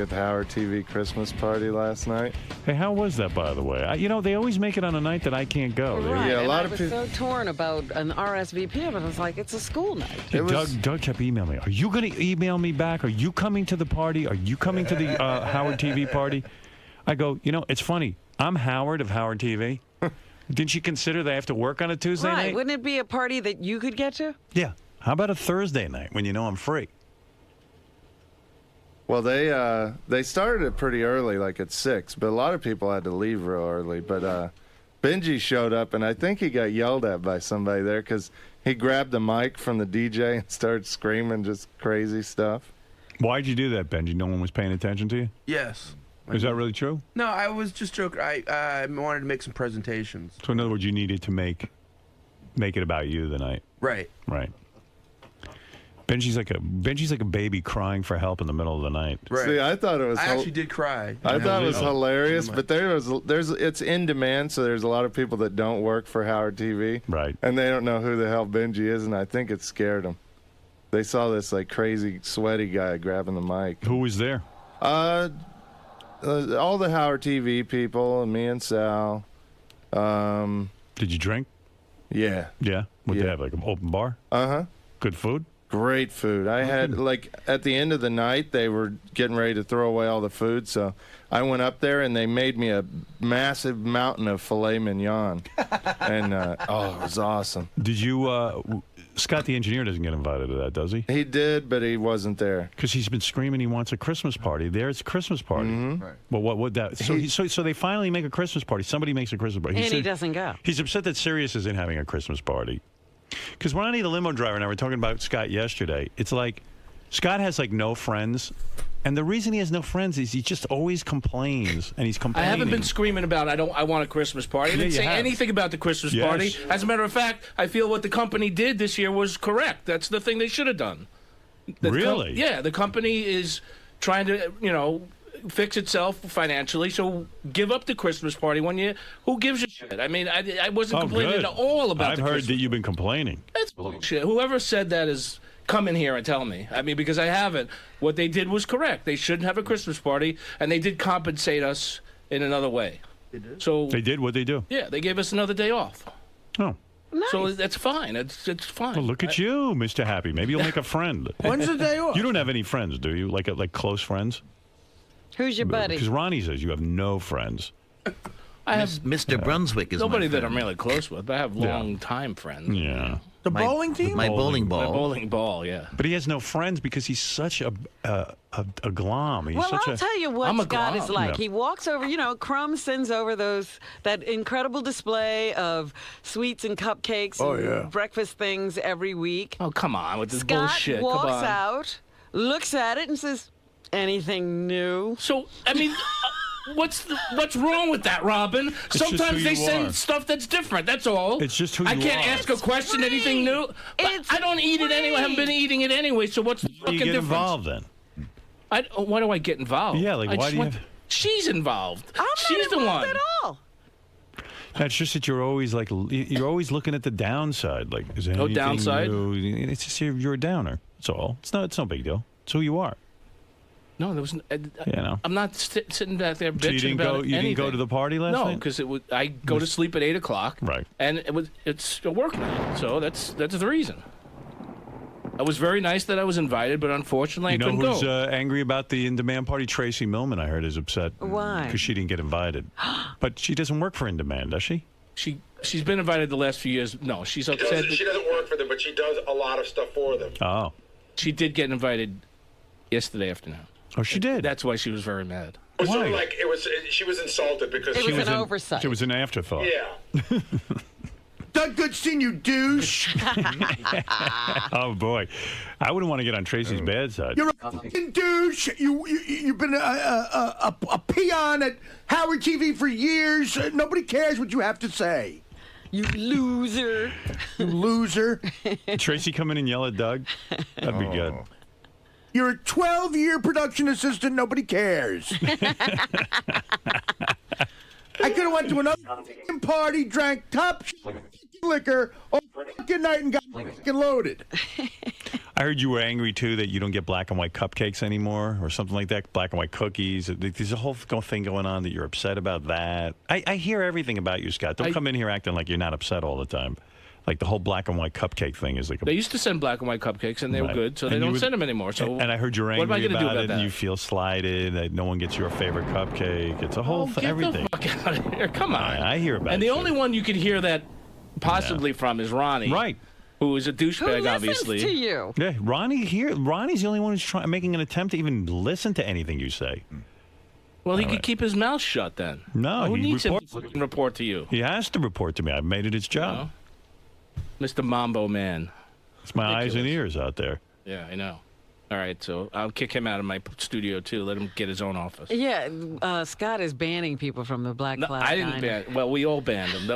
at the Howard TV Christmas party last night. Hey, how was that, by the way? They always make it on a night that I can't go. Right. Yeah, a lot and of I was people. so torn about an RSVP, but I was like, it's a school night. Doug kept emailing me. Are you going to email me back? Are you coming to the party? Are you coming to the Howard TV party? I go, it's funny. I'm Howard of Howard TV. Didn't you consider they have to work on a Tuesday night? Wouldn't it be a party that you could get to? Yeah. How about a Thursday night when I'm free? Well, they started it pretty early, like at 6, but a lot of people had to leave real early. But Benji showed up, and I think he got yelled at by somebody there because he grabbed the mic from the DJ and started screaming just crazy stuff. Why'd you do that, Benji? No one was paying attention to you? Yes. Is that really true? No, I was just joking. I wanted to make some presentations. So in other words, you needed to make it about you the night. Right. Right. Benji's like a baby crying for help in the middle of the night. Right. See, I thought it was. I actually did cry. I thought it was hilarious, but it's in demand, so there's a lot of people that don't work for Howard TV, Right. and they don't know who the hell Benji is, and I think it scared them. They saw this like crazy sweaty guy grabbing the mic. Who was there? All the Howard TV people and me and Sal. Did you drink? Yeah. Yeah. What Yeah. they have, like an open bar? Uh-huh. Good food? Great food. I had, like, at the end of the night, they were getting ready to throw away all the food, so I went up there, and they made me a massive mountain of filet mignon. And, it was awesome. Did you, Scott the engineer doesn't get invited to that, does he? He did, but he wasn't there. Because he's been screaming he wants a Christmas party. There's a Christmas party. Mm-hmm. Right. Well, what would that? So they finally make a Christmas party. Somebody makes a Christmas party. And he doesn't go. He's upset that Sirius isn't having a Christmas party. Because when I need a limo driver, and I were talking about Scott yesterday, it's like Scott has like no friends. And the reason he has no friends is he just always complains, and he's I complaining. haven't been screaming about I want a Christmas party. I Yeah, didn't you say have. anything about the Christmas Yes. party. As a matter of fact, I feel what the company did this year was correct. That's the thing they should have done. Really? Yeah, the company is trying to, fix itself financially, so give up the Christmas party one year. Who gives a shit? I mean, I wasn't complaining good. at all about I've the heard Christmas that you've been complaining. That's bullshit. Whoever said that is come in here and tell me. I mean, because I haven't. What they did was correct. They shouldn't have a Christmas party, and they did compensate us in another way. They did? So They did what they do. yeah, they gave us another day off. Oh. Nice. So that's fine. It's fine. Well, look at you, Mr. Happy. Maybe you'll make a friend. When's the day off? You don't have any friends, do you? Like close friends? Who's your buddy? Because Ronnie says you have no friends. I have Mr. Brunswick is nobody my that friend. I'm really close with, but I have long-time friends. Yeah. The My- bowling team? My bowling My ball. bowling ball, yeah. But he has no friends because he's such a glom. He's Well, such I'll tell you what I'm a Scott is glom. like. Yeah. He walks over, Crumb sends over that incredible display of sweets and cupcakes and breakfast things every week. Oh, come on with this Scott bullshit. walks Come on. out, looks at it, and says, anything new? So, I mean, what's wrong with that, Robin? just who Sometimes they you send are. stuff that's different. That's all. It's just who I you can't are. ask a question, free. anything new. But It's I don't eat it anyway. I haven't been eating it anyway. So what's the You fucking get difference? involved then. Why do I get involved? Yeah, like, I why just do you want- have- She's involved. I'm She's not the involved one. at all. That's just that you're always looking at the downside. Like, is there No anything downside? new? It's just you're a downer. That's all. It's no big deal. It's who you are. No, there was. I'm not sitting back there bitching So you didn't about go. You didn't go anything. to the party last No, night. because I go to sleep at 8 o'clock. Right. And it's a work night, so that's the reason. I was very nice that I was invited, but unfortunately You know I couldn't who's go. angry about the in-demand party? Tracy Millman, I heard, is upset. Why? Because she didn't get invited. But she doesn't work for in-demand, does she? She's been invited the last few years. No, she's upset. She doesn't work for them, but she does a lot of stuff for them. Oh. She did get invited yesterday afternoon. Oh, she did. That's why she was very mad. It was sort Why? of like she was insulted because It she was was an oversight. It was an afterthought. yeah. Doug Goodstein, you douche. Oh boy, I wouldn't want to get on Tracy's bad side. You're a fucking douche. You've been a peon at Howard TV for years. Nobody cares what you have to say. You loser. You loser. Tracy come in and yell at Doug. That'd be good. You're a 12-year production assistant. Nobody cares. I could have went to another fucking party, drank top liquor all fucking night, and got fucking loaded. I heard you were angry too that you don't get black and white cupcakes anymore, or something like that. Black and white cookies. There's a whole thing going on that you're upset about that. I hear everything about you, Scott. Don't come in here acting like you're not upset all the time. Like the whole black and white cupcake thing is like. They used to send black and white cupcakes, and they were good, so they don't send them anymore. So and I heard you're angry what am I gonna about do it, about and that? you feel slighted. That no one gets your favorite cupcake. It's a whole everything. Get the fuck out of here! Come on. I hear about it. And the too. only one you could hear that possibly from is Ronnie, Right. Who is a douchebag, Who obviously. listens to you? Yeah, Ronnie's the only one who's making an attempt to even listen to anything you say. Well, he could keep his mouth shut then. No, Who he needs him reports. to fucking report to you? He has to report to me. I've made it his job. Mr. Mambo Man. It's my eyes and Ridiculous. ears out there. Yeah, I know. All right, so I'll kick him out of my studio too. Let him get his own office. Yeah, Scott is banning people from the Black No, Cloud I didn't Diner. ban. Well, we all banned him.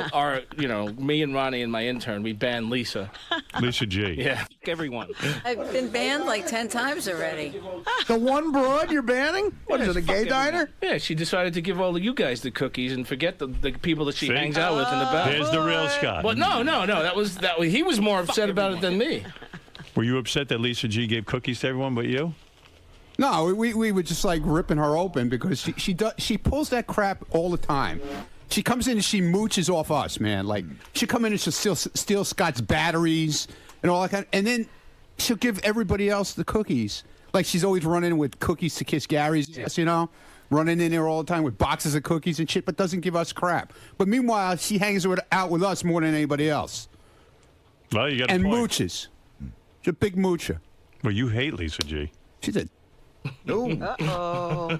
Me and Ronnie and my intern, we banned Lisa. Lisa G. Yeah, fuck everyone. I've been banned like 10 times already. The one broad you're banning? What is it, a gay diner? Yeah, she decided to give all of you guys the cookies and forget the people that she See? hangs out with in the back. There's the real Scott. Well, no. He was more upset about it than me. Were you upset that Lisa G gave cookies to everyone but you? No, we were just like ripping her open because she pulls that crap all the time. She comes in and she mooches off us, man. Like she'll come in and she'll steal Scott's batteries and all that kind and then she'll give everybody else the cookies. Like she's always running with cookies to Kiss Gary's ass, running in there all the time with boxes of cookies and shit, but doesn't give us crap. But meanwhile, she hangs out with us more than anybody else. Well, you got a And point. mooches. She's a big moocher. Well, you hate Lisa G. She's a Uh-oh.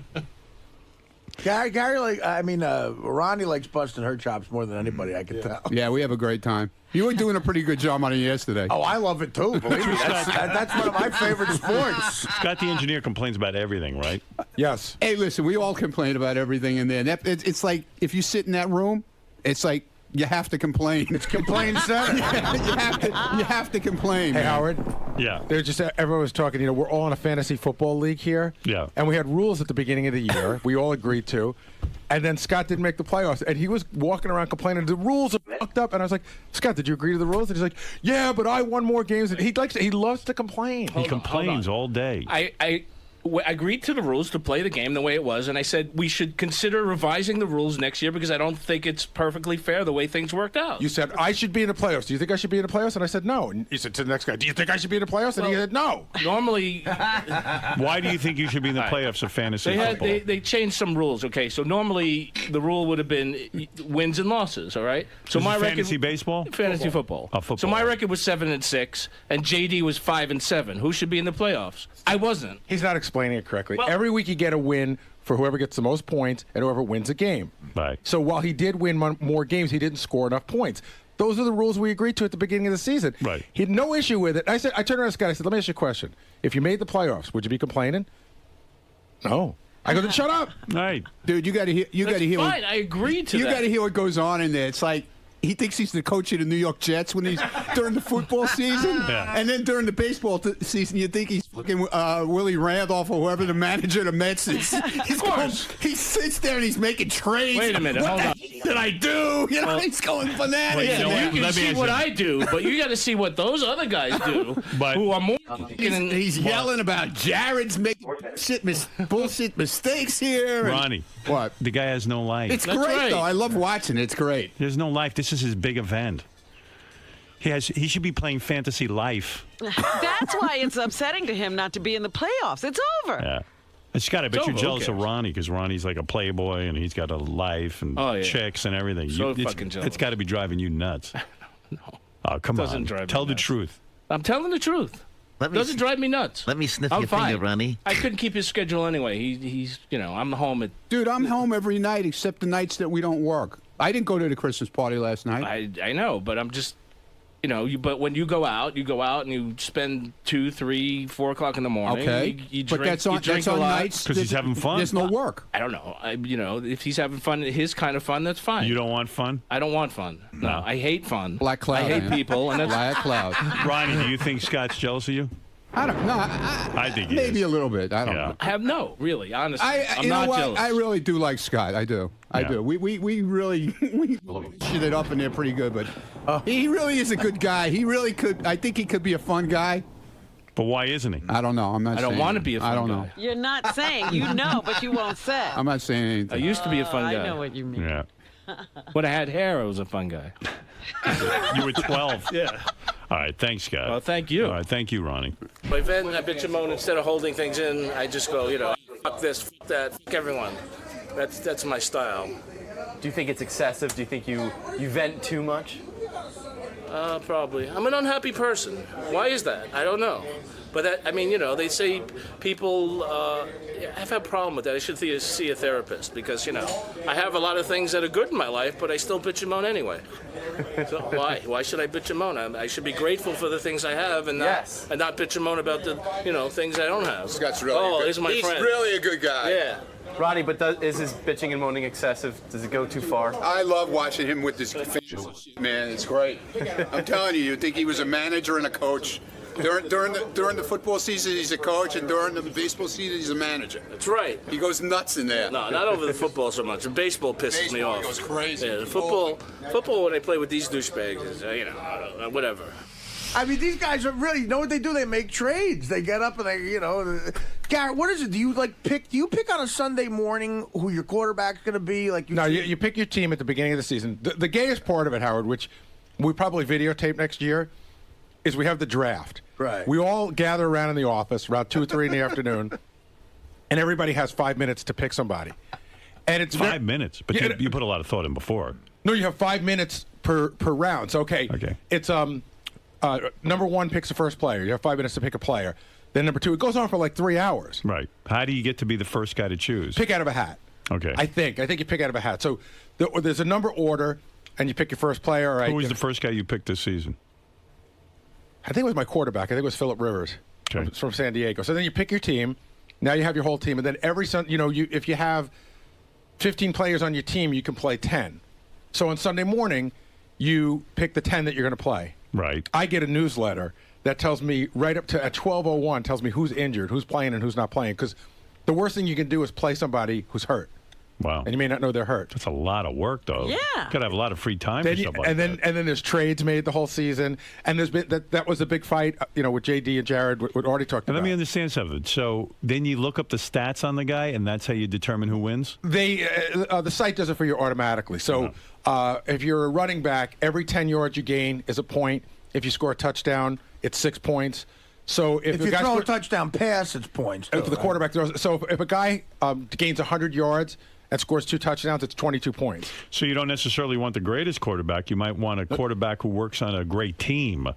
Gary, Ronnie likes busting her chops more than anybody, I can tell. Yeah, we have a great time. You were doing a pretty good job on it yesterday. Oh, I love it too. Believe me, that's one of my favorite sports. Scott the engineer complains about everything, right? Yes. Hey, listen, we all complain about everything in there. It's like if you sit in that room, it's like you have to complain. It's complaint center. you have to complain. Hey, man. Howard. Yeah. There's just everyone was talking. We're all in a fantasy football league here. Yeah. And we had rules at the beginning of the year. We all agreed to, and then Scott didn't make the playoffs, and he was walking around complaining the rules are fucked up. And I was like, Scott, did you agree to the rules? And he's like, yeah, but I won more games. And he loves to complain. He complains all day. I agreed to the rules to play the game the way it was, and I said we should consider revising the rules next year because I don't think it's perfectly fair the way things worked out. You said I should be in the playoffs. Do you think I should be in the playoffs? And I said no. And you said to the next guy, do you think I should be in the playoffs? And he said no. Normally, Why do you think you should be in the playoffs of fantasy football? they changed some rules. Okay, so normally the rule would have been wins and losses. All right. So This my is record, fantasy baseball? fantasy football. Oh, football. So my record was 7-6, and JD was 5-7. Who should be in the playoffs? I wasn't. He's not explaining it correctly. Well- Every week you get a win for whoever gets the most points and whoever wins a game. Right. So while he did win more games, he didn't score enough points. Those are the rules we agreed to at the beginning of the season. Right. He had no issue with it. I turned around to Scott. I said, let me ask you a question. If you made the playoffs, would you be complaining? No. I go, then shut up. Right. Dude, you got to hear. You got to hear. Fine, I agreed to You that. got to hear what goes on in there. It's like he thinks he's the coach of the New York Jets when he's during the football season, Yeah. and then during the baseball season, you think he's fucking Willie Randolph or whoever the manager of the Mets is. He sits there and he's making trades. Wait a minute, What hold the on. hell did I do? He's going bananas. Wait, Yeah, you know well, what? you can Let me see ask what you. I do, but you got to see what those other guys do, But- who are more. He's yelling about Jared's making bullshit mistakes here. and- Ronnie. What? The guy has no life. It's That's great, right. though. I love watching it. It's great. There's no life. This is his big event. He should be playing fantasy life. That's why it's upsetting to him not to be in the playoffs. It's over. Yeah. Scott, I bet It's you're over. jealous Who of cares? Ronnie because Ronnie's like a playboy and he's got a life and Oh, yeah. chicks and everything. So fucking jealous. It's got to be driving you nuts. No. Oh, come Doesn't on. drive me Tell the nuts. truth. I'm telling the truth. Doesn't drive me nuts. Let me sniff I'm your fine. finger, Ronnie. I couldn't keep his schedule anyway. He's I'm home at. Dude, I'm home every night except the nights that we don't work. I didn't go to the Christmas party last night. I know, but I'm just. But when you go out and you spend 2, 3, 4 o'clock in the morning. Okay, You but drink, that's on you drink that's a on lot. nights 'Cause he's having fun. There's no work. I don't know. If he's having fun, his kind of fun, that's fine. You don't want fun? I don't want fun. No, I hate fun. Black cloud. I hate man. people, and that's. Black cloud. Ronnie, do you think Scott's jealous of you? I don't know. I think he maybe is. a little bit. I don't Yeah. know. I have no, really, honestly. I'm you know not what? jealous. I really do like Scott. I do. I Yeah. do. We really we shit it up in there pretty good, but he really is a good guy. He really could. I think he could be a fun guy. But why isn't he? I don't know. I'm not. I don't saying want to it. be a fun I don't guy. know. You're not saying. You know, but you won't say. I'm not saying I anything. used to be a fun guy. I know what you mean. Yeah. When I had hair, I was a fun guy. You were 12. Yeah. All right. Thanks, Scott. Well, thank you. All right. Thank you, Ronnie. By then, I bitch and moan. Instead of holding things in, I just go, fuck this, fuck that, fuck everyone. That's my style. Do you think it's excessive? Do you think you vent too much? Probably. I'm an unhappy person. Why is that? I don't know. But they say people. I've had a problem with that. I should see a therapist because I have a lot of things that are good in my life, but I still bitch and moan anyway. So why? Why should I bitch and moan? I should be grateful for the things I have and not bitch and moan about the things I don't have. Scott's really he's my friend. He's really a good guy. Yeah. Ronnie, but is his bitching and moaning excessive? Does it go too far? I love watching him with this man. It's great. I'm telling you, you'd think he was a manager and a coach. During the football season, he's a coach, and during the baseball season, he's a manager. That's right. He goes nuts in there. No, not over the football so much. The baseball pisses me off. He goes crazy. Yeah, the football when I play with these douchebags is, whatever. I mean, these guys are really, you know what they do? They make trades. They get up and Garrett, what is it? Do you pick on a Sunday morning who your quarterback's going to be? You pick your team at the beginning of the season. The gayest part of it, Howard, which we probably videotape next year, is we have the draft. Right. We all gather around in the office around 2 or 3 in the afternoon, and everybody has 5 minutes to pick somebody. And it's 5 minutes, but you put a lot of thought in before. No, you have 5 minutes per round. So, okay. It's number one picks the first player. You have 5 minutes to pick a player. Then number two, it goes on for like 3 hours. Right. How do you get to be the first guy to choose? Pick out of a hat. Okay. I think you pick out of a hat. So there's a number order, and you pick your first player. Right? Who was the first guy you picked this season? I think it was my quarterback. I think it was Phillip Rivers from San Diego. So then you pick your team. Now you have your whole team, and then every Sunday, if you have 15 players on your team, you can play 10. So on Sunday morning, you pick the 10 that you're going to play. Right. I get a newsletter that tells me right up to at 12:01 tells me who's injured, who's playing, and who's not playing. Because the worst thing you can do is play somebody who's hurt. Wow. And you may not know they're hurt. That's a lot of work, though. Yeah. Got to have a lot of free time for stuff like that. And then there's trades made the whole season. And there's been that was a big fight, with JD and Jared, what already talked about. Let me understand something. So then you look up the stats on the guy, and that's how you determine who wins? The site does it for you automatically. So if you're a running back, every 10 yards you gain is a point. If you score a touchdown, it's 6 points. So if you throw a touchdown pass, it's points. If the quarterback throws, so if a guy gains 100 yards and scores 2 touchdowns, it's 22 points. So you don't necessarily want the greatest quarterback. You might want a quarterback who works on a great team,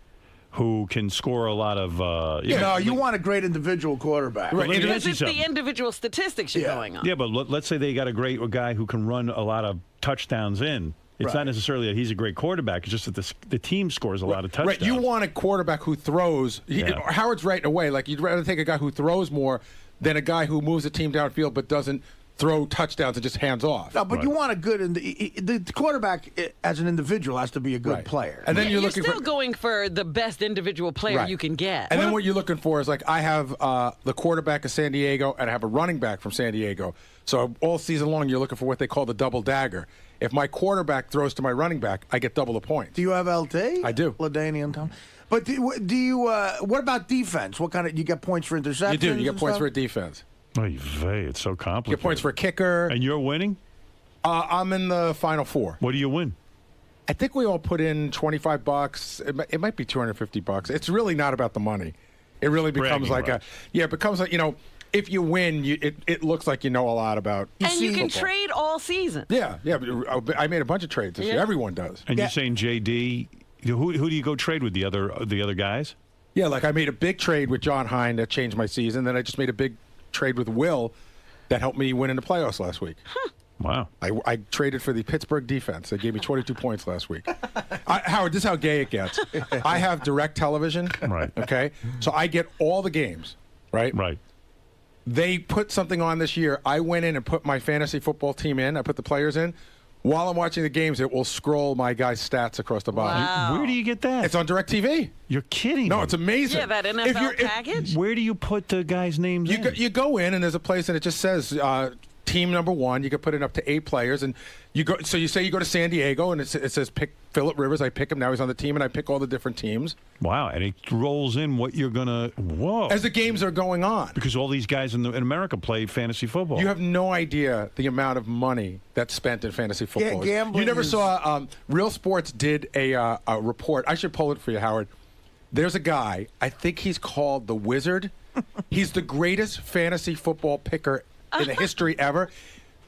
who can score a lot of. No, you want a great individual quarterback. Right. Because it's the individual statistics you're going on. Yeah, but let's say they got a guy who can run a lot of touchdowns in. It's not necessarily that he's a great quarterback. It's just that the team scores a lot of touchdowns. Right. You want a quarterback who throws. Howard's right in a way. Like, you'd rather take a guy who throws more than a guy who moves the team downfield but doesn't throw touchdowns and just hands off. No, but you want a good the quarterback as an individual has to be a good player. And then you're still going for the best individual player you can get. And then what you're looking for is, like, I have the quarterback of San Diego and I have a running back from San Diego. So all season long you're looking for what they call the double dagger. If my quarterback throws to my running back, I get double the points. Do you have LT? I do. LaDainian Tom. But do you? What about defense? What kind of? You get points for interceptions? You do. You get points for a defense. Oy vey, it's so complicated. You get points for a kicker. And you're winning? I'm in the Final Four. What do you win? I think we all put in $25. It might be $250. It's really not about the money. It really becomes it becomes like, if you win, it looks like you know a lot about. And you can football. trade all season. Yeah. I made a bunch of trades this year. Everyone does. And you're saying JD? Who do you go trade with, the other guys? Yeah, like I made a big trade with John Hine that changed my season. Then I just made a big trade with Will that helped me win in the playoffs last week. Wow. I traded for the Pittsburgh defense. They gave me 22 points last week. Howard, this is how gay it gets. I have direct television. Right. Okay? So I get all the games, right? Right. They put something on this year. I went in and put my fantasy football team in. I put the players in. While I'm watching the games, it will scroll my guy's stats across the bottom. Wow. Where do you get that? It's on DirecTV. You're kidding No, me. it's amazing. Yeah, that NFL package. Where do you put the guys' names in? You go in, and there's a place, and it just says team number 1. You could put in up to 8 players, and you go. So you say you go to San Diego, and it says pick Phillip Rivers. I pick him. Now he's on the team, and I pick all the different teams. Wow, and it rolls in what you're gonna. Whoa! As the games are going on, because all these guys in America play fantasy football. You have no idea the amount of money that's spent in fantasy football. Gambling You never is- saw. Real Sports did a report. I should pull it for you, Howard. There's a guy. I think he's called the Wizard. He's the greatest fantasy football picker in the history ever.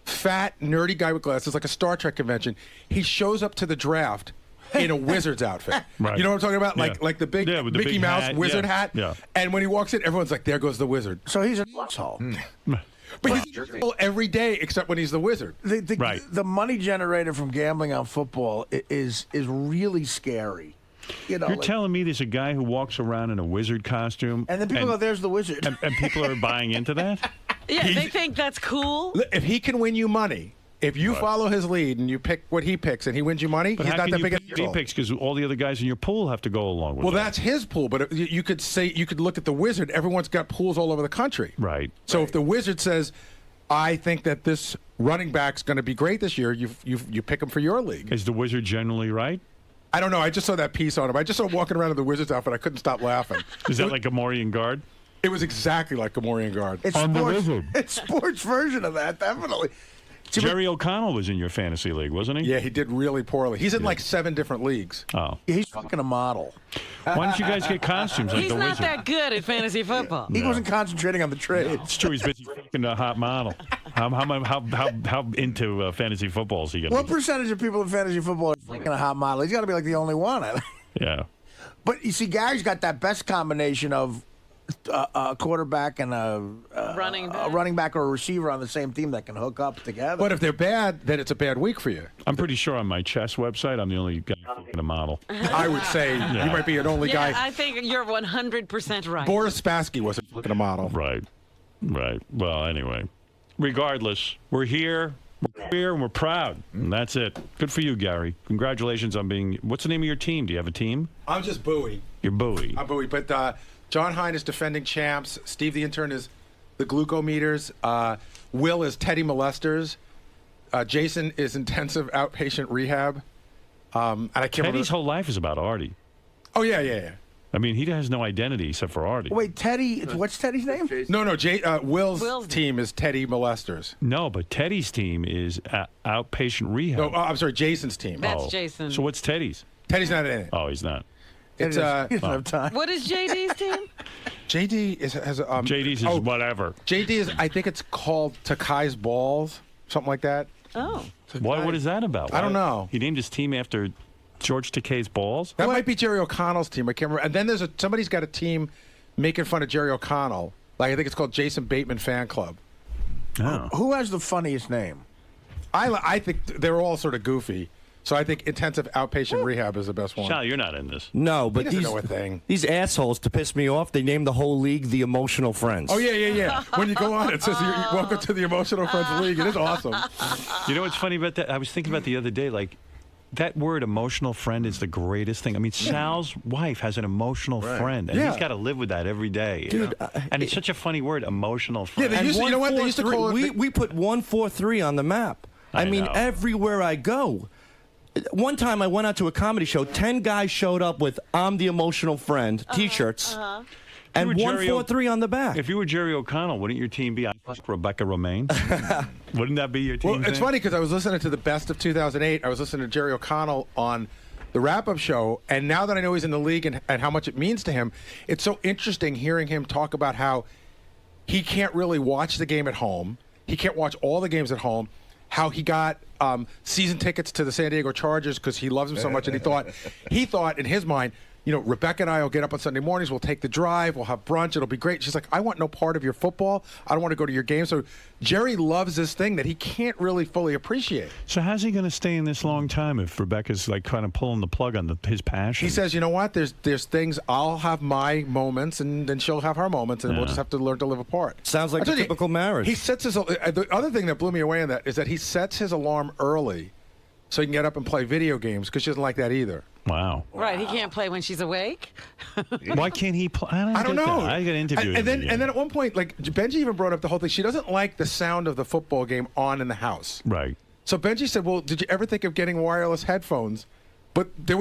Fat, nerdy guy with glasses, like a Star Trek convention. He shows up to the draft in a Wizard's outfit. Right. You know what I'm talking about? Yeah. Like the big with the Mickey big Mouse hat. wizard Yeah. hat. Yeah. And when he walks in, everyone's like, there goes the Wizard. So he's an asshole. But he's every day except when he's the Wizard. The money generated from gambling on football is really scary. You know, You're like- telling me there's a guy who walks around in a wizard costume, and then people go, "There's the Wizard," and people are buying into that. Yeah, they think that's cool. If he can win you money, if you follow his lead and you pick what he picks and he wins you money, But he's how not can that you big a pick deal. picks because all the other guys in your pool have to go along with Well, that. that's his pool, but you could say you could look at the Wizard. Everyone's got pools all over the country. Right. So if the Wizard says, "I think that this running back's going to be great this year," you pick him for your league. Is the Wizard generally right? I don't know. I just saw that piece on him. I just saw him walking around in the Wizard's outfit. I couldn't stop laughing. Is that like a Morian guard? It was exactly like a Morian guard. It's On the sports. Wizard. It's sports version of that, definitely. Jerry O'Connell was in your fantasy league, wasn't he? Yeah, he did really poorly. He's in like 7 different leagues. Oh. He's fucking a model. Why don't you guys get costumes like He's the not Wizard? that good at fantasy football. He wasn't concentrating on the trade. It's true. He's busy fucking a hot model. How into fantasy football is he going to What be? percentage of people in fantasy football are fucking a hot model? He's got to be like the only one. Yeah. But you see, Gary's got that best combination of a quarterback and a running back or a receiver on the same team that can hook up together. But if they're bad, then it's a bad week for you. I'm pretty sure on my chess website, I'm the only guy fucking a model. I would say you might be an only Yeah, guy. I think you're 100% right. Boris Spassky wasn't fucking a model. Right. Right. Well, anyway, regardless, we're here. We're here and we're proud. And that's it. Good for you, Gary. Congratulations on being. What's the name of your team? Do you have a team? I'm just Bowie. You're Bowie. I'm Bowie. But John Hine is defending champs. Steve the intern is the glucometers. Will is Teddy molesters. Jason is intensive outpatient rehab. And I can't Teddy's remember. whole life is about Artie. Oh, yeah. I mean, he has no identity except for Artie. Wait, Teddy, what's Teddy's name? No. Will's team is Teddy molesters. No, but Teddy's team is outpatient rehab. No, I'm sorry, Jason's team. That's Jason. So what's Teddy's? Teddy's not in it. Oh, he's not. It's he doesn't have time. What is JD's team? JD has JD's is whatever. JD is, I think it's called Takai's Balls, something like that. Oh. What is that about? I don't know. He named his team after George Takei's balls? That might be Jerry O'Connell's team. I can't remember. And then somebody's got a team making fun of Jerry O'Connell. Like I think it's called Jason Bateman Fan Club. Oh. Who has the funniest name? I think they're all sort of goofy. So I think intensive outpatient rehab is the best one. Sal, you're not in this. No, but doesn't know a thing. these assholes, to piss me off, they named the whole league the Emotional Friends. Oh, yeah. When you go on, it says, welcome to the Emotional Friends League. It is awesome. You know what's funny about that? I was thinking about the other day, like, that word emotional friend is the greatest thing. I mean, Sal's wife has an emotional friend, and Yeah. he's got to live with that every day. Dude, and it's such a funny word, emotional friend. they used to, you know what? They used to call it. We put 143 on the map. I mean, know. everywhere I go. One time I went out to a comedy show. 10 guys showed up with "I'm the emotional friend" T-shirts, and You were Jerry 143 on the back. If you were Jerry O'Connell, wouldn't your team be Rebecca Romaine? Wouldn't that be your team? Well, it's funny because I was listening to the best of 2008. I was listening to Jerry O'Connell on the wrap-up show, and now that I know he's in the league and how much it means to him, it's so interesting hearing him talk about how he can't really watch the game at home. He can't watch all the games at home. How he got season tickets to the San Diego Chargers because he loves them so much, and he thought in his mind, you know, Rebecca and I will get up on Sunday mornings, we'll take the drive, we'll have brunch, it'll be great. She's like, I want no part of your football. I don't want to go to your game. So Jerry loves this thing that he can't really fully appreciate. So how's he going to stay in this long time if Rebecca's like kind of pulling the plug on his passion? He says, you know what, there's things, I'll have my moments, and then she'll have her moments, and we'll just have to learn to live apart. Sounds like a typical marriage. He sets his, the other thing that blew me away in that is that he sets his alarm early so he can get up and play video games because she doesn't like that either. Wow. Right, he can't play when she's awake. Why can't he play? I don't know. I got interviewed. And then at one point, like Benji even brought up the whole thing. She doesn't like the sound of the football game on in the house. Right. So Benji said, "Well, did you ever think of getting wireless headphones?" But there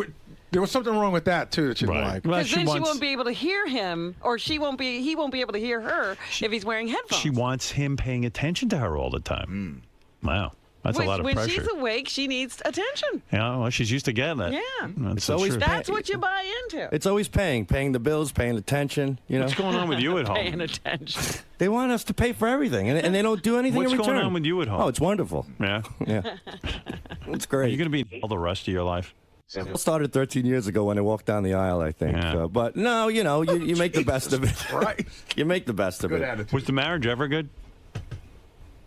was something wrong with that too that she didn't like. Because then she won't be able to hear him, or he won't be able to hear her if he's wearing headphones. She wants him paying attention to her all the time. Wow. That's a lot of when pressure. she's awake, she needs attention. Yeah, well, she's used to getting it. Yeah. That's the truth. That's what you buy into. It's always paying the bills, paying attention. You know. What's going on with you at home? Paying attention. They want us to pay for everything, and they don't do anything What's in return. going on with you at home? Oh, it's wonderful. Yeah. Yeah. It's Are great. you going to be all the rest of your life? It started 13 years ago when I walked down the aisle, I think. Yeah. But no, you make the best of it. Right. You make the best of it. Attitude. Was the marriage ever good?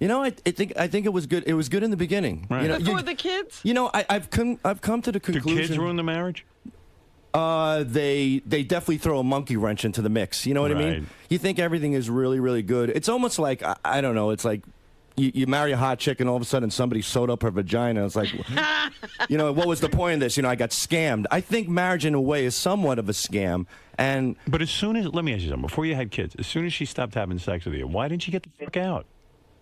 I think it was good. It was good in the beginning. Right. Before the kids? I've come to the conclusion. Do kids ruin the marriage? They definitely throw a monkey wrench into the mix. You know what I Right. mean? You think everything is really, really good. It's almost like I don't know. It's like you marry a hot chick and all of a sudden somebody sewed up her vagina. It's like, what was the point of this? I got scammed. I think marriage in a way is somewhat of a scam. But let me ask you something. Before you had kids, as soon as she stopped having sex with you, why didn't you get the fuck out?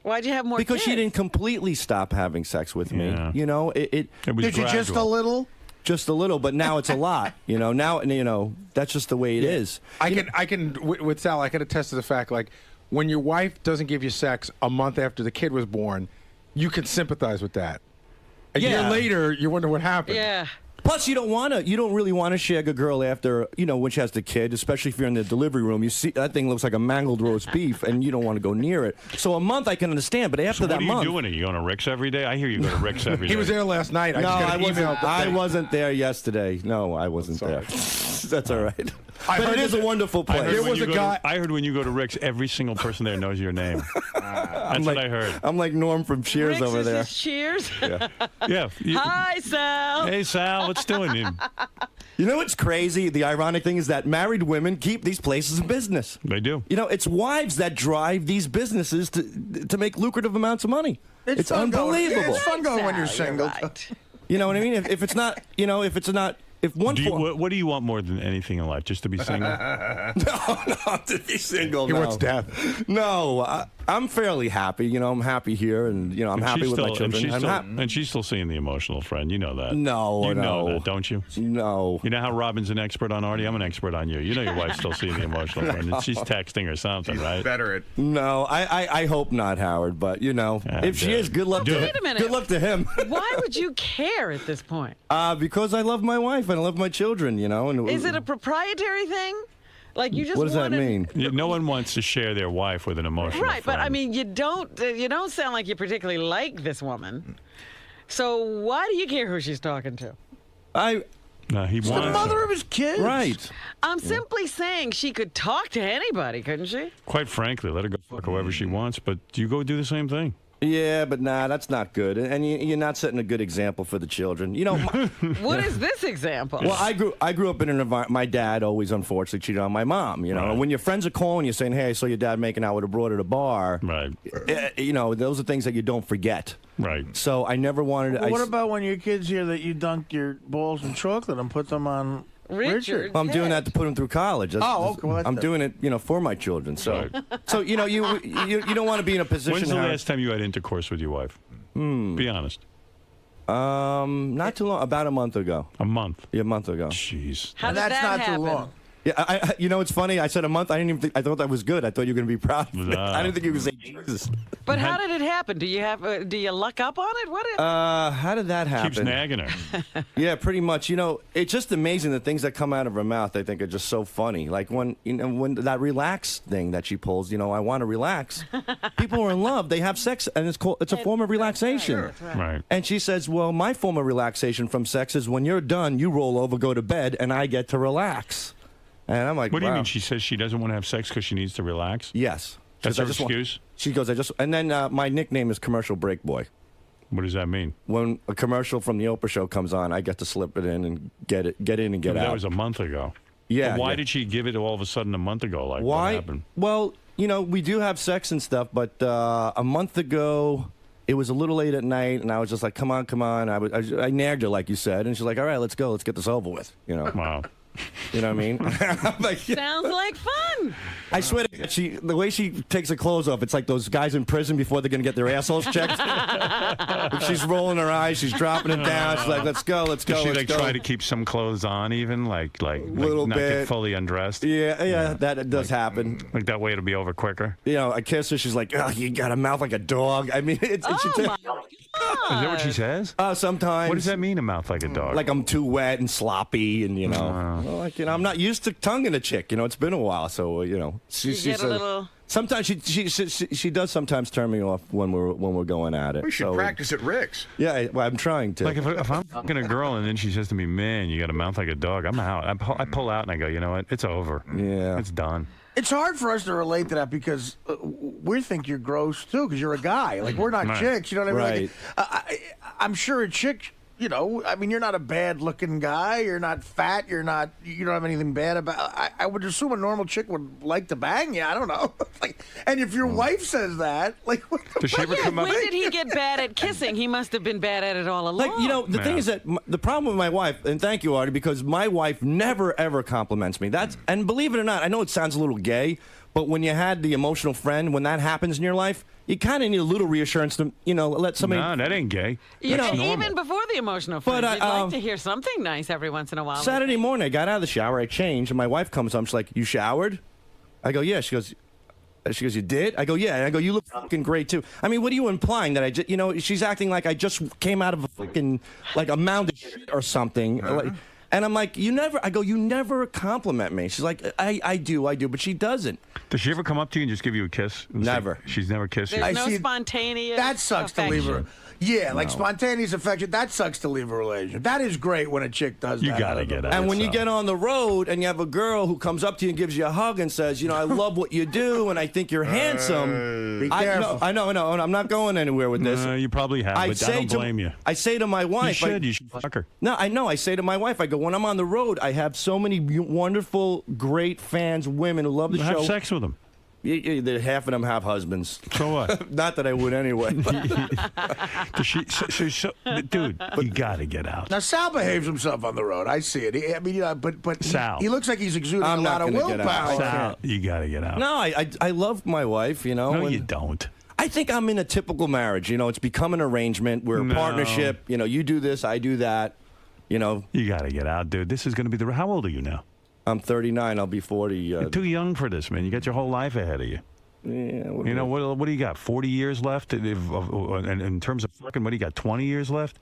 Why'd you have more because kids? she didn't completely stop having sex with me. Yeah. It was Did you just a gradual. little? just a little, but now it's a lot. Now that's just the way it is. I can with Sal, I can attest to the fact, like, when your wife doesn't give you sex a month after the kid was born, you can sympathize with that. A year later, you wonder what happened. Yeah. Plus, you don't really want to shag a girl after, when she has the kid, especially if you're in the delivery room. You see, that thing looks like a mangled roast beef, and you don't want to go near it. So a month I can understand, but after that month. What are you doing? Are you going to Rick's every day? I hear you go to Rick's every day. He was there last night. I wasn't there yesterday. No, I wasn't there. That's all right. But it is a wonderful place. I heard when you go to Rick's, every single person there knows your name. That's what I heard. I'm like Norm from Cheers Rick's over there. Cheers? Yeah. Hi, Sal. Hey, Sal. What's doing? You know what's crazy? The ironic thing is that married women keep these places in business. They do. It's wives that drive these businesses to make lucrative amounts of money. It's unbelievable. It's fun going when you're single. Right. You know what I mean? If it's not, if one what do you want more than anything in life? Just to be single? No, to be single. He wants death. No, I'm fairly happy. I'm happy here, and I'm happy with my children. And she's still seeing the emotional friend. You know that. No, you know that, don't you? No. You know how Robin's an expert on Artie? I'm an expert on you. You know your wife's still seeing the emotional friend. And she's texting or something, right? Better at. No, I hope not, Howard. But if she is, good luck to Wait a minute. Good luck to him. Why would you care at this point? Because I love my wife and I love my children. And Is it a proprietary thing? Like you just what does that wanted- mean? No one wants to share their wife with an emotional Right, but friend. I mean, you don't sound like you particularly like this woman. So why do you care who she's talking to? No, he The wants mother of his kids. Right. I'm simply saying she could talk to anybody, couldn't she? Quite frankly, let her go fuck whoever she wants, but you go do the same thing. Yeah, but that's not good, and you're not setting a good example for the children. What is this example? Well, I grew up in an environment. My dad always, unfortunately, cheated on my mom. Right. And when your friends are calling you saying, "Hey, I saw your dad making out with a broad at a bar," Right. Those are things that you don't forget. Right. So I never wanted. Well, what about when your kids hear that you dunked your balls in chocolate and put them on Richard? Well, I'm doing that to put them through college. Okay. Well, that's I'm doing it, for my children. So, so you don't want to be in a position. When's the last time you had intercourse with your wife? Be honest. Not too long. About a month ago. A month. Yeah, a month ago. Jeez. How did That's that not happen? too long. Yeah, it's funny. I said a month. I didn't even think. I thought that was good. I thought you were going to be proud. Of it. I didn't think you were going to say Jesus. But how did it happen? Do you luck up on it? What? How did that happen? Keeps nagging her. Yeah, pretty much. It's just amazing the things that come out of her mouth. I think are just so funny. Like when that relax thing that she pulls. I want to relax. People are in love. They have sex, and it's a form of relaxation. Right. And she says, "Well, my form of relaxation from sex is when you're done, you roll over, go to bed, and I get to relax." And I'm like, what do you wow. mean? She says she doesn't want to have sex because she needs to relax? Yes. That's her excuse? She goes, and then my nickname is Commercial Break Boy. What does that mean? When a commercial from the Oprah show comes on, I get to slip it in and get in and get out. That was a month ago. Yeah. But why did she give it all of a sudden a month ago? Like, why? What happened? Well, we do have sex and stuff, but a month ago, it was a little late at night, and I was just like, come on. I nagged her, like you said, and she's like, all right, let's go. Let's get this over with. You know? Wow. You know what I mean? I'm like, Sounds like fun. I swear to God, the way she takes her clothes off, it's like those guys in prison before they're going to get their assholes checked. She's rolling her eyes. She's dropping it down. She's like, let's go. Does she like try to keep some clothes on even? Like Little not bit. get fully undressed? Yeah, that does happen. Like that way it'll be over quicker? You know, I kiss her. She's like, oh, you got a mouth like a dog. I mean, Is that what she says? Sometimes. What does that mean, a mouth like a dog? Like I'm too wet and sloppy, and you know, well, like I'm not used to tonguing a chick. You know, it's been a while, so you know, she's a little. Sometimes she does sometimes turn me off when we're going at it. We should practice at Rick's. Yeah, well, I'm trying to. Like if I'm fucking a girl and then she says to me, "Man, you got a mouth like a dog," I'm out. I pull out and I go, you know what? It's over. Yeah, it's done. It's hard for us to relate to that because we think you're gross too because you're a guy. Like we're not chicks, you know what I mean? Like, I'm sure a chick, you know, I mean, you're not a bad-looking guy. You're not fat. You don't have anything bad about. I would assume a normal chick would like to bang you. I don't know. Like, and if your wife says that, like, what the does she ever come up? When did he get bad at kissing? He must have been bad at it all along. Like, you know, the thing is that the problem with my wife, and thank you, Artie, because my wife never ever compliments me. And believe it or not, I know it sounds a little gay, but when you had the emotional friend, when that happens in your life, you kind of need a little reassurance to, you know, let somebody. No, that ain't gay. You know, That's even normal. before the emotional friend, you'd like to hear something nice every once in a while. Saturday morning, I got out of the shower, I changed, and my wife comes home. She's like, "You showered?" I go, "Yeah." She goes, "You did?" I go, "Yeah." And I go, "You look fucking great too." I mean, what are you implying that I just, you know? She's acting like I just came out of a fucking like a mound of shit or something. Like, and I'm like, you never compliment me. She's like, I do, but she doesn't. Does she ever come up to you and just give you a kiss? Never. She's never kissed you? There's no spontaneous That sucks affection. to leave her. Yeah, like spontaneous affection. That sucks to leave a relationship. That is great when a chick does that. You gotta get out. And when you get on the road and you have a girl who comes up to you and gives you a hug and says, you know, I love what you do and I think you're handsome. Be careful. I know. I'm not going anywhere with this. You probably have, but I don't blame you. I say to my wife. You should fuck her. No, I know. I say to my wife, I go, when I'm on the road, I have so many wonderful, great fans, women who love the show. Have sex with them. Half of them have husbands. So what? Not that I would anyway. Dude, you got to get out. Now Sal behaves himself on the road. I see it. I mean, you know, but Sal, he looks like he's exuding I'm a not lot of gonna get out. willpower. Sal, you got to get out. No, I love my wife. You know. No, you don't. I think I'm in a typical marriage. You know, it's become an arrangement. We're a partnership. You know, you do this, I do that. You know. You got to get out, dude. This is going to be How old are you now? I'm 39. I'll be 40. You're too young for this, man. You got your whole life ahead of you. Yeah. You know, what do you got? 40 years left? And in terms of fucking, what do you got? 20 years left?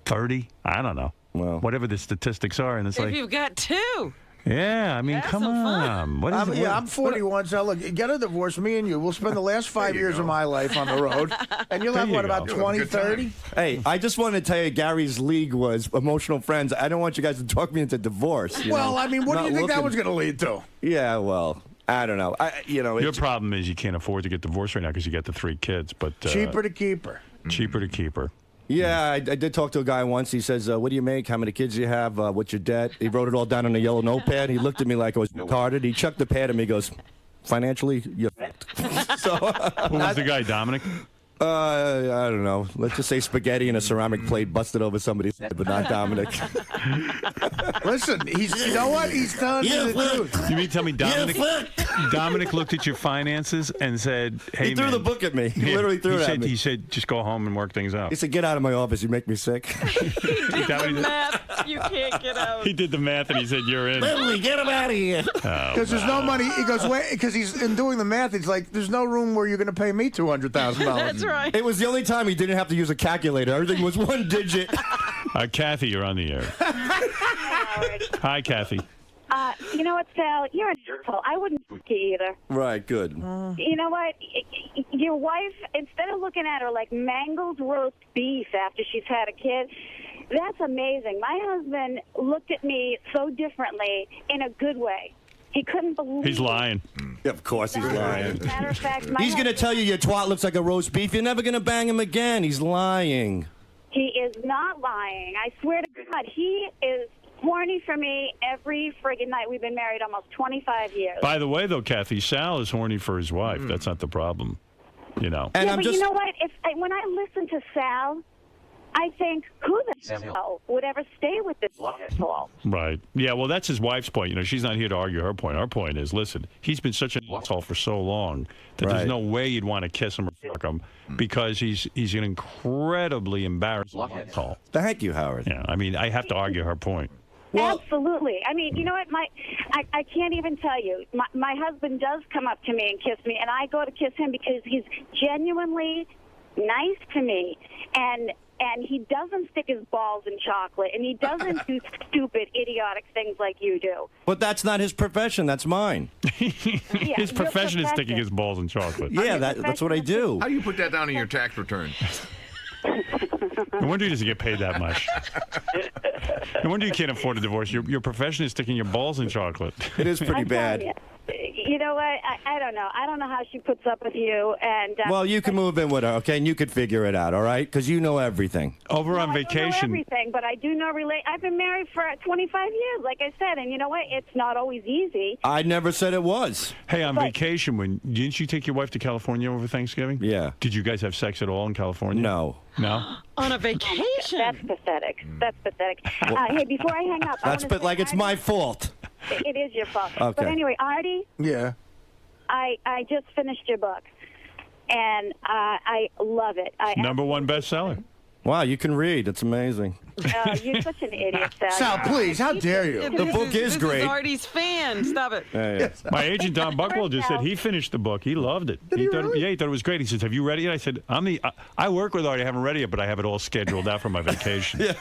30? I don't know. Well, whatever the statistics are. And it's If you've got two. Yeah, I mean, come on. What is it? I'm 41, so look, get a divorce, me and you. We'll spend the last 5 years of my life on the road, and you'll have, about 20, 30? Hey, I just wanted to tell you, Gary's league was emotional friends. I don't want you guys to talk me into divorce. Well, I mean, what do you think that was going to lead to? Yeah, well, I don't know. Your problem is you can't afford to get divorced right now because you got the 3 kids. But cheaper to keep her. Cheaper to keep her. Yeah, I did talk to a guy once. He says, what do you make? How many kids do you have? What's your debt? He wrote it all down on a yellow notepad. He looked at me like I was retarded. He chucked the pad at me. He goes, financially, you're so, who was the guy, Dominic? I don't know. Let's just say spaghetti in a ceramic plate busted over somebody's head, but not Dominic. Listen, you know what? He's telling you the truth. You mean tell me Dominic looked at your finances and said, hey, he threw the book at me. He literally threw it at me. He said, just go home and work things out. He said, get out of my office. You make me sick. He did the math. You can't get out. He did the math and he said, you're in. Literally, get him out of here. Because there's no money. He goes, wait, because he's in doing the math. He's like, there's no room where you're going to pay me $200,000. That's right. It was the only time he didn't have to use a calculator. Everything was one digit. Kathy, you're on the air. Hi, Kathy. You know what, Sal? You're an asshole. I wouldn't you either. Right, good. You know what? Your wife, instead of looking at her like mangled roast beef after she's had a kid, that's amazing. My husband looked at me so differently in a good way. He couldn't believe He's lying. Yeah, of course he's lying. Matter of fact, He's going to tell you your twat looks like a roast beef. You're never going to bang him again. He's lying. He is not lying. I swear to God, he is horny for me every friggin' night. We've been married almost 25 years. By the way, though, Kathy, Sal is horny for his wife. That's not the problem. you know. And yeah, I'm but just you know what? When I listen to Sal, I think, who the hell would ever stay with this asshole? Right. Yeah, well, that's his wife's point. You know, she's not here to argue her point. Our point is, listen, he's been such an asshole for so long that there's no way you'd want to kiss him or fuck him because he's an incredibly embarrassing asshole. Thank you, Howard. Yeah, I mean, I have to argue her point. Well, absolutely. I mean, you know what? I can't even tell you. My husband does come up to me and kiss me, and I go to kiss him because he's genuinely nice to me, and he doesn't stick his balls in chocolate, and he doesn't do stupid, idiotic things like you do. But that's not his profession. That's mine. His profession is sticking his balls in chocolate. Yeah, that's what I do. How do you put that down in your tax return? No wonder he doesn't get paid that much. No wonder you can't afford a divorce. Your profession is sticking your balls in chocolate. It is pretty bad. You know what? I don't know. I don't know how she puts up with you. And Well, you can move in with her, okay? And you could figure it out, all right? Because you know everything. Over on I don't know vacation. everything, but I do know I've been married for 25 years, like I said, and you know what? It's not always easy. I never said it was. Hey, on vacation, didn't you take your wife to California over Thanksgiving? Yeah. Did you guys have sex at all in California? No. No? On a vacation? That's pathetic. That's pathetic. Hey, before I hang up, That's like it's my fault. It is your fault. Okay. But anyway, Artie, Yeah. I just finished your book, and I love it. #1 bestseller. Wow, you can read. It's amazing. You're such an idiot, Sal. Sal, please, how dare you? The book is great. This is Artie's fan. Stop it. Yeah. My agent Don Buckwell just said he finished the book. He loved it. He thought it was great. He says, "Have you read it?" I said, I work with Artie. I haven't read it yet, but I have it all scheduled out for my vacation.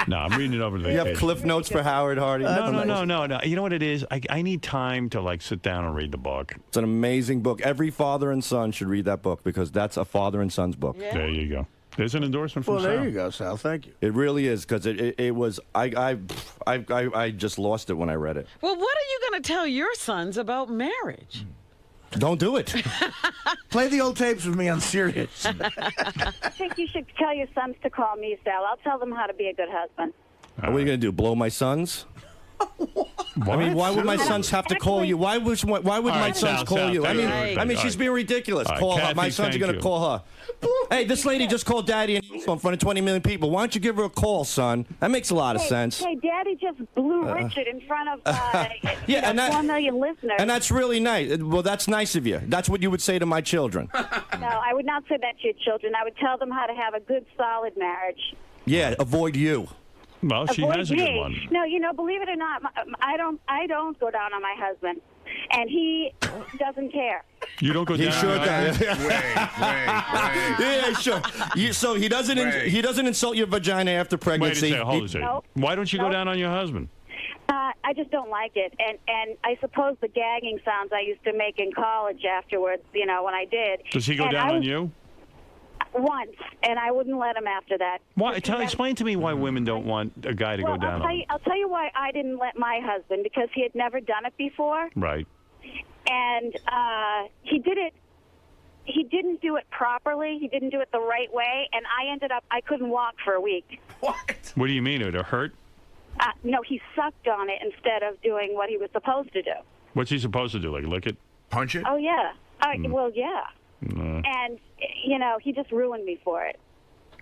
No, I'm reading it over the You vacation. have cliff notes for Howard Hardy? No. You know what it is? I need time to sit down and read the book. It's an amazing book. Every father and son should read that book because that's a father and son's book. Yeah. There you go. There's an endorsement from Well, Sal. there you go, Sal. Thank you. It really is because it was. I just lost it when I read it. Well, what are you going to tell your sons about marriage? Don't do it. Play the old tapes with me on Sirius. I think you should tell your sons to call me, Sal. I'll tell them how to be a good husband. What are you going to do? Blow my sons? I mean, why would my sons have to call you? Why would my sons call you? I mean, she's being ridiculous. Call her. My sons are going to call her. Hey, this lady just called Daddy in front of 20 million people. Why don't you give her a call, son? That makes a lot of sense. Hey, Daddy just blew Richard in front of 4 million listeners. And that's really nice. Well, that's nice of you. That's what you would say to my children. No, I would not say that to your children. I would tell them how to have a good, solid marriage. Yeah, avoid you. Well, she Avoid has a me. good one. No, believe it or not, I don't go down on my husband, and he doesn't care. You don't go down. He sure does. Wait. Yeah, sure. So he doesn't insult your vagina after pregnancy. Wait a second. Hold a second. Nope. Why don't you go down on your husband? I just don't like it, and I suppose the gagging sounds I used to make in college afterwards, when I did. Does he go down on you? Once, and I wouldn't let him after that. Why? Explain to me why women don't want a guy to go down on them. I'll tell you why I didn't let my husband, because he had never done it before. Right. And he did it. He didn't do it properly. He didn't do it the right way, and I couldn't walk for a week. What? What do you mean? It hurt? No, he sucked on it instead of doing what he was supposed to do. What's he supposed to do? Like lick it? Punch it? Oh, yeah. Well, yeah. And, he just ruined me for it.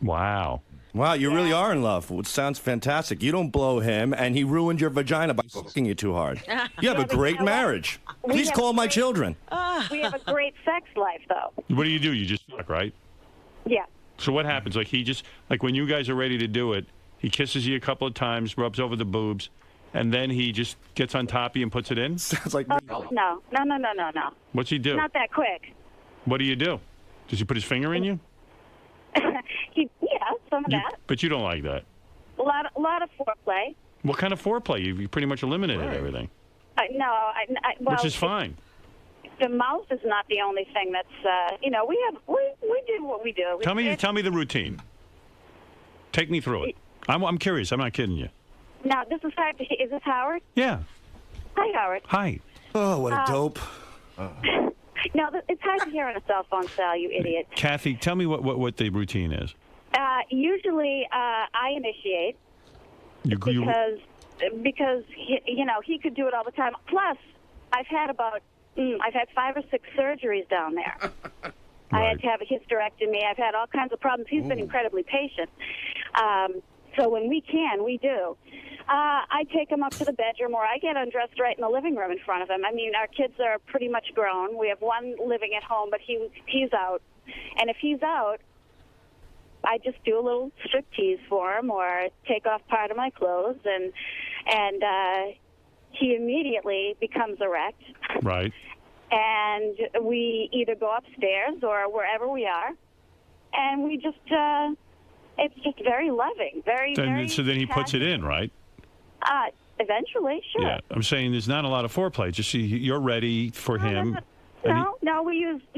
Wow. Wow, you really are in love. It sounds fantastic. You don't blow him, and he ruined your vagina by fucking you too hard. You have a great marriage. Please call my children. We have a great sex life, though. What do? You just fuck, right? Yeah. So what happens? When you guys are ready to do it, he kisses you a couple of times, rubs over the boobs, and then he just gets on top of you and puts it in? Sounds like No. What's he do? Not that quick. What do you do? Does he put his finger in you? Some of that. But you don't like that. A lot of foreplay. What kind of foreplay? You pretty much eliminated everything. Well, Which is fine. The mouth is not the only thing that's. We do what we do. Tell me the routine. Take me through it. I'm curious. I'm not kidding you. Now, this is hard to. Is this Howard? Yeah. Hi, Howard. Hi. Oh, what a dope. No, it's hard to hear on a cell phone, Sal, you idiot. Kathy, tell me what the routine is. Usually, I initiate because he could do it all the time. Plus, I've had 5 or 6 surgeries down there. I had to have a hysterectomy. I've had all kinds of problems. He's been incredibly patient. So when we can, we do. I take him up to the bedroom, or I get undressed right in the living room in front of him. I mean, our kids are pretty much grown. We have one living at home, but he's out. And if he's out, I just do a little striptease for him, or take off part of my clothes, and he immediately becomes erect. Right. And we either go upstairs or wherever we are, and we just, it's just very loving, very So then he puts it in, right? Eventually, sure. Yeah. I'm saying there's not a lot of foreplay. Just see, you're ready for him. No,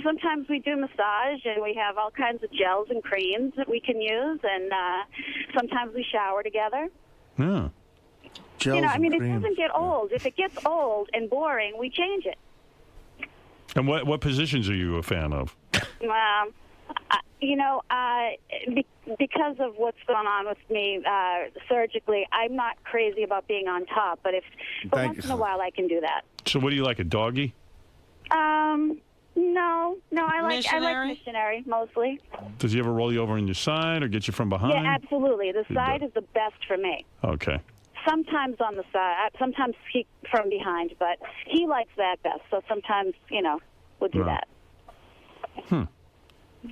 sometimes we do massage, and we have all kinds of gels and creams that we can use, and sometimes we shower together. Yeah. You know, I mean, it doesn't get old. If it gets old and boring, we change it. And what positions are you a fan of? Because of what's going on with me surgically, I'm not crazy about being on top, but once in a while I can do that. So what do you like, a doggy? No, I like missionary mostly. Does he ever roll you over on your side or get you from behind? Yeah, absolutely. The side is the best for me. Okay. Sometimes on the side, sometimes from behind, but he likes that best. So sometimes, we'll do that.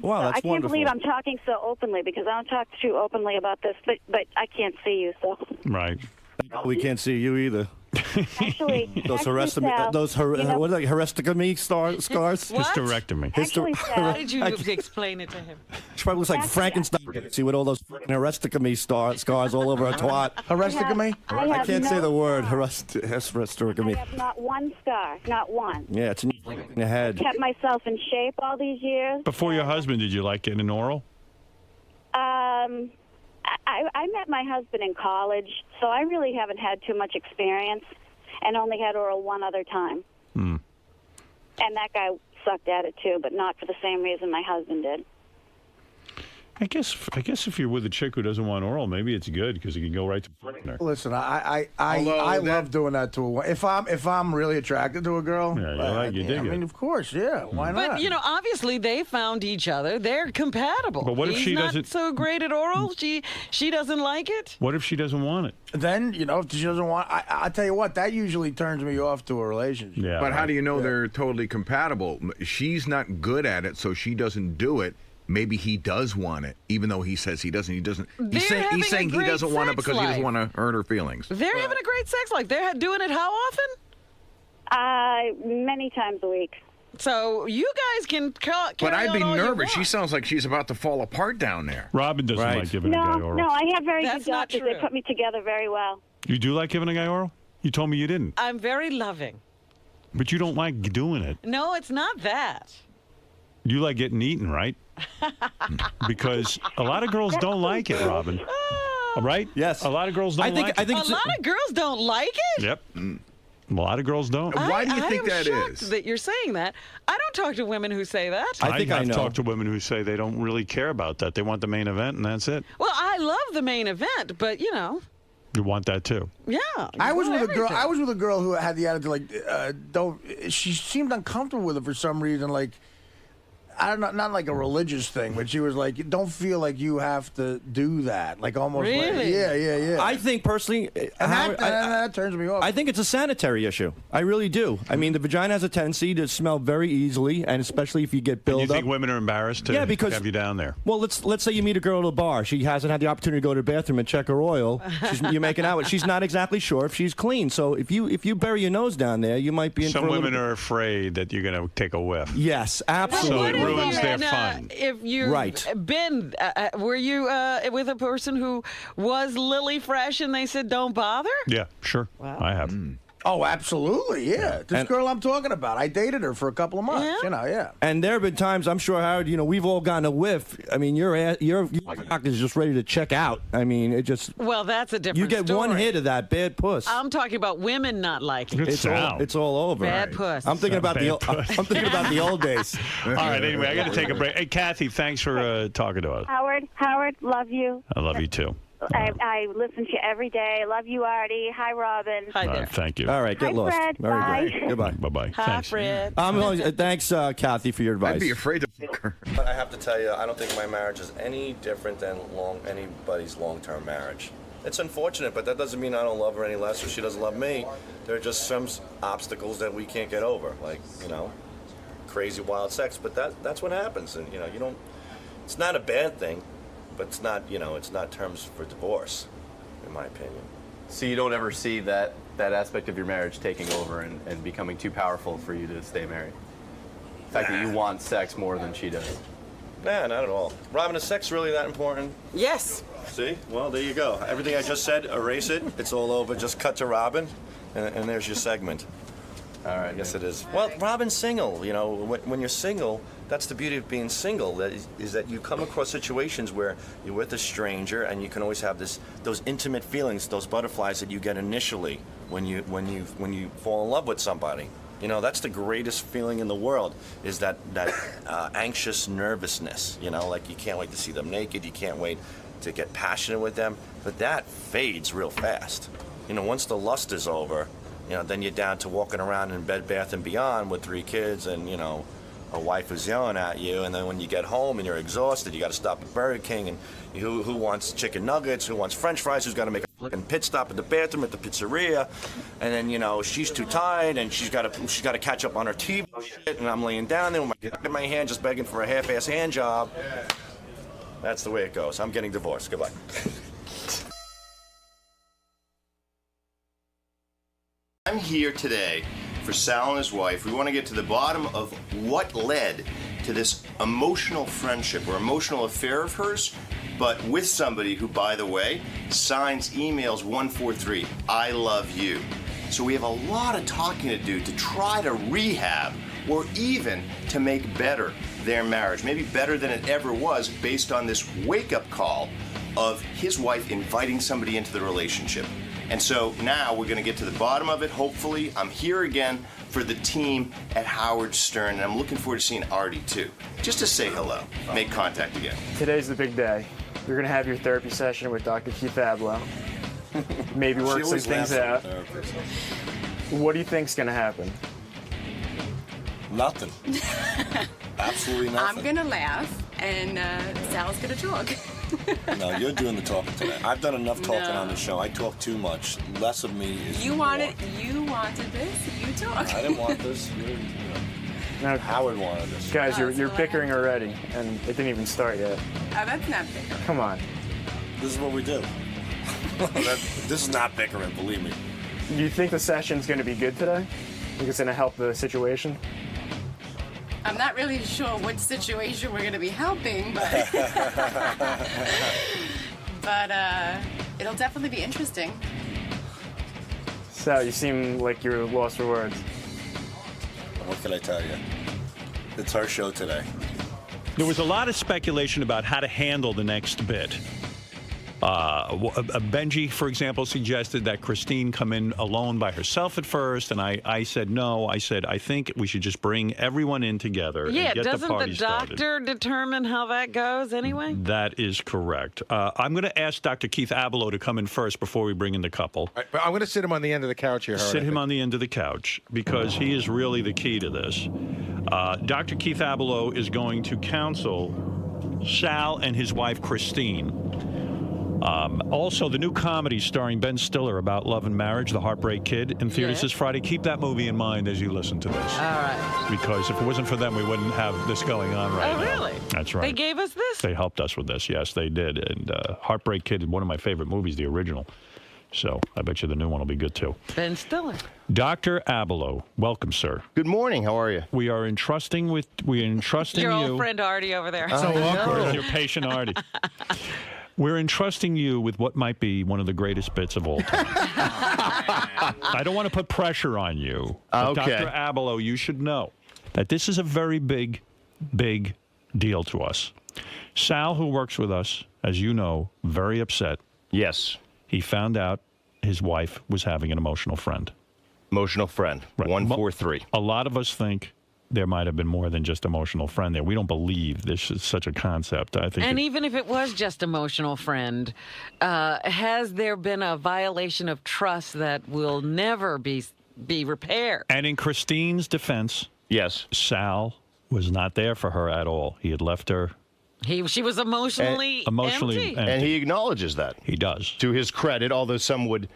Wow, that's I can't wonderful. believe I'm talking so openly, because I don't talk too openly about this, but I can't see you, so. Right. We can't see you either. Actually, those Sal, hysterectomy scars. Hysterectomy. Actually, Sal, How did you explain it to him? She probably looks like Frankenstein. See, with all those hysterectomy scars all over her twat. Hysterectomy? I can't say the word. Hysterectomy. I have not one scar, not one. Yeah, it's in your head. Kept myself in shape all these years. Before your husband, did you like getting an oral? I met my husband in college, so I really haven't had too much experience, and only had oral one other time. And that guy sucked at it too, but not for the same reason my husband did. I guess if you're with a chick who doesn't want oral, maybe it's good because you can go right to her. Listen, I love doing that to a woman. If I'm really attracted to a girl, you dig I mean, it. of course, yeah. Why not? But obviously they found each other. They're compatible. But what if He's she not doesn't? so great at oral? She doesn't like it. What if she doesn't want it? Then if she doesn't want, I tell you what, that usually turns me off to a relationship. Yeah. But how do you know they're totally compatible? She's not good at it, so she doesn't do it. Maybe he does want it, even though he says he doesn't. He doesn't. He's saying he doesn't want it because he doesn't want to hurt her feelings. They're having a great sex life. They're doing it how often? Many times a week. So you guys can carry But I'd be on all you nervous. want. She sounds like she's about to fall apart down there. Robin doesn't like giving a guy oral. No, I have very That's good not doctors. They true. put me together very well. You do like giving a guy oral? You told me you didn't. I'm very loving. But you don't like doing it. No, it's not that. You like getting eaten, right? Because a lot of girls don't like it, Robin. Right? Yes. A lot of girls don't like it. A lot of girls don't like it? Yep. A lot of girls don't. Why do you think that I'm shocked is? that you're saying that. I don't talk to women who say that. I've talked to women who say they don't really care about that. They want the main event, and that's it. Well, I love the main event, but You want that too. Yeah. I was you with want a girl. everything. I was with a girl who had the attitude don't. She seemed uncomfortable with it for some reason. Like, I don't know, not like a religious thing, but she was like, don't feel like you have to do that. Like almost. Really? Like, yeah. I think personally, And that turns me off. I think it's a sanitary issue. I really do. I mean, the vagina has a tendency to smell very easily, and especially if you get And built you up. think women are embarrassed to because have you down there? Well, let's say you meet a girl at a bar. She hasn't had the opportunity to go to the bathroom and check her oil. You're making out with. She's not exactly sure if she's clean. So if you bury your nose down there, you might be in. Some for a women little are afraid that you're going to take a whiff. Yes, absolutely. So it ruins their fun. If you've been, were you with a person who was lily fresh and they said don't bother? Yeah, sure. Wow. I have. Oh, absolutely, yeah. This girl I'm talking about, I dated her for a couple of months. Yeah. And there have been times, I'm sure, Howard, we've all gotten a whiff. I mean, your cock is just ready to check out. I mean, it just. Well, that's a different You get story. one hit of that bad puss. I'm talking about women not liking it. It's all over. Bad puss. I'm thinking about I'm thinking about the old days. All right, anyway, I got to take a break. Hey, Kathy, thanks for talking to us. Howard, love you. I love you too. I listen to you every day. Love you, Artie. Hi, Robin. Hi there. Thank you. All right, get Hi, lost. Fred. Very Bye. good. Goodbye. Bye-bye. Hi, Thanks. Fred. Thanks, Kathy, for your advice. I'd be afraid to fuck her. But I have to tell you, I don't think my marriage is any different than anybody's long-term marriage. It's unfortunate, but that doesn't mean I don't love her any less or she doesn't love me. There are just some obstacles that we can't get over, like, crazy wild sex. But that's what happens, and you don't. It's not a bad thing, but it's not it's not terms for divorce, in my opinion. So you don't ever see that aspect of your marriage taking over and becoming too powerful for you to stay married? The fact that you want sex more than she does? Nah, not at all. Robin, is sex really that important? Yes. See? Well, there you go. Everything I just said, erase it. It's all over. Just cut to Robin, and there's your segment. All right. I guess it is. Well, Robin's single. When you're single, that's the beauty of being single. That is that you come across situations where you're with a stranger, and you can always have those intimate feelings, those butterflies that you get initially when you fall in love with somebody. That's the greatest feeling in the world, is that anxious nervousness. Like you can't wait to see them naked. You can't wait to get passionate with them. But that fades real fast. Once the lust is over, then you're down to walking around in Bed Bath & Beyond with 3 kids and, a wife who's yelling at you. And then when you get home and you're exhausted, you got to stop at Burger King. And who wants chicken nuggets? Who wants French fries? Who's got to make a fucking pit stop at the bathroom at the pizzeria? And then, she's too tired and she's got to catch up on her TV shit. And I'm laying down there with my dick in my hand just begging for a half-ass hand job. That's the way it goes. I'm getting divorced. Goodbye. I'm here today for Sal and his wife. We want to get to the bottom of what led to this emotional friendship or emotional affair of hers, but with somebody who, by the way, signs emails 143, I love you. So we have a lot of talking to do to try to rehab or even to make better their marriage, maybe better than it ever was, based on this wake-up call of his wife inviting somebody into the relationship. And so now we're going to get to the bottom of it, hopefully. I'm here again for the team at Howard Stern, and I'm looking forward to seeing Artie, too, just to say hello, make contact again. Today's the big day. You're going to have your therapy session with Dr. Keith Ablow. Maybe work some things out. What do you think's going to happen? Nothing. Absolutely nothing. I'm gonna laugh, and Sal's gonna talk. No, you're doing the talking today. I've done enough talking on the show. I talk too much. Less of me is You more. wanted this. You talk. I didn't want this. Now, Howard wanted this. guys, you're bickering already, and it didn't even start yet. Oh, that's not bickering. Come on. This is what we do. This is not bickering, believe me. Do you think the session's gonna be good today? Think it's gonna help the situation? I'm not really sure which situation we're going to be helping, but it'll definitely be interesting. Sal, you seem like you're lost for words. What can I tell you? It's our show today. There was a lot of speculation about how to handle the next bit. Benji, for example, suggested that Christine come in alone by herself at first, and I said no. I said I think we should just bring everyone in together and get the party started. Doesn't the doctor determine how that goes anyway? That is correct. I'm going to ask Dr. Keith Ablow to come in first before we bring in the couple. But I'm going to sit him on the end of the couch here. Howard, Sit him on the end of the couch because he is really the key to this. Dr. Keith Ablow is going to counsel Sal and his wife Christine. Also, the new comedy starring Ben Stiller about love and marriage, The Heartbreak Kid, in theaters this Friday. Keep that movie in mind as you listen to this. All right. Because if it wasn't for them, we wouldn't have this going on right now. Oh, really? That's right. They gave us this? They helped us with this. Yes, they did. And Heartbreak Kid is one of my favorite movies, the original. So I bet you the new one will be good, too. Ben Stiller. Dr. Ablow, welcome, sir. Good morning. How are you? We are entrusting Your you. old friend Artie over there. So awkward. Your patient Artie. We're entrusting you with what might be one of the greatest bits of all time. I don't want to put pressure on you. But Okay. Dr. Ablow, you should know that this is a very big, big deal to us. Sal, who works with us, as you know, very upset. Yes. He found out his wife was having an emotional friend. Emotional friend. Right. 143. A lot of us think there might have been more than just emotional friend there. We don't believe this is such a concept. I think. And even if it was just emotional friend, has there been a violation of trust that will never be repaired? And in Christine's defense, yes, Sal was not there for her at all. He had left her. She was emotionally empty. And he acknowledges that. He does. To his credit, although some would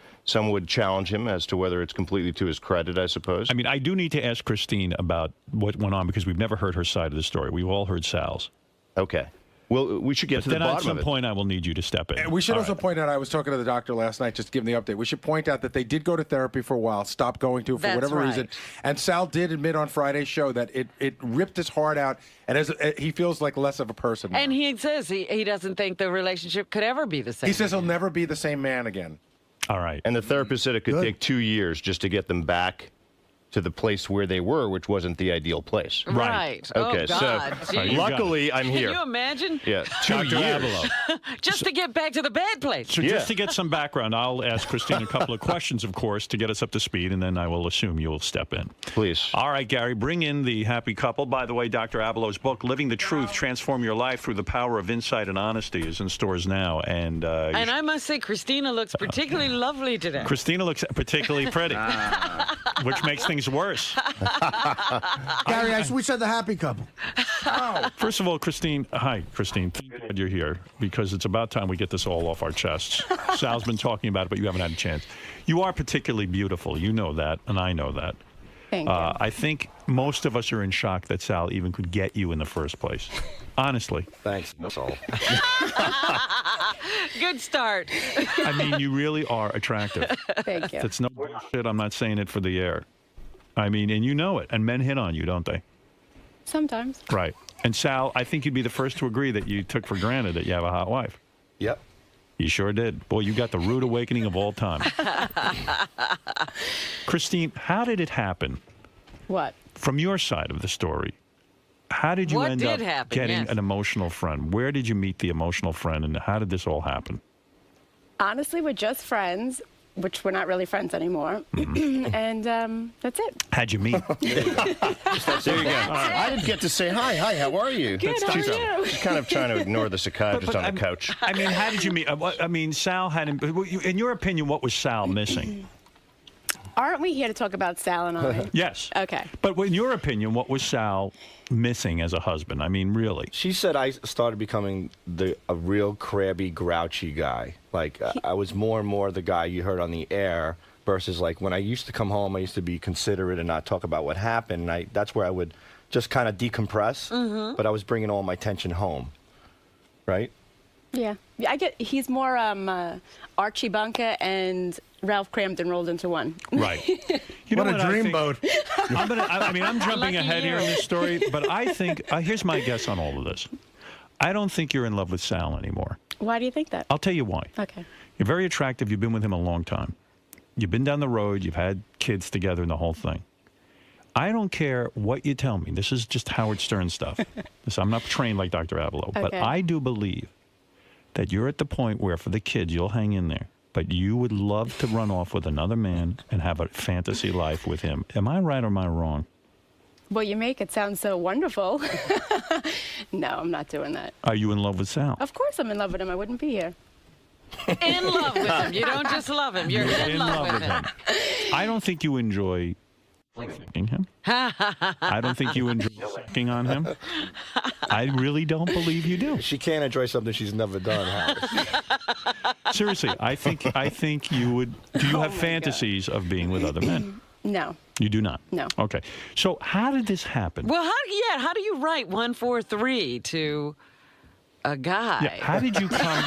challenge him as to whether it's completely to his credit, I suppose. I mean, I do need to ask Christine about what went on because we've never heard her side of the story. We've all heard Sal's. Okay. Well, we should get to the bottom of it. Then at some point, I will need you to step in. And we should also point out, I was talking to the doctor last night, just to give him the update. We should point out that they did go to therapy for a while, stopped going to it for whatever reason. And Sal did admit on Friday's show that it ripped his heart out, and he feels like less of a person now. And he says he doesn't think the relationship could ever be the same. He says he'll never be the same man again. All right. And the therapist said it could take 2 years just to get them back to the place where they were, which wasn't the ideal place. Right. Okay, Oh, God. so Jeez. luckily I'm here. Can you imagine? Yeah, 2 Dr. years. Ablow. Just to get back to the bad place. So just to get some background, I'll ask Christine a couple of questions, of course, to get us up to speed, and then I will assume you'll step in. Please. All right, Gary, bring in the happy couple. By the way, Dr. Ablow's book, Living the Truth, Transform Your Life Through the Power of Insight and Honesty, is in stores now. And I must say, Christina looks particularly lovely today. Christina looks particularly pretty, which makes things worse. Gary, we said the happy couple. First of all, Christine, hi, Christine. Thank God you're here because it's about time we get this all off our chests. Sal's been talking about it, but you haven't had a chance. You are particularly beautiful. You know that, and I know that. Thank you. I think most of us are in shock that Sal even could get you in the first place. Honestly. Thanks, Sal. Good start. I mean, you really are attractive. Thank you. That's no bullshit. I'm not saying it for the air. I mean, and you know it. And men hit on you, don't they? Sometimes. Right. And Sal, I think you'd be the first to agree that you took for granted that you have a hot wife. Yep. You sure did. Boy, you got the rude awakening of all time. Christine, how did it happen? What? From your side of the story, how did you end up getting an emotional friend? Where did you meet the emotional friend, and how did this all happen? Honestly, we're just friends, which we're not really friends anymore. And that's it. How'd you meet? There you go. I didn't get to say hi. Hi, how are you? Good, how are you? She's kind of trying to ignore the psychiatrist on the couch. I mean, how did you meet? I mean, Sal had, in your opinion, what was Sal missing? Aren't we here to talk about Sal and I? Yes. Okay. But in your opinion, what was Sal missing as a husband? I mean, really. She said I started becoming a real crabby, grouchy guy. Like, I was more and more the guy you heard on the air versus, like, when I used to come home, I used to be considerate and not talk about what happened. And that's where I would just kind of decompress, but I was bringing all my tension home, right? Yeah. He's more Archie Bunker and Ralph Cramden rolled into one. Right. You know what a dreamboat. I'm jumping ahead here in this story, but I think, here's my guess on all of this. I don't think you're in love with Sal anymore. Why do you think that? I'll tell you why. Okay. You're very attractive. You've been with him a long time. You've been down the road. You've had kids together and the whole thing. I don't care what you tell me. This is just Howard Stern stuff. I'm not trained like Dr. Ablow, but I do believe that you're at the point where for the kids, you'll hang in there. But you would love to run off with another man and have a fantasy life with him. Am I right or am I wrong? Well, you make it sound so wonderful. No, I'm not doing that. Are you in love with Sal? Of course I'm in love with him. I wouldn't be here. In love with him. You don't just love him. You're in love with him. I don't think you enjoy fucking him. I don't think you enjoy sucking on him. I really don't believe you do. She can't enjoy something she's never done, Howard. Seriously, I think you would. Do you have fantasies of being with other men? No. You do not? No. Okay. So how did this happen? Well, how do you write 143 to a guy? Yeah, how did you come?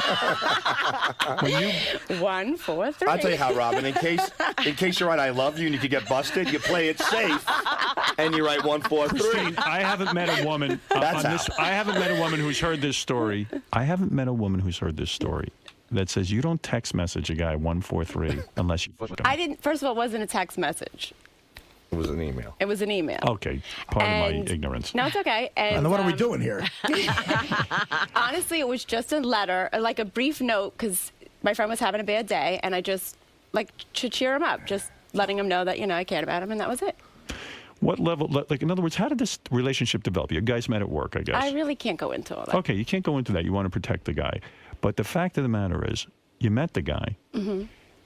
1, 4, 3. I'll tell you how, Robin. In case you write "I love you" and you could get busted, you play it safe, and you write 1, 4, 3. Christine, I haven't met a woman. I haven't met a woman who's heard this story. I haven't met a woman who's heard this story that says you don't text message a guy 143 unless you. I didn't. First of all, it wasn't a text message. It was an email. It was an email. Okay, pardon my ignorance. No, it's okay. And what are we doing here? Honestly, it was just a letter, like a brief note, because my friend was having a bad day, and I just, like, to cheer him up, just letting him know that, I cared about him, and that was it. What level? Like, in other words, how did this relationship develop? You guys met at work, I guess. I really can't go into all that. Okay, you can't go into that. You want to protect the guy. But the fact of the matter is, you met the guy,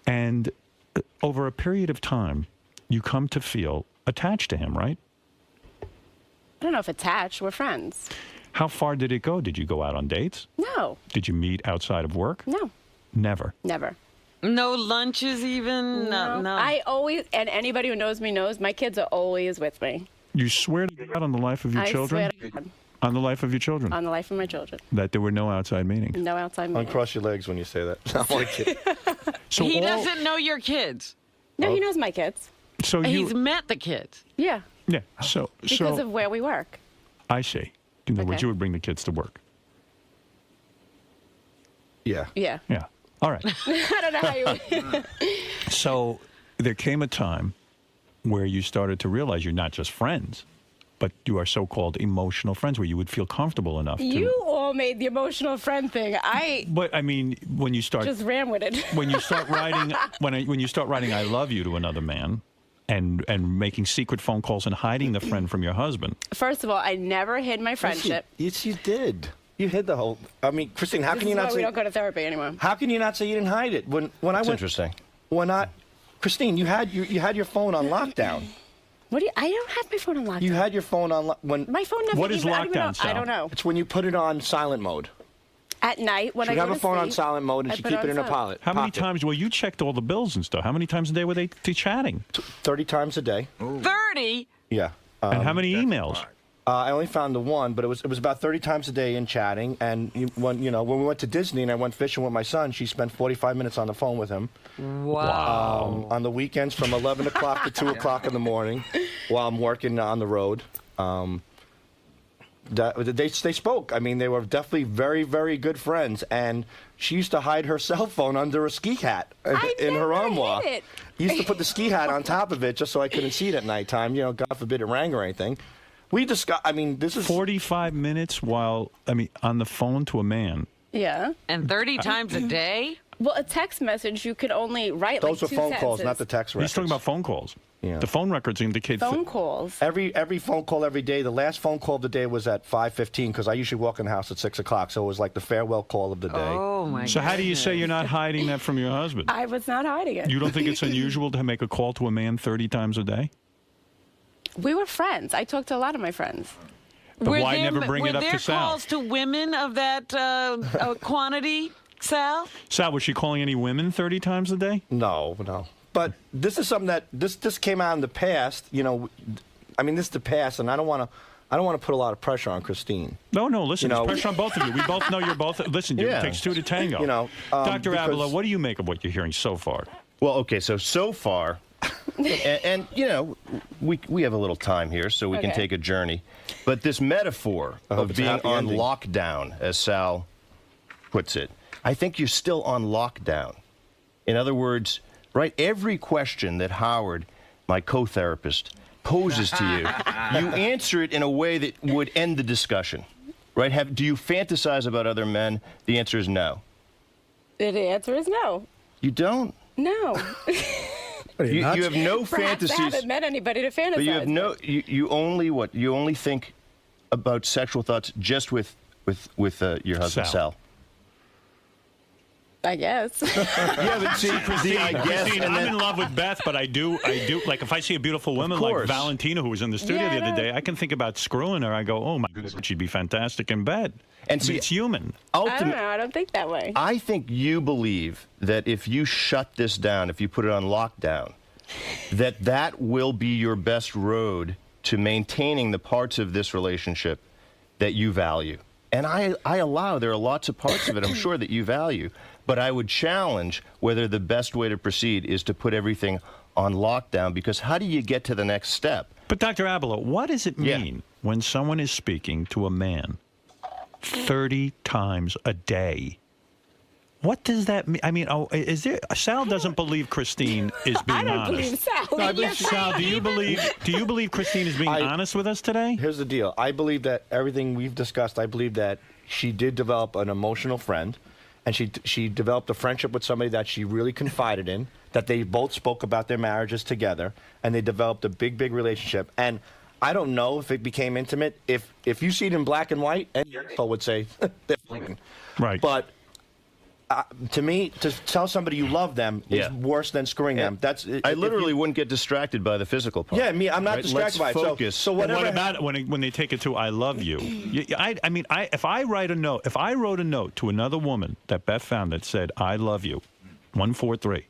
and over a period of time, you come to feel attached to him, right? I don't know if attached. We're friends. How far did it go? Did you go out on dates? No. Did you meet outside of work? No. Never. Never. No lunches even? No. I always, and anybody who knows me knows, my kids are always with me. You swear to God on the life of your I children? swear to God. On the life of your children? On the life of my children. That there were no outside meetings? No outside meetings. Uncross your legs when you say that. I'm only kidding. So he doesn't know your kids. No, he knows my kids. So He's met the kids. Yeah. Yeah. So Because of where we work. I see. In other words, Okay. you would bring the kids to work. Yeah. Yeah. Yeah. All right. I don't know how you. So there came a time where you started to realize you're not just friends, but you are so-called emotional friends, where you would feel comfortable enough to. You all made the emotional friend thing. I But I mean, when you start just ran with it. when you start writing when you start writing "I love you" to another man, and making secret phone calls and hiding the friend from your husband. First of all, I never hid my friendship. Yes, you did. You hid the whole. I mean, Christine, how This can is you why not we say? don't go to therapy anymore. How can you not say you didn't hide it? When I went. Interesting. When Christine, you had your phone on lockdown. What do you? I don't have my phone on lockdown. You had your phone on when. My phone never. What is even, I don't even know. lockdown, Sal? I don't know. It's when you put it on silent mode. At night when She'd I go have to her phone on sleep, silent mode and I she'd put keep on it in her silent. pocket. How many times? Well, you checked all the bills and stuff. How many times a day were they chatting? 30 times a day. 30? Yeah. And how many emails? I only found the one, but it was about 30 times a day in chatting. And when we went to Disney and I went fishing with my son, she spent 45 minutes on the phone with him. Wow. On the weekends from 11 o'clock to 2 o'clock in the morning, while I'm working on the road. They spoke. I mean, they were definitely very, very good friends. And she used to hide her cell phone under a ski hat in her armoire. hid it. Used to put the ski hat on top of it just so I couldn't see it at nighttime. God forbid it rang or anything. We discussed. I mean, this is 45 minutes on the phone to a man. Yeah. And 30 times a day? Well, a text message you could only write those like were two phone calls, sentences. not the text records. He's talking about phone calls. Yeah. The phone records indicate phone calls. Every phone call every day. The last phone call of the day was at 5:15 because I usually walk in the house at 6 o'clock. So it was like the farewell call of the day. Oh, my So how do you say you're not hiding that from your husband? I was not hiding it. You don't think it's unusual to make a call to a man 30 times a day? We were friends. I talked to a lot of my friends. But why never bring it up to Were there Sal? calls to women of that quantity, Sal? Sal, was she calling any women 30 times a day? No. But this is something that this came out in the past. I mean, this is the past, and I don't want to put a lot of pressure on Christine. No, listen, there's pressure on both of you. We both know you're both. Listen, Yeah. it takes two to tango. Dr. because- Ablow, what do you make of what you're hearing so far? Well, okay, so far, and we have a little time here, so we can Okay. take a journey. But this metaphor hope of it's a being happy on ending. lockdown, as Sal puts it, I think you're still on lockdown. In other words, right, every question that Howard, my co-therapist, poses to you, you answer it in a way that would end the discussion. Right? Do you fantasize about other men? The answer is no. The answer is no. You don't? No. You have no Perhaps I fantasies. haven't met anybody to fantasize. But you have no. You only what? You only think about sexual thoughts just with your husband Sal. I guess. Yeah, but see, Christine, I guess, Christine, and I'm then- in love with Beth, but I do, like, if I see a beautiful woman like course. Valentina, who was in the studio Yeah, I the other know. day, I can think about screwing her. I go, oh my goodness, she'd be fantastic in bed. And I mean, see, it's human. I don't know. I don't think that way. I think you believe that if you shut this down, if you put it on lockdown, that will be your best road to maintaining the parts of this relationship that you value. And I allow there are lots of parts of it, I'm sure, that you value. But I would challenge whether the best way to proceed is to put everything on lockdown, because how do you get to the next step? But Dr. Ablow, what does it Yeah. mean when someone is speaking to a man 30 times a day? What does that mean? I mean, is there? Sal doesn't believe Christine is being I don't honest. believe Sal. No, I believe Sal, do you believe Christine is being honest with us today? Here's the deal. I believe that everything we've discussed, I believe that she did develop an emotional friend. and she developed a friendship with somebody that she really confided in, that they both spoke about their marriages together, and they developed a big relationship. And I don't know if it became intimate. If you see it in black and white, and people would say they're fleeting. Right. But to me, to tell somebody you love them is worse than screwing them. I literally wouldn't get distracted by the physical part. Yeah, I'm not distracted by it. Focus. So And whatever. what about when they take it to "I love you"? If I wrote a note to another woman that Beth found that said "I love you," 143,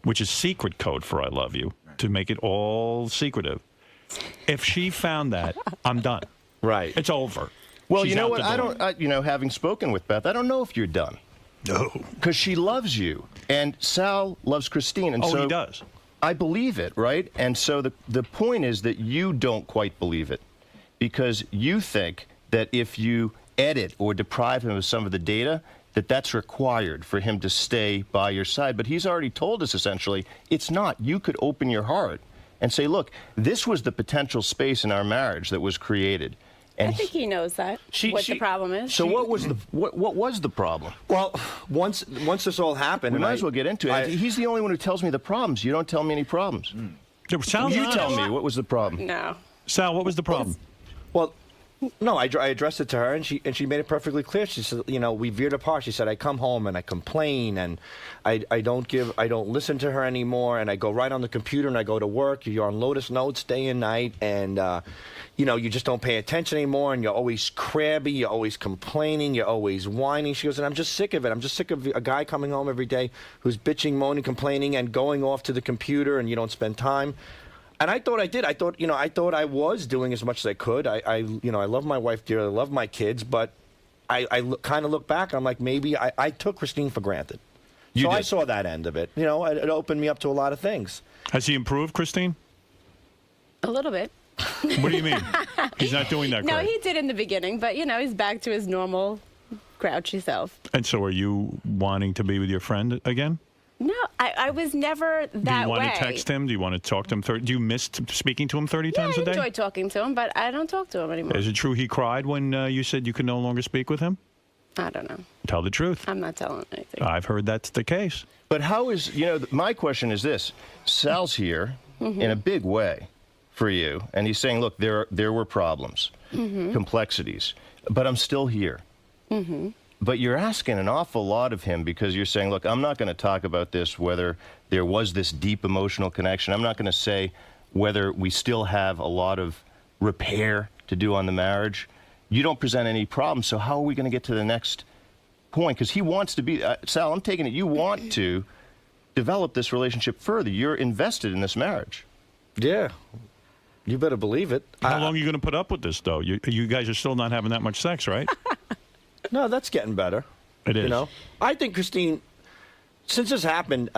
which is secret code for "I love you" to make it all secretive. If she found that, I'm done. Right. It's over. Well, She's you know out what? the door. Having spoken with Beth, I don't know if you're done. No. Because she loves you, and Sal loves Christine, and so he does. I believe it, right? And so the point is that you don't quite believe it, because you think that if you edit or deprive him of some of the data, that's required for him to stay by your side. But he's already told us essentially it's not. You could open your heart and say, look, this was the potential space in our marriage that was created. And I think he knows that. What the problem is. So what was the problem? Well, once this all happened, We and might as well get into it. He's the only one who tells me the problems. You don't tell me any problems. Sal's You not. tell me what was the problem. No. Sal, what was the problem? Well, no, I addressed it to her, and she made it perfectly clear. She said, we veered apart. She said, I come home and I complain, and I don't listen to her anymore, and I go right on the computer and I go to work. You're on Lotus Notes day and night, and you just don't pay attention anymore, and you're always crabby, you're always complaining, you're always whining. She goes, and I'm just sick of it. I'm just sick of a guy coming home every day who's bitching, moaning, complaining, and going off to the computer, and you don't spend time. And I thought I did. I thought I was doing as much as I could. I love my wife dearly. I love my kids. But I kind of look back, and I'm like, maybe I took Christine for granted. I saw that end of it. It opened me up to a lot of things. Has he improved, Christine? A little bit. What do you mean? He's not doing that No, great. he did in the beginning, but he's back to his normal grouchy self. And so are you wanting to be with your friend again? No, I was never that way. Do you want to text him? Do you want to talk to him? Do you miss speaking to him 30 times a day? I enjoy talking to him, but I don't talk to him anymore. Is it true he cried when you said you could no longer speak with him? I don't know. Tell the truth. I'm not telling anything. I've heard that's the case. But how is, my question is this. Sal's here in a big way for you, and he's saying, look, there were problems, complexities, but I'm still here. But you're asking an awful lot of him, because you're saying, look, I'm not going to talk about this, whether there was this deep emotional connection. I'm not going to say whether we still have a lot of repair to do on the marriage. You don't present any problems, so how are we going to get to the next point? Because he wants to be, Sal, I'm taking it, you want to develop this relationship further. You're invested in this marriage. Yeah. You better believe it. How long are you going to put up with this, though? You guys are still not having that much sex, right? No, that's getting better. It is. I think Christine, since this happened,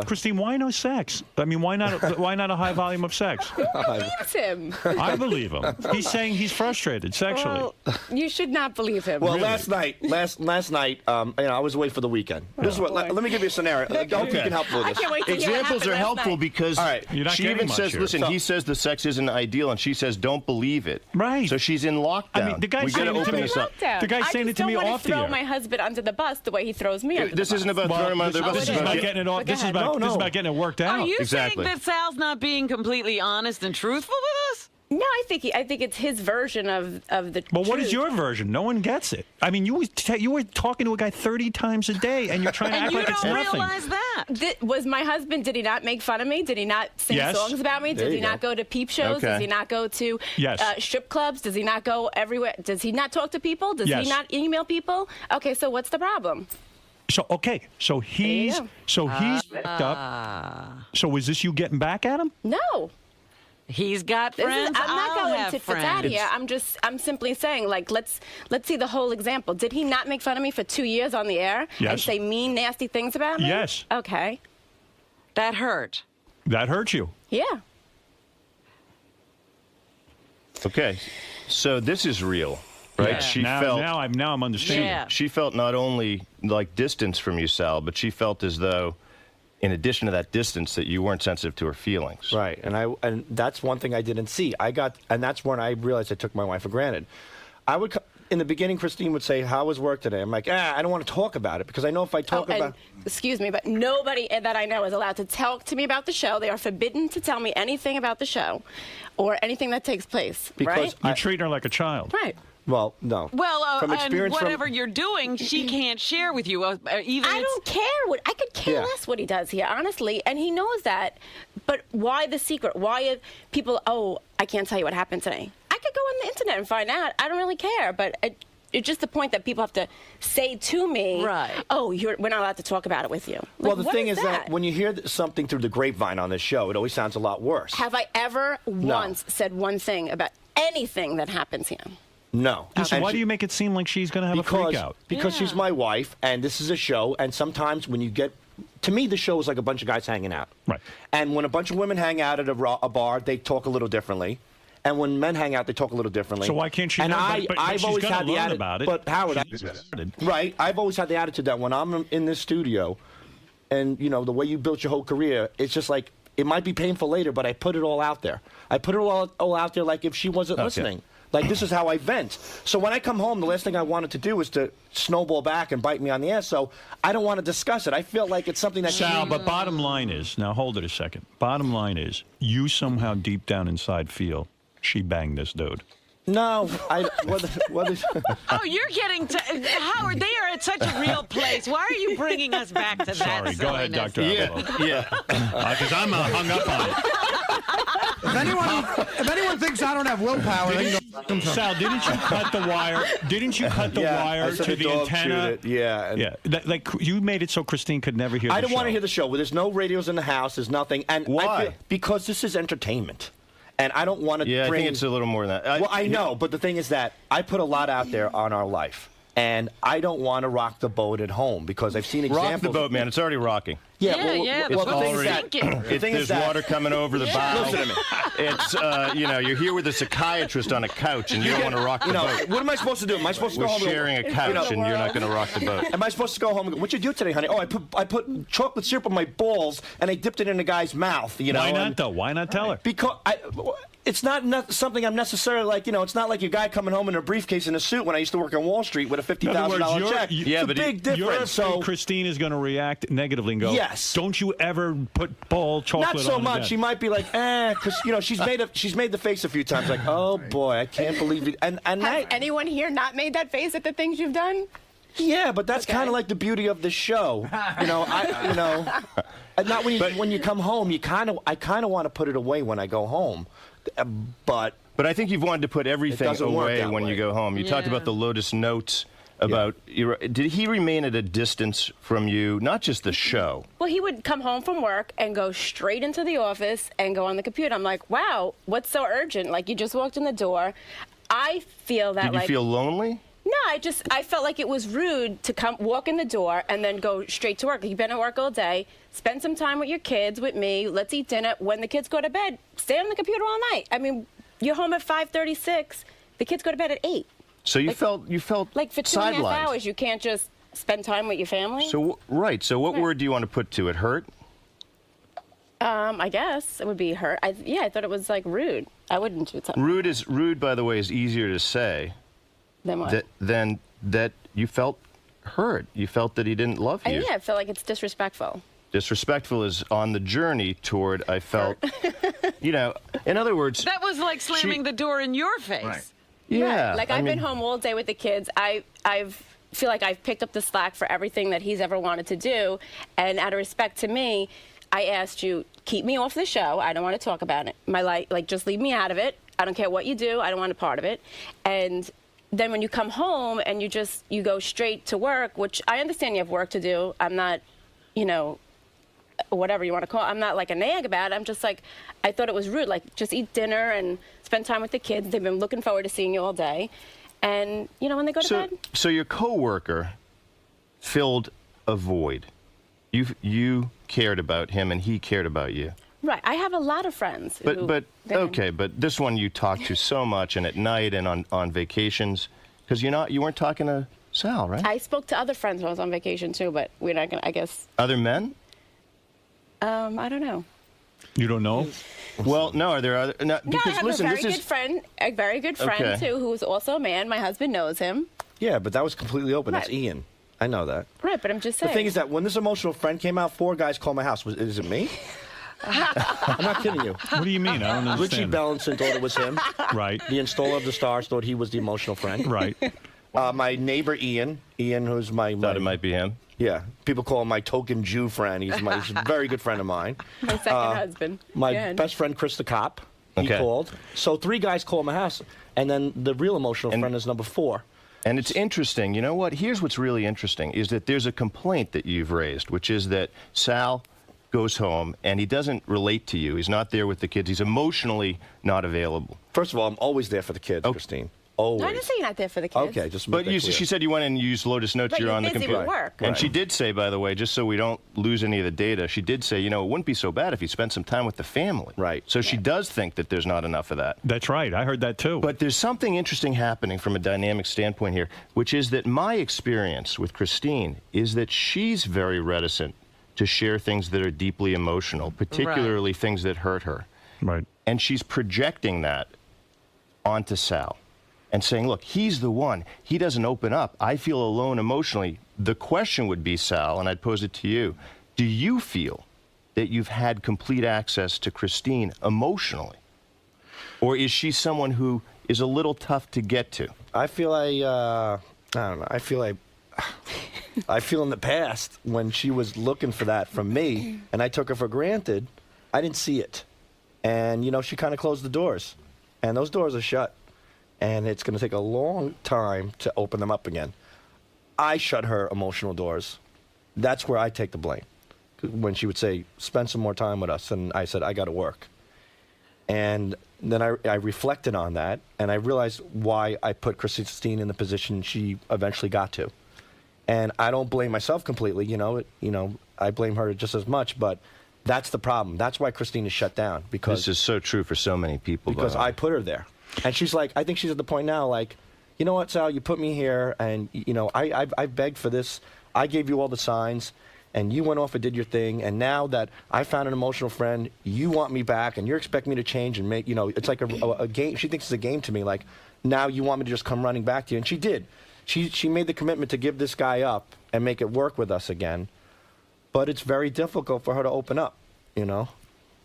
Christine, why no sex? I mean, why not a high volume of sex? Who believes him? I believe him. He's saying he's frustrated sexually. Well, you should not believe him. Well, Really? last night, I was away for the weekend. This is what. Let me give you a scenario. I hope you can help with I this. can't wait to hear what Examples happened are last helpful night. because All right. You're not she getting even much says, here. listen, he says the sex isn't ideal, and she says, don't believe it. Right. So she's in lockdown. I mean, the guy's we got to saying it to open me. this up. Lockdown. The guy's saying it to me I off just the don't air. want to throw my husband under the bus the way he throws me under the bus. This isn't about throwing him under the bus. This is about getting it off. This is about getting it worked out. Are you Exactly. saying that Sal's not being completely honest and truthful with us? No, I think it's his version of the But what is truth. your version? No one gets it. I mean, you were talking to a guy 30 times a day, and you're trying to And act you like it's don't nothing. realize that. Was my husband, did he not make fun of me? Did he not sing Yes. songs about me? There Did you he not go to peep shows? Okay. Does he not go to Yes. strip clubs? Does he not go everywhere? Does he not talk to people? Does Yes. he not email people? Okay, so what's the problem? So he's fucked up. So is this you getting back at him? No. He's got friends. I'm not I'll going have tit for tat friends. here. I'm simply saying, like, let's see the whole example. Did he not make fun of me for 2 years on the air Yes. and say mean, nasty things about me? Yes. Okay. That hurt. That hurt you. Yeah. Okay. So this is real, right? Yeah. She now, felt now I'm understanding. Yeah. she felt not only like distance from you, Sal, but she felt as though, in addition to that distance, that you weren't sensitive to her feelings. Right, and that's one thing I didn't see. And that's when I realized I took my wife for granted. in the beginning, Christine would say, "How was work today?" I'm like, I don't want to talk about it because I know if I talk about. Excuse me, but nobody that I know is allowed to talk to me about the show. They are forbidden to tell me anything about the show, or anything that takes place. Because right? You treat her like a child. Right. Well, no. Well, From and experience whatever you're doing, she can't share with you. Even I don't care. I could care less what he does here, honestly, and he knows that. But why the secret? Why if people? Oh, I can't tell you what happened today. I could go on the internet and find out. I don't really care. But it's just the point that people have to say to me, right? Oh, we're not allowed to talk about it with you. Well, the thing is that when you hear something through the grapevine on this show, it always sounds a lot worse. Have I ever once said one thing about anything that happens here? No. So why do you make it seem like she's going to have a freak out? Because she's my wife, and this is a show, and sometimes when you get... To me, the show is like a bunch of guys hanging out. Right. And when a bunch of women hang out at a bar, they talk a little differently. And when men hang out, they talk a little differently. So why can't she and know? But I've she's always gonna had the learn attitude about it. But Howard, right? I've always had the attitude that when I'm in this studio, and you know the way you built your whole career, it's just like it might be painful later, but I put it all out there. I put it all out there, like if she wasn't listening. Like, this is how I vent. So when I come home, the last thing I wanted to do is to snowball back and bite me on the ass. So I don't want to discuss it. I feel like it's something that... Sal, but bottom line is, now hold it a second. Bottom line is, you somehow deep down inside feel she banged this dude. No, what is... Oh, you're getting to... Howard, they are at such a real place. Why are you bringing us back to that Sorry, go ahead, silliness? Dr. Ablow. Yeah. Because I'm hung up on it. If anyone thinks I don't have willpower, they can go Sal, didn't you cut the wire? Didn't you cut the wire to the antenna? Yeah. Like you made it so Christine could never hear the show. I don't want to hear the show. There's no radios in the house. There's nothing. And Why? Because this is entertainment. And I don't want to I bring... think it's a little more than that. Well, I know, but the thing is that I put a lot out there on our life. And I don't want to rock the boat at home because I've seen examples... Rock the boat, man. It's already rocking. Yeah, that's well, what I'm thinking. There's water coming over the bow. Listen to me. It's, you're here with a psychiatrist on a couch and you don't want to rock the boat. What am I supposed to do? Am I supposed to go home? We're sharing a couch and you're not going to rock the boat. Am I supposed to go home and go, what'd you do today, honey? Oh, I put chocolate syrup on my balls and I dipped it in a guy's mouth, you know? Why not, though? Why not tell her? Because it's not something I'm necessarily like, it's not like your guy coming home in a briefcase and a suit when I used to work on Wall Street with a $50,000 check. Yeah, it's a big difference. So Christine is going to react negatively and go, yes. Don't you ever put ball chocolate on Not so it much. again. She might be like, because she's made the face a few times, like, oh boy, I can't believe it. And Has anyone here not made that face at the things you've done? Yeah, but that's kind of like the beauty of the show. Not when you come home, I kind of want to put it away when I go home, but I think you've wanted to put everything away when you go home. You talked about the Lotus Notes. Did he remain at a distance from you? Not just the show. Well, he would come home from work and go straight into the office and go on the computer. I'm like, wow, what's so urgent? Like, you just walked in the door. I feel that. Did you feel lonely? No, I felt like it was rude to walk in the door and then go straight to work. You've been at work all day. Spend some time with your kids, with me. Let's eat dinner. When the kids go to bed, stay on the computer all night. I mean, you're home at 5:36. The kids go to bed at 8. So you felt like for 2.5 hours, you can't just spend time with your family. So So what word do you want to put to it? Hurt? I guess it would be hurt. I thought it was like rude. I wouldn't do something. Rude, by the way, is easier to say. Then what? Than that you felt hurt. You felt that he didn't love you. I feel like it's disrespectful. Disrespectful is on the journey toward. I felt. In other words. That was like slamming the door in your face. Right. Yeah. Right. Like I've been home all day with the kids. I feel like I've picked up the slack for everything that he's ever wanted to do, and out of respect to me, I asked you, keep me off the show. I don't want to talk about it. My life, just leave me out of it. I don't care what you do. I don't want a part of it. And then when you come home and you go straight to work, which I understand you have work to do. I'm not, whatever you want to call it. I'm not like a nag about it. I'm just like, I thought it was rude. Like, just eat dinner and spend time with the kids. They've been looking forward to seeing you all day. And, when they go to bed. So your coworker filled a void. You cared about him and he cared about you. Right. I have a lot of friends. But this one you talk to so much and at night and on vacations because you weren't talking to Sal, right? I spoke to other friends when I was on vacation too, but we're not gonna. I guess other men. I don't know. You don't know? Well, no. Are there other? No, No, because I have listen, a this very is good friend, Okay. too, who's also a man. My husband knows him. Yeah, but that was completely open. That's Right. Ian. I know that. Right, but I'm just The saying. thing is that when this emotional friend came out, 4 guys called my house. Is it me? I'm not kidding you. What do you mean? I don't Richie understand. Bellinson thought it was him. Right. The installer of the Stars thought he was the emotional friend. Right. My neighbor Ian, who's my Thought it might be him. Yeah, people call him my token Jew friend. He's a very good friend of mine. My second husband. My Again. best friend Chris the cop. He Okay. called. So 3 guys called my house, and then the real emotional friend is number 4. And it's interesting. You know what? Here's what's really interesting is that there's a complaint that you've raised, which is that Sal goes home and he doesn't relate to you. He's not there with the kids. He's emotionally not available. First of all, I'm always there for the kids, Christine. Always. No, I didn't say you're not there for the kids. Okay, just But she said you went and used Lotus Notes. But you're you're on the busy computer. with work. And Right. she did say, by the way, just so we don't lose any of the data, she did say, it wouldn't be so bad if he spent some time with the family. Right. So she does think that there's not enough of that. That's right. I heard that too. But there's something interesting happening from a dynamic standpoint here, which is that my experience with Christine is that she's very reticent to share things that are deeply emotional, particularly things that hurt her. Right. And she's projecting that onto Sal and saying, look, he's the one. He doesn't open up. I feel alone emotionally. The question would be, Sal, and I'd pose it to you, do you feel that you've had complete access to Christine emotionally? Or is she someone who is a little tough to get to? I feel I don't know. I feel in the past when she was looking for that from me, and I took her for granted, I didn't see it. And, she kind of closed the doors. And those doors are shut. And it's going to take a long time to open them up again. I shut her emotional doors. That's where I take the blame. When she would say, spend some more time with us, and I said, I got to work. And then I reflected on that, and I realized why I put Christine in the position she eventually got to. And I don't blame myself completely, I blame her just as much, but that's the problem. That's why Christine is shut down. Because This is so true for so many people. Because I put her there. And she's like, I think she's at the point now, like, you know what, Sal, you put me here, and, I begged for this. I gave you all the signs, and you went off and did your thing, and now that I found an emotional friend, you want me back, and you're expecting me to change and make, it's like a game. She thinks it's a game to me, like, now you want me to just come running back to you. And she did. She made the commitment to give this guy up and make it work with us again, but it's very difficult for her to open up,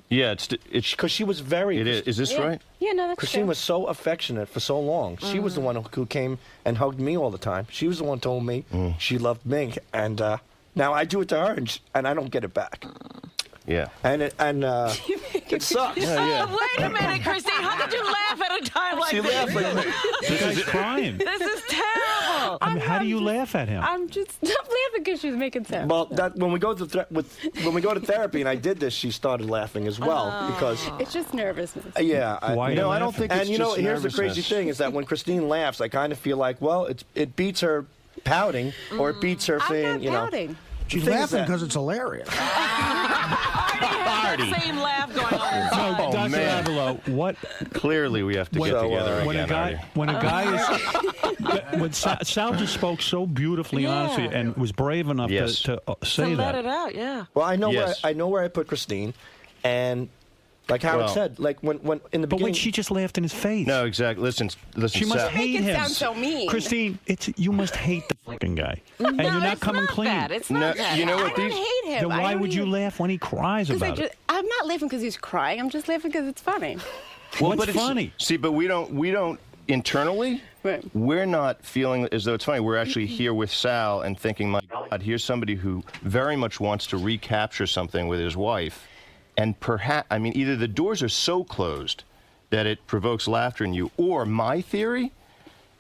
Yeah, it's because she was very. It is. Is this right? Yeah, no, that's Christine true. was so affectionate for so long. She was the one who came and hugged me all the time. She was the one who told me she loved me, and now I do it to her, and I don't get it back. Yeah. And it sucks. Wait a minute, Christine. How could you laugh at a time like She this? laughed at me. This guy's crying. This is terrible. How do you laugh at him? I'm just not laughing because she's making sense. Well, when we go to therapy, and I did this, she started laughing as well because. It's just nervousness. Yeah, Why No, you I don't laughing? think and it's you know, just here's the crazy nervousness. thing is that when Christine laughs, I kind of feel like, well, it beats her pouting, or it beats her saying, I'm not pouting. She's thing is laughing that- because it's hilarious. That same laugh going on. So, Oh, Dr. man. Avlow, what Clearly, we have to get together when again. a guy Artie. when a guy is when Sal just spoke so beautifully, honestly, and was brave enough Yes. to say To let that. it out, yeah. Well, I know Yes. where I put Christine, and like Howard Well- said, like when in the But beginning, when she just laughed in his face. No, exactly. Listen. She must Sal. hate Make it him. sound so mean. Christine, you must hate the fucking guy, and No, you're not it's coming not clean. that. It's No, not that. you know I what? don't These. hate him. Then I why don't would you even- laugh when he cries 'Cause about it? I'm not laughing because he's crying. I'm just laughing because it's funny. Well, What's but it's- funny? See, but we don't internally. Right. We're not feeling as though it's funny. We're actually here with Sal and thinking, my God, here's somebody who very much wants to recapture something with his wife. And perhaps, I mean, either the doors are so closed that it provokes laughter in you, or my theory,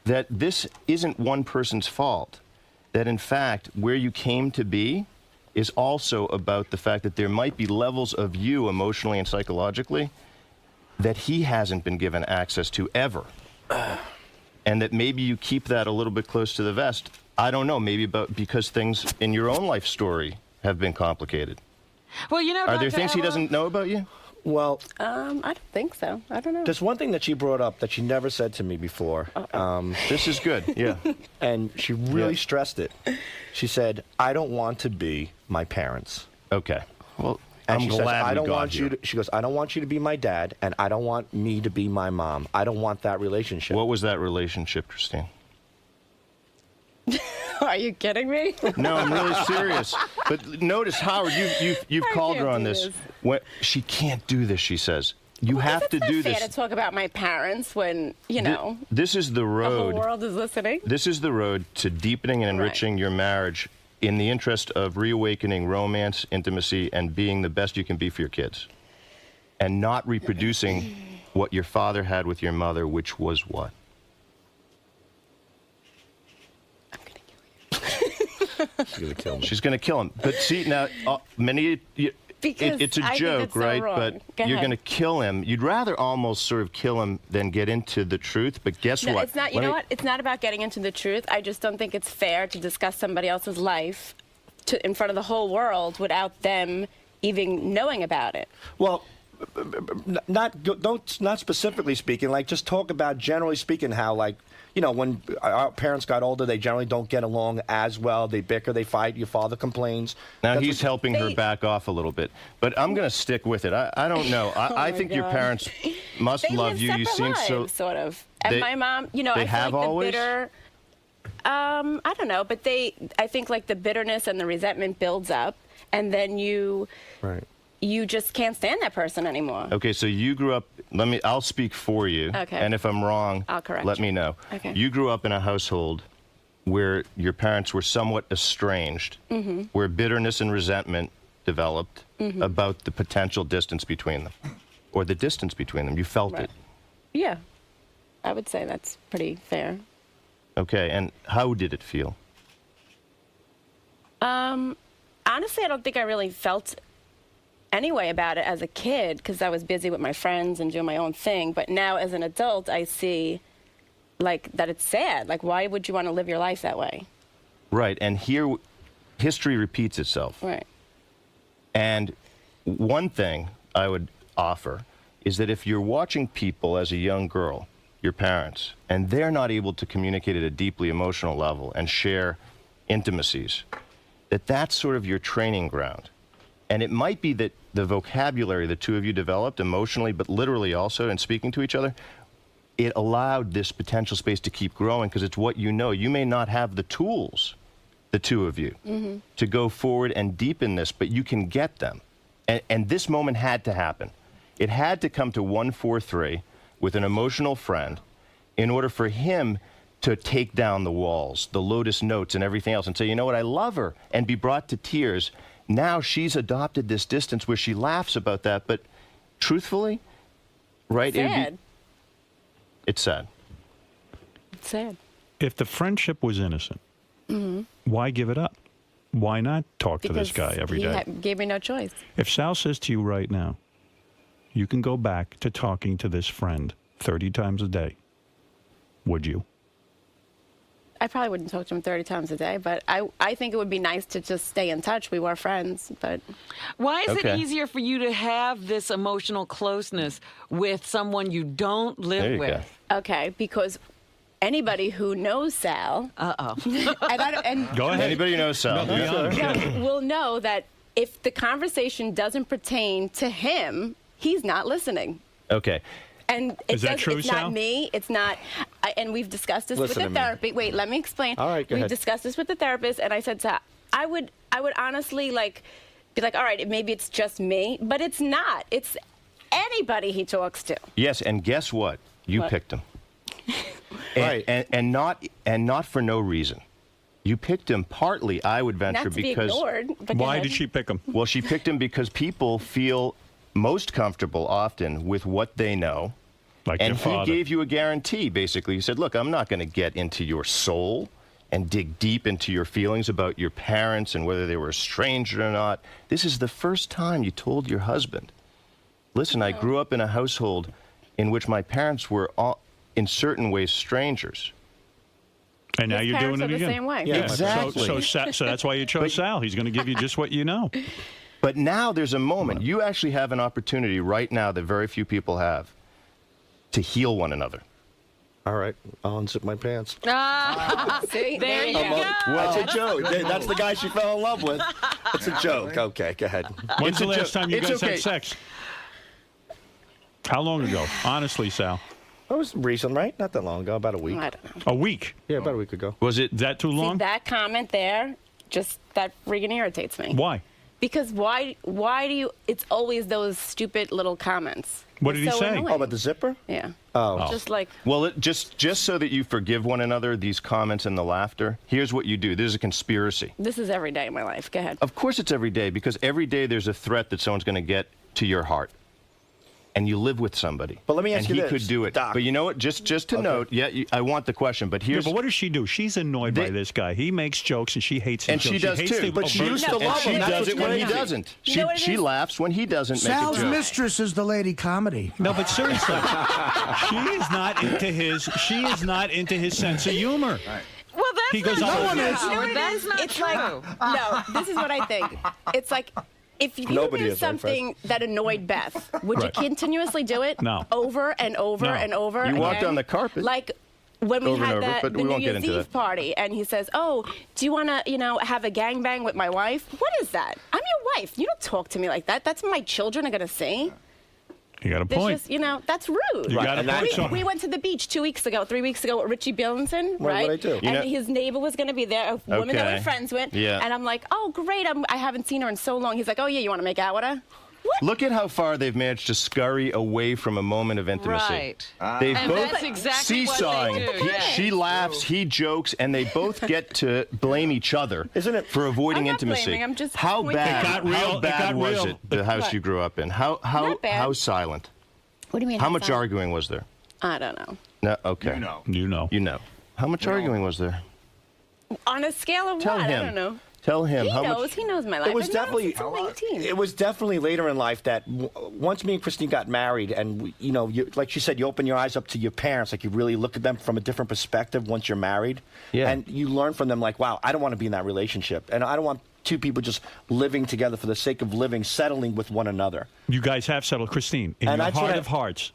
that this isn't one person's fault. That in fact, where you came to be is also about the fact that there might be levels of you emotionally and psychologically that he hasn't been given access to ever. And that maybe you keep that a little bit close to the vest. I don't know, maybe because things in your own life story have been complicated. Well, you know, Are there Dr. things he Avlow- doesn't know about you? well, I don't think so. I don't know. there's one thing that she brought up that she never said to me before, This is good, yeah. and she really Yeah. stressed it. She said, "I don't want to be my parents." Okay. Well, And I'm she says, glad I we don't got want here. you to, she goes, I don't want you to be my dad, and I don't want me to be my mom. I don't want that relationship. What was that relationship, Christine? Are you kidding me? No, I'm really serious. But notice, Howard, you've called her on this. When, she can't do this, she says. You have to do It's not fair this. to talk about my parents when, you know, This is the the whole road. world is listening. This is the road to deepening and enriching your marriage in the interest of reawakening romance, intimacy, and being the best you can be for your kids. And not reproducing what your father had with your mother, which was what? She's going to kill me. She's going to kill him. But see, now, it's a I think joke, it's so right? wrong. But Go you're ahead. going to kill him. You'd rather almost sort of kill him than get into the truth. But guess No, what? it's not. You know what? It's not about getting into the truth. I just don't think it's fair to discuss somebody else's life in front of the whole world without them even knowing about it. Well, not specifically speaking, like just talk about generally speaking how, like, you know, when our parents got older, they generally don't get along as well. They bicker, they fight, your father complains. Now That's he's what- helping her back off a little bit. But I'm going to stick with it. I don't know. I think your God. parents must They love live you. You separate seem so... lives, sort of. And They- my mom, you know, they I feel have like always? the bitter. I don't know, but I think like the bitterness and the resentment builds up, and then you just can't stand that person anymore. Okay, so you grew up, I'll speak for you. Okay. And if I'm wrong, I'll correct let you. me know. Okay. You grew up in a household where your parents were somewhat estranged, Mhm. where bitterness and resentment developed Mhm. about the potential distance between them, or the distance between them. You felt Right. it. Yeah, I would say that's pretty fair. Okay, and how did it feel? Honestly, I don't think I really felt any way about it as a kid because I was busy with my friends and doing my own thing. But now as an adult, I see like that it's sad. Like, why would you want to live your life that way? Right, and here, history repeats itself. Right. And one thing I would offer is that if you're watching people as a young girl, your parents, and they're not able to communicate at a deeply emotional level and share intimacies, that's sort of your training ground. And it might be that the vocabulary the two of you developed emotionally, but literally also in speaking to each other, it allowed this potential space to keep growing because it's what you know. You may not have the tools, the two of you, to go forward and deepen this, but you can get them. And this moment had to happen. It had to come to 143 with an emotional friend in order for him to take down the walls, the Lotus Notes and everything else and say, you know what, I love her, and be brought to tears. Now she's adopted this distance where she laughs about that, but truthfully, right? Sad. It's sad. It's sad. If the friendship was innocent, Mhm. why give it up? Why not talk to this Because guy every he day? gave me no choice. If Sal says to you right now, you can go back to talking to this friend 30 times a day, would you? I probably wouldn't talk to him 30 times a day, but I think it would be nice to just stay in touch. We were friends, but... Why is Okay. it easier for you to have this emotional closeness with someone you don't live with? Okay, because anybody who knows Sal... Uh-oh. Go ahead. Anybody who knows Sal. will know that if the conversation doesn't pertain to him, he's not listening. Okay. And Is that true, it's Sal? not me. It's not. And we've discussed this Listen with to the me. therapy. Wait, let me explain. All right, go We've ahead. discussed this with the therapist, and I said to I would honestly be like, all right, maybe it's just me, but it's not. It's anybody he talks to. Yes, and guess what? You What? picked him. and not for no reason. You picked him partly, I would venture, Not to be because ignored, but go ahead. pick him? Well, she picked him because people feel most comfortable often with what they know. Like and your he father. gave you a guarantee, basically. He said, look, I'm not going to get into your soul and dig deep into your feelings about your parents and whether they were estranged or not. This is the first time you told your husband, listen, I grew up in a household in which my parents were all, in certain ways strangers. And now His you're doing parents it are the again. same way. Yeah, exactly. So that's why you chose Sal. He's going to give you just what you know. But now there's a moment. You actually have an opportunity right now that very few people have to heal one another. All right, I'll unzip my pants. See, there you go. That's a joke. That's the guy she fell in love with. It's a joke. Okay, go ahead. When's the last time you guys had sex? How long ago? Honestly, Sal. It was recent, right? Not that long ago. About a week. I don't know. A week? Yeah, about a week ago. Was it that too long? See, that comment there, that friggin' irritates me. Why? Because why do you? It's always those stupid little comments. What did he so say? annoying. Oh, about the zipper? Yeah. Oh. Just like. Well, just so that you forgive one another, these comments and the laughter, here's what you do. This is a conspiracy. This is every day in my life. Go ahead. Of course it's every day, because every day there's a threat that someone's going to get to your heart. And you live with somebody. But let me ask you this. this, And he could do it. Doc. But you know what? Just to note, I want the question, but here's... Yeah, but what does she do? She's annoyed by this guy. He makes jokes, and she hates his And she jokes. does hates too. the But she used to overt- love him. And She does it when he crazy. doesn't. You know what it She is? laughs when he doesn't Sal's make a joke. mistress is the lady comedy. No, but seriously, she is not into his sense of humor. Well, that's He goes, not "Oh, true, no one is." Howard. You know what it That's is? not It's true. like no. This is what I think. It's like if you Nobody do is, right, Fred? something that annoyed Beth, would Right. you continuously do it? No. Over and over No. and over You again? walked on the carpet. Like when we Over and had over, that but the we New won't get Year's into Eve that. party, and he says, "Oh, do you want to, have a gangbang with my wife?" What is that? I'm your wife. You don't talk to me like that. That's what my children are gonna see. You got a There's point. just, that's rude. You got a point. So- We went to the beach 3 weeks ago with Richie Billington, What right? did I do? And You know- his neighbor was going to be there, a woman that Okay. we're friends with. Yeah. And I'm like, oh, great, I haven't seen her in so long. He's like, oh, yeah, you want to make out with her? What? Look at how far they've managed to scurry away from a moment of intimacy. Right. They've And both that's exactly what they seesawing. do, yeah. She laughs, he jokes, and they both get to blame each other, Isn't it? for avoiding I'm not intimacy. blaming, I'm just how pointing bad? out. It got real, How it bad got was real. it? The house What? you grew up in. How Not bad. silent? What do you mean? How how's much that? arguing was there? I don't know. No. Okay. You know. You know. How much arguing was there? On a scale of Tell what? him. I don't know. Tell him He how knows. much. He knows my life. It was I've known him definitely. since I was 18. It was definitely later in life that once me and Christine got married, and like she said, you open your eyes up to your parents, like you really look at them from a different perspective once you're married, Yeah. and you learn from them, like, wow, I don't want to be in that relationship, and I don't want two people just living together for the sake of living, settling with one another. You guys have settled. Christine, in And your that's what heart I- of hearts,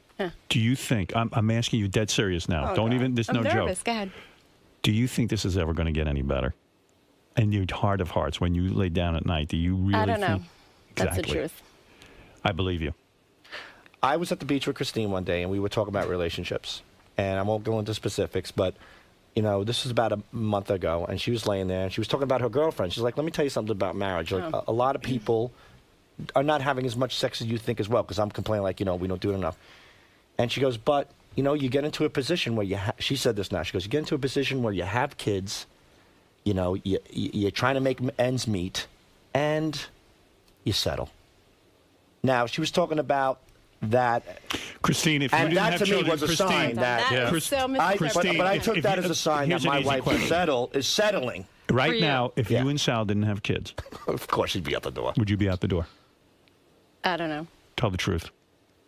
do you think, I'm asking you dead serious now, Oh, don't God. even, there's I'm no nervous. joke. Go ahead. Do you think this is ever going to get any better? In your heart of hearts, when you lay down at night, do you really I don't know. think? That's the Exactly. truth. I believe you. I was at the beach with Christine one day, and we were talking about relationships. And I won't go into specifics, but, this was about a month ago, and she was laying there, and she was talking about her girlfriend. She's like, let me tell you something about marriage. Like, a lot of people are not having as much sex as you think as well, because I'm complaining, like, we don't do it enough. And she goes, but, you get into a position where she said this now, she goes, you get into a position where you have kids, you're trying to make ends meet, and you settle. Now, she was talking about that. Christine, if you And didn't that have to me children, was a Christine, sign that. That is so Christine, But I if- took if that you- as a sign that here's an my easy wife question. is settling. Right For you. now, if Yeah. you and Sal didn't have kids, Of course, she'd be out the door. would you be out the door? I don't know. Tell the truth.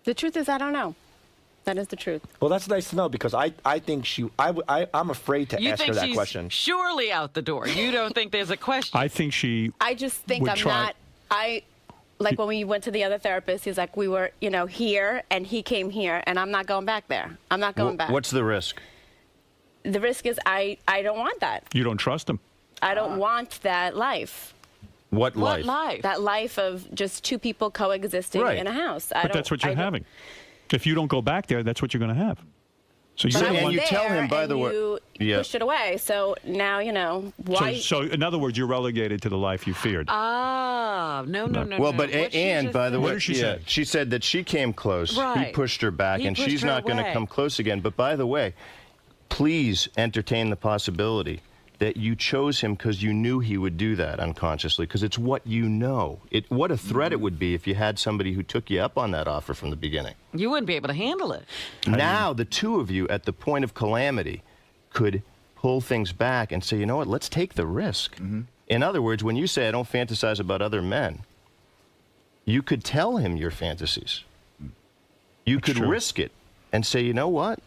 The truth is, I don't know. That is the truth. Well, that's nice to know, because I think I'm afraid to You ask her think that she's question. surely out the door. You don't think there's a question. I think she. I just think would I'm try- not. Like when we went to the other therapist, he's like, we were, here, and he came here, and I'm not going back there. I'm not going back. What's the risk? The risk is I don't want that. You don't trust him. I don't want that life. What life? That life of just two people coexisting Right. in a house. But that's what you're having. If you don't go back there, that's what you're going to have. So you But don't I was want. you tell there, him, by and the way- you Yeah. pushed it away. So now why. So in other words, you're relegated to the life you feared. No. Well, but What she and just by the said. way, What did she say? she said that she came close. He Right. pushed her back, He and pushed she's her not going to away. come close again. But by the way, please entertain the possibility that you chose him because you knew he would do that unconsciously, because it's what you know. What a threat it would be if you had somebody who took you up on that offer from the beginning. You wouldn't be able to handle it. Now, the two of you at the point of calamity could pull things back and say, you know what, let's take the risk. In other words, when you say, I don't fantasize about other men, you could tell him your fantasies. You could true. risk it and say, you know what?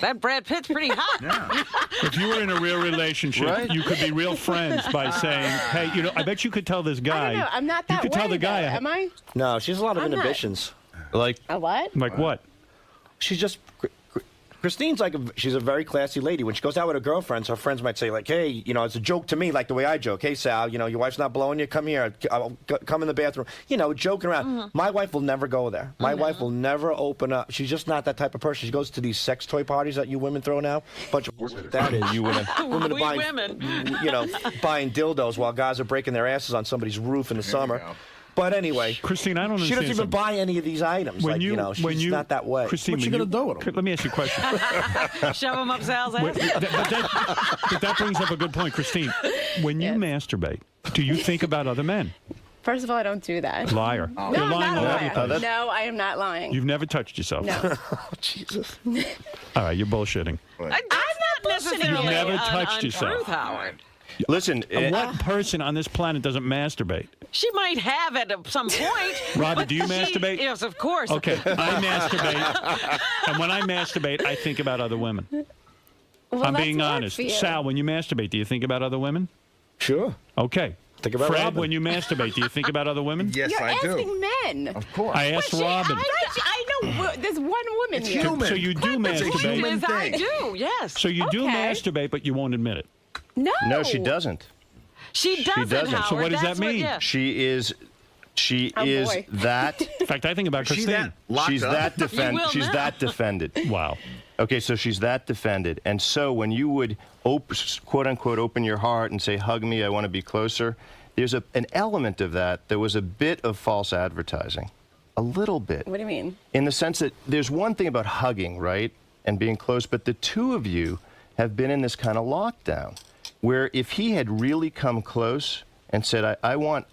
That Brad Pitt's pretty hot. If you were in a real relationship, Right? you could be real friends by saying, hey, I bet you could tell this guy. I don't know. I'm not that You could tell the way, guy. though, am I? No, she has a lot of I'm not. inhibitions. Like, A what? Like what? She's just Christine's she's a very classy lady. When she goes out with her girlfriends, her friends might say like, "Hey, it's a joke to me, like the way I joke. Hey, Sal, your wife's not blowing you. Come here. I'll come in the bathroom. Joking around." My wife will never go there. My wife will never open up. She's just not that type of person. She goes to these sex toy parties that you women throw now. Bunch of that is you women. Women are buying, buying dildos while guys are breaking their asses on somebody's roof in the summer. But anyway, Christine, I don't understand. She doesn't even buy any of these items. She's not that way. Christine, What's she gonna do with them? Let me ask you a question. Shove them up Sal's ass. But that brings up a good point, Christine. When you masturbate, do you think about other men? First of all, I don't do that. Liar. No, You're I'm lying not all a over the liar. place. No, I am not lying. You've never touched yourself. No. Oh, Jesus. All right, you're bullshitting. I'm not necessarily You've never touched untruth, yourself. Howard. Listen, what person on this planet doesn't masturbate? She might have at some point. Robin, do you masturbate? Yes, of course. Okay, I masturbate, and when I masturbate, I think about other women. Well, I'm that's being work honest. for you. Sal, when you masturbate, do you think about other women? Sure. Okay. Think about Fred, Robin. when you masturbate, do you think about other women? Yes, You're I do. asking men. Of course. I asked Robin. I know there's one woman It's here. human. So you do The point masturbate. is, I do. Yes. So you do Okay. masturbate, but you won't admit it. No. no, she doesn't. She doesn't. doesn't. Howard. So what does That's that mean? yeah. She is boy. that. In fact, I think about Is she Christine. that locked She's up? that will now. that defended. Wow. Okay, so she's that defended. And so when you would, quote unquote, open your heart and say, hug me, I want to be closer, there's an element of that that was a bit of false advertising. A little bit. What do you mean? In the sense that there's one thing about hugging, right, and being close, but the two of you have been in this kind of lockdown where if he had really come close and said, I want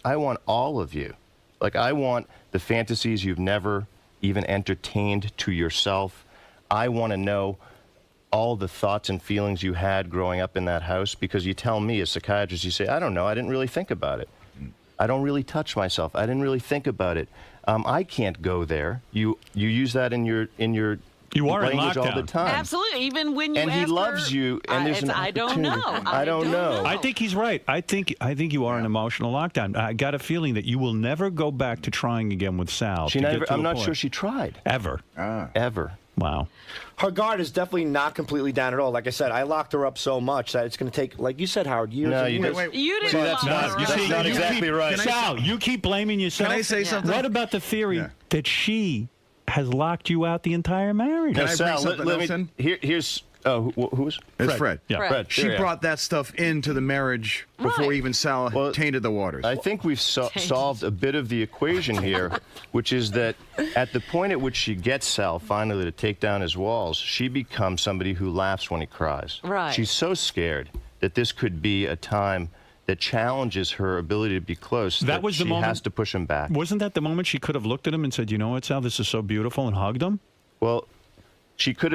all of you, like I want the fantasies you've never even entertained to yourself, I want to know all the thoughts and feelings you had growing up in that house, because you tell me as a psychiatrist, you say, I don't know, I didn't really think about it. I don't really touch myself. I didn't really think about it. I can't go there. You use that in your You are in language all lockdown. the time. Absolutely. Even when you And he ask loves her, you, and there's an I don't know. opportunity. I don't know. I think he's right. I think you are in emotional lockdown. I got a feeling that you will never go back to trying again with Sal. I'm not sure she tried. Ever. Ever. Wow. Her guard is definitely not completely down at all. Like I said, I locked her up so much that it's going to take, like you said, Howard, years. No, and you years. didn't. You didn't. See, that's lock not- her you up. see, not you exactly keep, right. Sal, you keep blaming yourself. Can I say something? What about the theory that she has locked you out the entire marriage? Can Now, I bring Sal, something let else me, in? here's who's It's Fred. Yeah. Fred. She Yeah. brought that stuff into the marriage before Right. even Sal tainted the waters. I think we've solved a bit of the equation here, which is that at the point at which she gets Sal finally to take down his walls, she becomes somebody who laughs when he cries. Right. She's so scared that this could be a time that challenges her ability to be close. That was the she moment- has to push him back. Wasn't that the moment she could have looked at him and said, you know what, Sal, this is so beautiful, and hugged him? Well, she could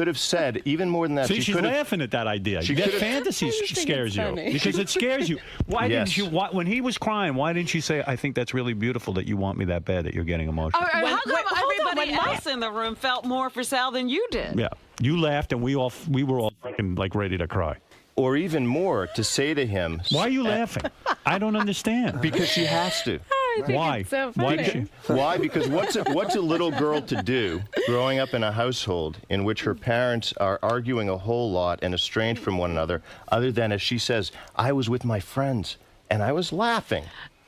have said even more than that. See, she she's could have. laughing at that idea. She That could've- fantasy I just think scares it's you. funny. Because it scares you. Why Yes. didn't you, when he was crying, why didn't you say, I think that's really beautiful that you want me that bad that you're getting emotional? How come hold on, everybody when else in the room felt more for Sal than you did? Yeah. You laughed, and we were all fucking like ready to cry. Or even more, to say to him. Why are you laughing? I don't understand. Because she has to. I think Why? it's so Why funny. did she? Why? Because what's a little girl to do growing up in a household in which her parents are arguing a whole lot and estranged from one another, other than, as she says, I was with my friends and I was laughing.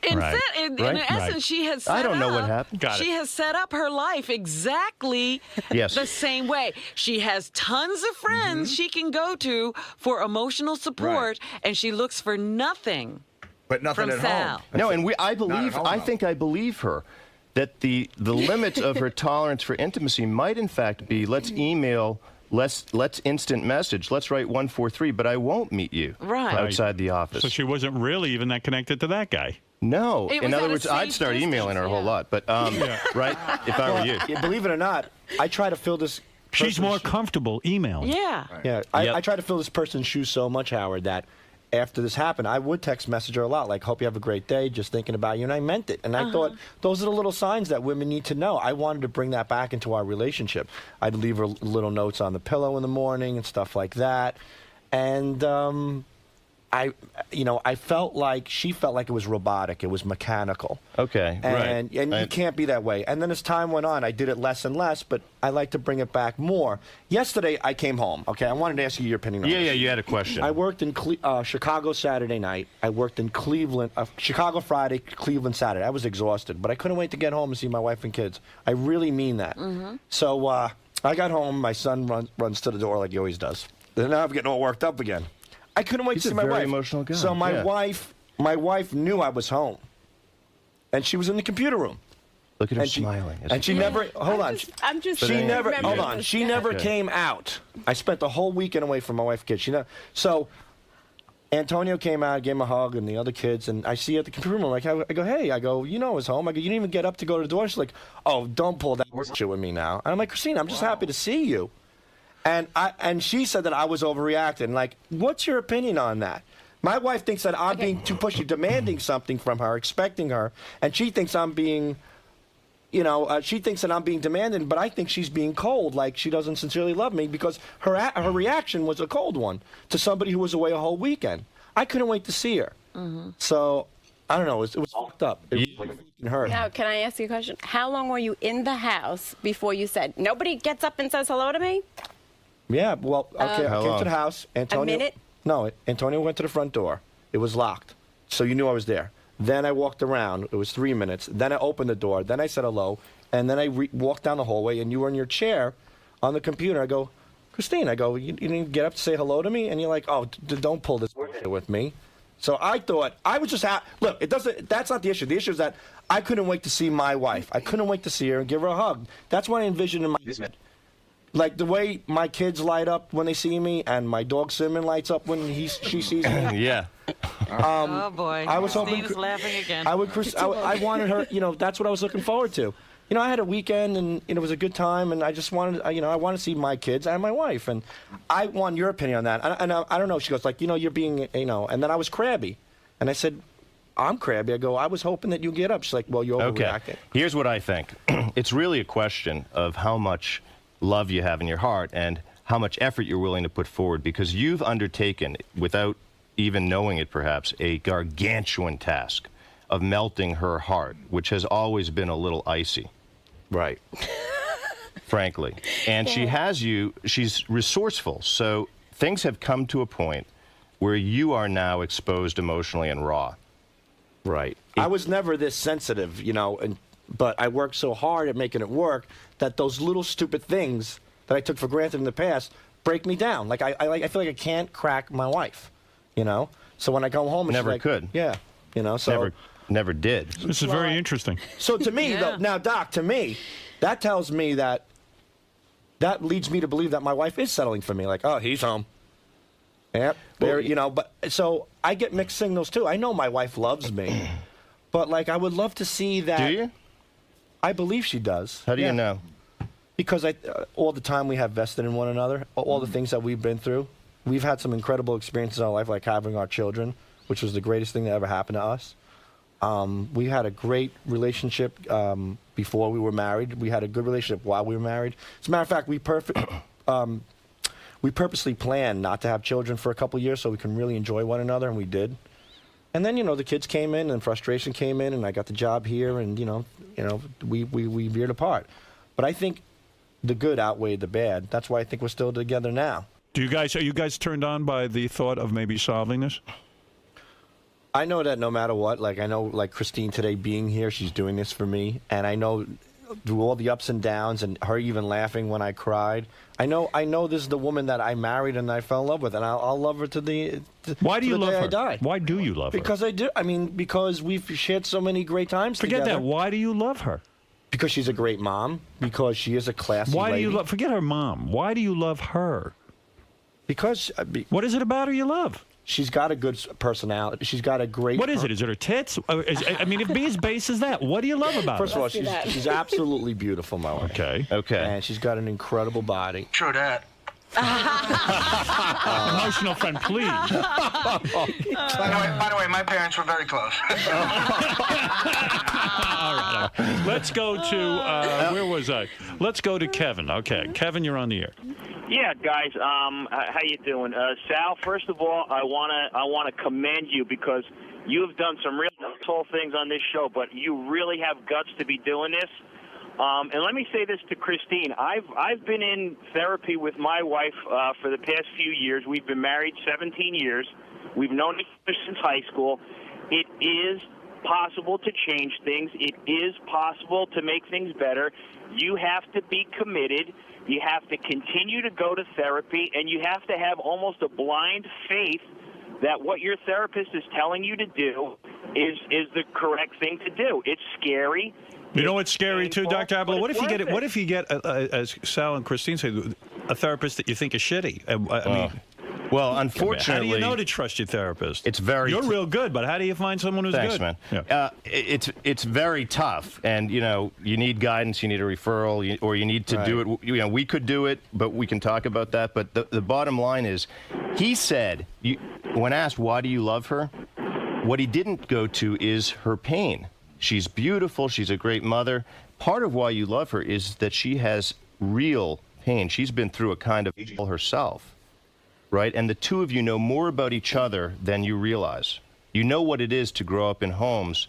In, Right. in Right. essence, Right. she has set I don't know what up- happened. Got She it. has set up her life exactly Yes. the same way. She has tons of friends she can go to for emotional support, and she looks for nothing but nothing from at Sal. home. No, and Not at home, I though. think I believe her that the limits of her tolerance for intimacy might in fact be let's email, let's instant message, let's write 143, but I won't meet you Right. outside the office. So she wasn't really even that connected to that guy. No. It was In at other a words, I'd safe start emailing her a whole distance, lot, but right, if I were you. Yeah, believe it or not, I try to fill this. She's person's- more comfortable emailing. Yeah. Yeah, Yep. I try to fill this person's shoes so much, Howard, that after this happened, I would text message her a lot, like, hope you have a great day, just thinking about you, and I meant it. And I thought, those are the little signs that women need to know. I wanted to bring that back into our relationship. I'd leave her little notes on the pillow in the morning and stuff like that. And I felt like she felt like it was robotic. It was mechanical. Okay, and you can't be that way. And then as time went on, I did it less and less, but I like to bring it back more. Yesterday, I came home. Okay, I wanted to ask you your opinion on this. Yeah, you had a question. I worked in Chicago Saturday night. I worked in Cleveland, Chicago Friday, Cleveland Saturday. I was exhausted, but I couldn't wait to get home and see my wife and kids. I really mean that. So I got home. My son runs to the door like he always does. Then now I'm getting all worked up again. I couldn't wait to see my wife. He's a very emotional guy. So my wife knew I was home, and she was in the computer room. Look at her smiling. And she never. Hold on. I'm just. She never. Hold on. this She guy. never came out. I spent the whole weekend away from my wife and kids. She never. So Antonio came out, gave him a hug, and the other kids, and I see her at the computer room. Like, I go, hey, I go, you know, I was home. I go, you didn't even get up to go to the door. She's like, oh, don't pull that shit with me now. And I'm like, Christina, I'm just happy to see you. And she said that I was overreacting. Like, what's your opinion on that? My wife thinks that I'm being too pushy, demanding something from her, expecting her, and she thinks I'm being, she thinks that I'm being demanding, but I think she's being cold, like she doesn't sincerely love me because her reaction was a cold one to somebody who was away a whole weekend. I couldn't wait to see her. So, I don't know, it was fucked up. It was hurt. Now, can I ask you a question? How long were you in the house before you said, nobody gets up and says hello to me? Yeah, well, okay, I came to the house. Antonio, a minute? No, Antonio went to the front door. It was locked, so you knew I was there. Then I walked around. It was 3 minutes. Then I opened the door. Then I said hello. And then I walked down the hallway, and you were in your chair on the computer. I go, Christine, I go, you didn't get up to say hello to me? And you're like, oh, don't pull this with me. So I thought, I was just look, that's not the issue. The issue is that I couldn't wait to see my wife. I couldn't wait to see her and give her a hug. That's what I envisioned in my head. Like the way my kids light up when they see me, and my dog Simon lights up when she sees me. Yeah. Oh boy! I was hoping. Christine's laughing again. I wanted her. That's what I was looking forward to. I had a weekend, and it was a good time, and I just wanted. I want to see my kids and my wife, and I want your opinion on that. And I don't know. She goes like, you're being, And then I was crabby, and I said, I'm crabby. I go, I was hoping that you get up. She's like, well, you're overreacting. Okay. Here's what I think. It's really a question of how much love you have in your heart and how much effort you're willing to put forward, because you've undertaken, without even knowing it perhaps, a gargantuan task of melting her heart, which has always been a little icy. Right. Frankly. And she's resourceful, so things have come to a point where you are now exposed emotionally and raw. Right. I was never this sensitive, but I worked so hard at making it work that those little stupid things that I took for granted in the past break me down. Like I feel like I can't crack my wife, So when I come home, never she's like, could. Yeah, So never did. This is very interesting. So to me, though, now, Doc, to me, that tells me that leads me to believe that my wife is settling for me. Like, oh, he's home. Yep. But so I get mixed signals too. I know my wife loves me, but like I would love to see that. Do you? I believe she does. How do you know? Because all the time we have vested in one another, all the things that we've been through. We've had some incredible experiences in our life, like having our children, which was the greatest thing that ever happened to us. We had a great relationship before we were married. We had a good relationship while we were married. As a matter of fact, we purposely planned not to have children for a couple years so we can really enjoy one another, and we did. And then, the kids came in, and frustration came in, and I got the job here, and, we veered apart. But I think the good outweighed the bad. That's why I think we're still together now. Are you guys turned on by the thought of maybe solving this? I know that no matter what, I know, Christine today being here, she's doing this for me. And I know through all the ups and downs and her even laughing when I cried, I know this is the woman that I married and I fell in love with, and I'll love her to the Why do you love day her? I die. Why do you love her? Because I do. I mean, because we've shared so many great times together. Forget that. Why do you love her? Because she's a great mom. Because she is a classy Why lady. do you love? Forget her mom. Why do you love her? Because what is it about her you love? She's got a good personality. She's got a great. What is it? Is it her tits? If be as base as that, what do you love about her? First of all, she's absolutely beautiful, my wife. Okay. And she's got an incredible body. True that. Emotional friend, please. By the way, my parents were very close. All right. Let's go to where was I? Let's go to Kevin. Okay, Kevin, you're on the air. Yeah, guys. How you doing, Sal? First of all, I wanna commend you because you have done some real tall things on this show, but you really have guts to be doing this. And let me say this to Christine. I've been in therapy with my wife for the past few years. We've been married 17 years. We've known each other since high school. It is possible to change things. It is possible to make things better. You have to be committed. You have to continue to go to therapy, and you have to have almost a blind faith that what your therapist is telling you to do is the correct thing to do. It's scary. You know what's scary too, Dr. Ablow? What if you get it? What if you get, as Sal and Christine say, a therapist that you think is shitty? I mean, well, unfortunately, how do you know to trust your therapist? It's very. You're real good, but how do you find someone who's Thanks, good? man. Yeah. It's very tough, and you need guidance, you need a referral, or you need to do it. We could do it, but we can talk about that. But the bottom line is, he said, when asked why do you love her, what he didn't go to is her pain. She's beautiful. She's a great mother. Part of why you love her is that she has real pain. She's been through a kind of hell herself, right? And the two of you know more about each other than you realize. You know what it is to grow up in homes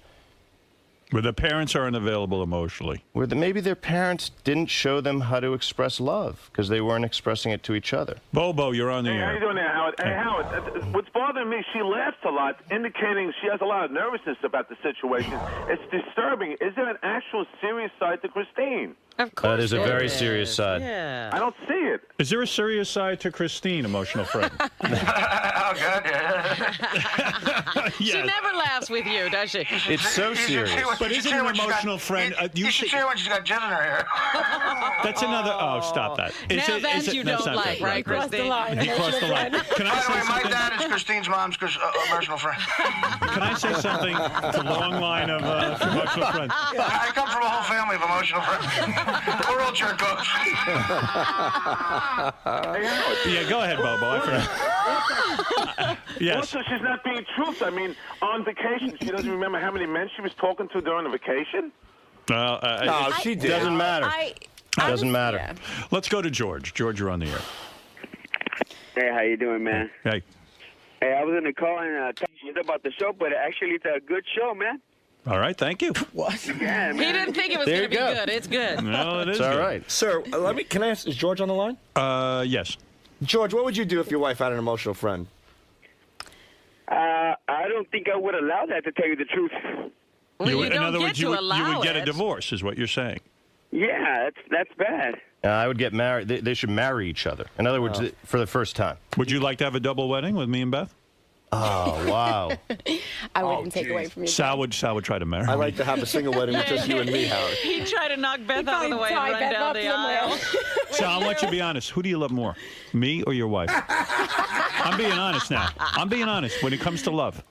where the parents aren't available emotionally. Where maybe their parents didn't show them how to express love because they weren't expressing it to each other. Bobo, you're on the How air. you doing there, Howard? Hey, Howard, what's bothering me, she laughs a lot, indicating she has a lot of nervousness about the situation. It's disturbing. Is there an actual serious side to Christine? Of course That is a very serious side. Yeah. I don't see it. Is there a serious side to Christine, emotional friend? Oh, God. She never laughs with you, does she? It's so serious. But isn't an emotional friend? You should see her when she's got gin in her hair. That's another. Oh, stop that. Now that you that's don't not like, good. right, Christine? He crossed the line. Can I By the say way, my something? dad is Christine's mom's emotional friend. Can I say something? It's a long line of emotional friends. I come from a whole family of emotional friends. We're all jerk offs. Yeah, go ahead, Bobo. I forgot. Yes. Also, she's not being truthful. I mean, on vacation, she doesn't remember how many men she was talking to during the vacation? No, she did. Doesn't matter. Doesn't matter. Yeah. Let's go to George. George, you're on the air. Hey, how you doing, man? Hey. Hey, I was in the call and talking about the show, but actually it's a good show, man. All right, thank you. What? Yeah, man. He didn't think it was There going to you be go. good. It's good. No, it is It's all good. right. Sir, can I ask, is George on the line? Yes. George, what would you do if your wife had an emotional friend? I don't think I would allow that, to tell you the truth. Well, you in don't other get words, to you allow would get a it. divorce, is what you're saying. Yeah, that's bad. I would get married. They should marry each other. In other words, for the first time. Would you like to have a double wedding with me and Beth? Oh, wow. I wouldn't take away from you. Sal would try to marry I me. like to have a single wedding with just you and me, Howard. He'd try to knock Beth out of the way and tie run Beth down up the somewhere. aisle. Sal, I want you to be honest. Who do you love more, me or your wife? I'm being honest now. I'm being honest when it comes to love.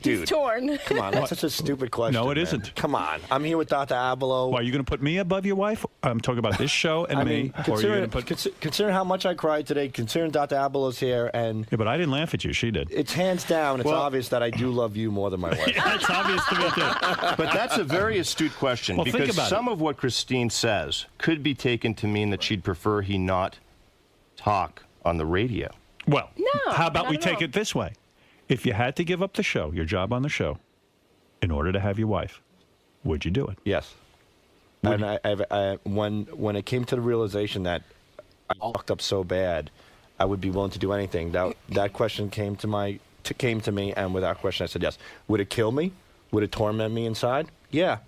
Dude, torn. come on, that's such a stupid question. No, it man. isn't. Come on, I'm here with Dr. Ablow. Why, are you going to put me above your wife? I'm talking about this show and I me. mean, Or are you going to put... considering how much I cried today, considering Dr. Ablow's here, and Yeah, but I didn't laugh at you. She did. it's hands down, it's obvious that I do love you more than my wife. It's obvious to me, too. But that's a very astute question Well, think because about some it. of what Christine says could be taken to mean that she'd prefer he not talk on the radio. Well, No, how about not we at take all. it this way? If you had to give up the show, your job on the show, in order to have your wife, would you do it? Yes. And when it came to the realization that I fucked up so bad, I would be willing to do anything. That question came to me, and without question, I said yes. Would it kill me? Would it torment me inside? Yeah.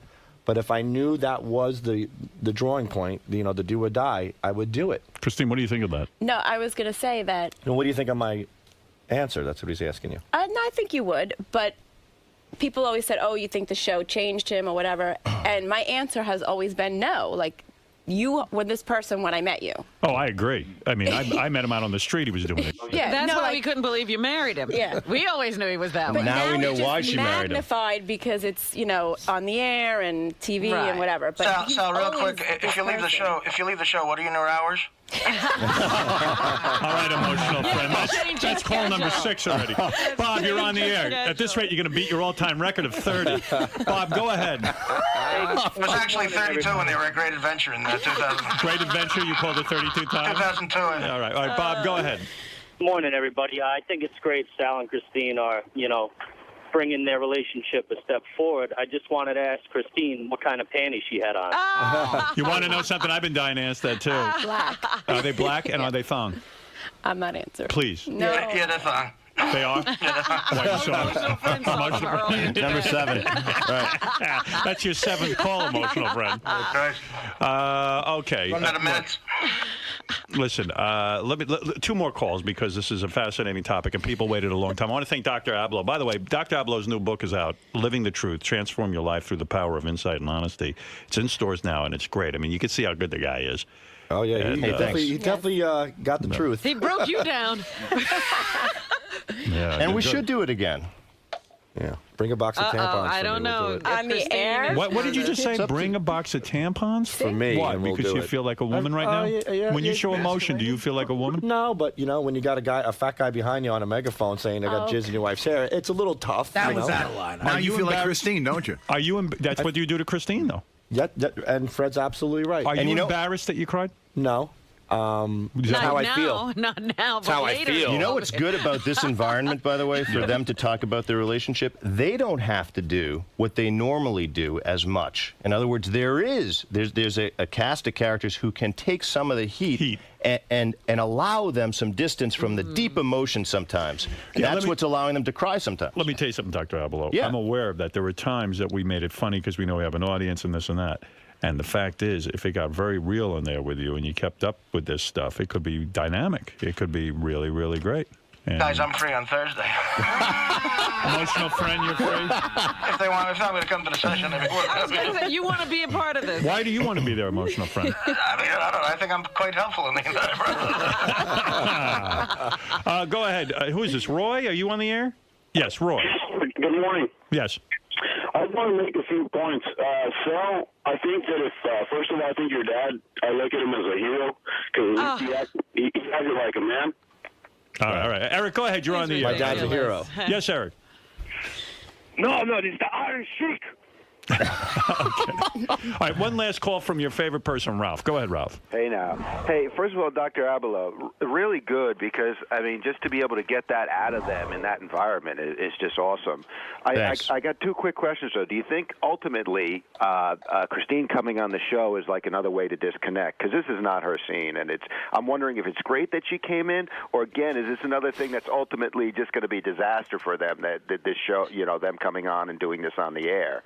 But if I knew that was the drawing point, the do or die, I would do it. Christine, what do you think of that? No, I was going to say that. And what do you think of my answer? That's what he's asking you. No, I think you would, but people always said, "Oh, you think the show changed him or whatever," and my answer has always been no. Like, you were this person when I met you. Oh, I agree. I mean, I met him out on the street. He was doing it. Yeah, That's no, why like- we couldn't believe you married him. Yeah. We always knew he was that But way. Now we know it's why just she married him. magnified because it's on the air and TV Right. and whatever. But Sal, he's real always quick, this if you leave the person. show, what are your new hours? All right, emotional friend. That's call number 6 already. Bob, you're on the air. At this rate, you're going to beat your all-time record of 30. Bob, go ahead. It was actually 32 when they were at Great Adventure in 2000. Great Adventure, you called it 32 times? 2002. All right, Bob, go ahead. Morning, everybody. I think it's great Sal and Christine are, bringing their relationship a step forward. I just wanted to ask Christine what kind of panties she had on. You want to know something? I've been dying to ask that, too. Black. Are they black and are they thong? I'm not answering. Please. No. Yeah, they're thong. They are? Why, you saw it? Number 7. Right. That's your 7th call, emotional friend. Okay. Run out of minutes. Listen, two more calls because this is a fascinating topic and people waited a long time. I want to thank Dr. Ablow. By the way, Dr. Ablow's new book is out, Living the Truth, Transform Your Life Through the Power of Insight and Honesty. It's in stores now and it's great. I mean, you can see how good the guy is. Oh, yeah. And, He definitely got the truth. He broke you down. Yeah, and we should do it again. Yeah. Bring a box of tampons. I don't know. On the air? What did you just say? Bring a box of tampons? For me. Why? And we'll Because do you it. feel like a woman right now? When you show emotion, do you feel like a woman? No, but when you got a fat guy behind you on a megaphone saying they got jizz in your wife's hair, it's a little tough. That was out of line. Now you feel like Christine, don't you? Are you? That's what you do to Christine, though. Yeah, and Fred's absolutely right. Are you embarrassed that you cried? No. That's how I feel. Not now, but how later. I feel. You know what's good about this environment, by the way, for them to talk about their relationship? They don't have to do what they normally do as much. In other words, there's a cast of characters who can take some of the heat. And allow them some distance from the deep emotion sometimes. That's what's allowing them to cry sometimes. Let me tell you something, Dr. Ablow. Yeah. I'm aware of that. There were times that we made it funny because we know we have an audience and this and that. And the fact is, if it got very real in there with you and you kept up with this stuff, it could be dynamic. It could be really, really great. And Guys, I'm free on Thursday. emotional friend, you're free? If I'm going to come to the session, I was going to say, you want to be a part of this. Why do you want to be their emotional friend? I don't know. I think I'm quite helpful in the entire process. Go ahead. Who is this? Roy? Are you on the air? Yes, Roy. Good morning. Yes. I want to make a few points. Sal, I think that first of all, I think your dad, I look at him as a hero because he acted like a man. All right. Eric, go ahead. You're on the air. My dad's a hero. Yes, Eric. No, this is the Iron Sheik. Okay. All right, one last call from your favorite person, Ralph. Go ahead, Ralph. Hey, now. Hey, first of all, Dr. Ablow, really good because, just to be able to get that out of them in that environment is just awesome. I got two quick questions, though. Do you think ultimately Christine coming on the show is like another way to disconnect? Because this is not her scene, and I'm wondering if it's great that she came in, or again, is this another thing that's ultimately just going to be disaster for them, that this show, them coming on and doing this on the air?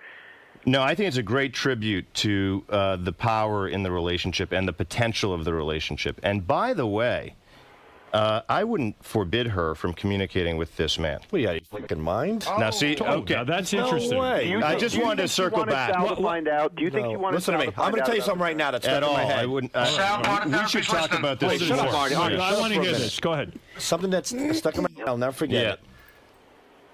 No, I think it's a great tribute to the power in the relationship and the potential of the relationship. And by the way, I wouldn't forbid her from communicating with this man. What do you got, your fucking mind? Now, see, okay. Now that's interesting. No way. I just wanted to circle back. Sal to find out? Do you think you wanted Listen to me. I'm going to tell you something right now that's At stuck in all, my head. I wouldn't. We should talk about this. Shut up, Marty. I want to hear this. Go ahead. Something that's stuck in my head, I'll never forget it.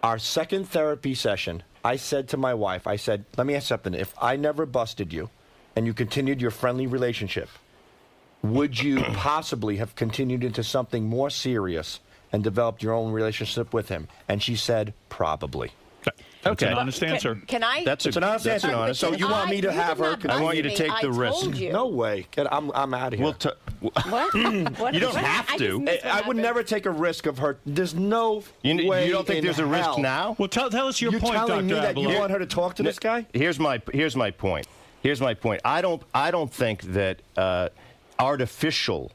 Our second therapy session, I said to my wife, let me ask something. If I never busted you and you continued your friendly relationship, would you possibly have continued into something more serious and developed your own relationship with him? And she said, probably. That's an honest answer. Can I? It's an honest answer. So you want me to have her? I want you to take the risk. No way. I'm out of here. What? You don't have to. I would never take a risk of her. There's no way. You don't think there's a risk now? Well, tell us your point, You're telling me that Ablow. you want her to talk to this guy? Here's my point. I don't think that artificial,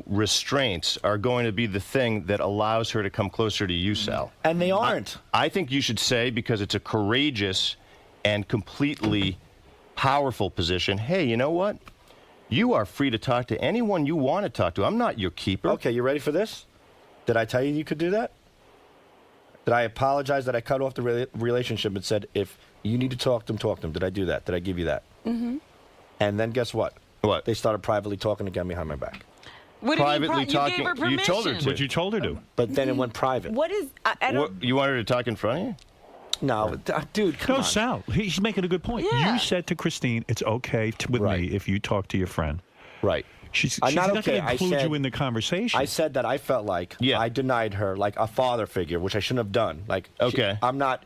restraints are going to be the thing that allows her to come closer to you, Sal. And they aren't. I think you should say, because it's a courageous and completely powerful position, hey, you know what? You are free to talk to anyone you want to talk to. I'm not your keeper. Okay, you ready for this? Did I tell you could do that? Did I apologize that I cut off the relationship and said, if you need to talk to them, Did I do that? Did I give you that? Mm-hmm. And then guess what? What? They started privately talking again behind my back. What privately talking. You gave her permission. You told her to. But you told her to. But then it went private. What is? I don't. You want her to talk in front of you? No, dude, come on. Sal, he's making a good point. Yeah. You said to Christine, it's okay with me if you talk to your friend. Right. She's I'm not okay. going to include you in the conversation. I said that I felt like I denied her like a father figure, which I shouldn't have done. Like, Okay. I'm not.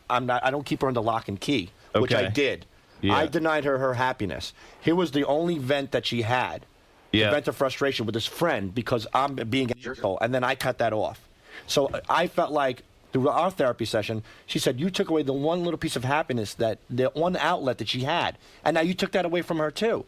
I don't keep her under lock and key, which I Okay. did. Yeah. I denied her happiness. Here was the only vent that she had. Yeah. To vent her frustration with this friend because I'm being an asshole, and then I cut that off. So I felt like through our therapy session, she said, you took away the one little piece of happiness, that the one outlet that she had, and now you took that away from her too.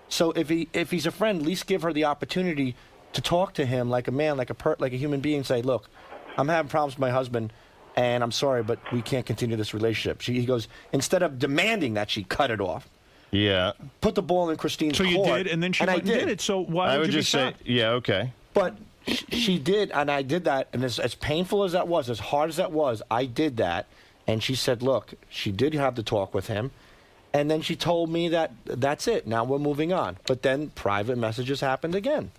So if he's a friend, at least give her the opportunity to talk to him like a man, like a human being. Say, look, I'm having problems with my husband, and I'm sorry, but we can't continue this relationship. He goes, instead of demanding that she cut it off. Yeah. Put the ball in Christine's court. So you did, and then she went and did it. So why would you just be say, shocked? yeah, okay. But she did, and I did that, and as painful as that was, as hard as that was, I did that. And she said, look, she did have the talk with him, and then she told me that that's it. Now we're moving on. But then private messages happened again.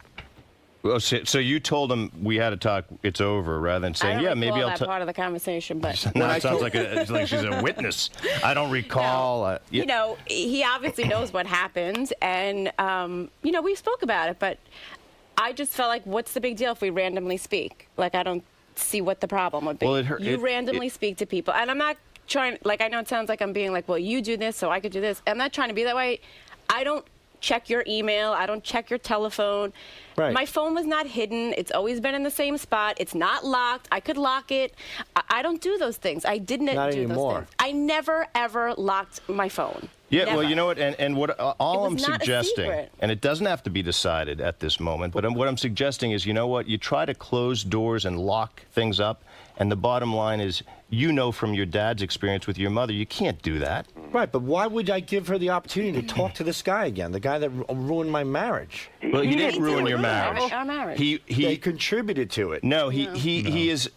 Well, so you told him we had to talk, it's over, rather than saying, I don't maybe recall I'll that part of the conversation, but No, it sounds like she's a witness. I don't recall. you know, he obviously knows what happened, and you know, we spoke about it, but I just felt like, what's the big deal if we randomly speak? Like, I don't see what the problem would be. Well, you randomly speak to people, and I'm not trying, like, I know it sounds like I'm being like, well, you do this, so I could do this. I'm not trying to be that way. I don't check your email. I don't check your telephone. Right. My phone was not hidden. It's always been in the same spot. It's not locked. I could lock it. I don't do those things. I didn't Not do anymore. those things. I never, ever locked my phone. Yeah, Never. well, you know what, and what all It I'm was not a suggesting, secret. and it doesn't have to be decided at this moment, but what I'm suggesting is, you know what, you try to close doors and lock things up, and the bottom line is, you know from your dad's experience with your mother, you can't do that. Right, but why would I give her the opportunity to talk to this guy again, the guy that ruined my marriage? Well, he didn't ruin your marriage. Our marriage. He contributed to it. No, he is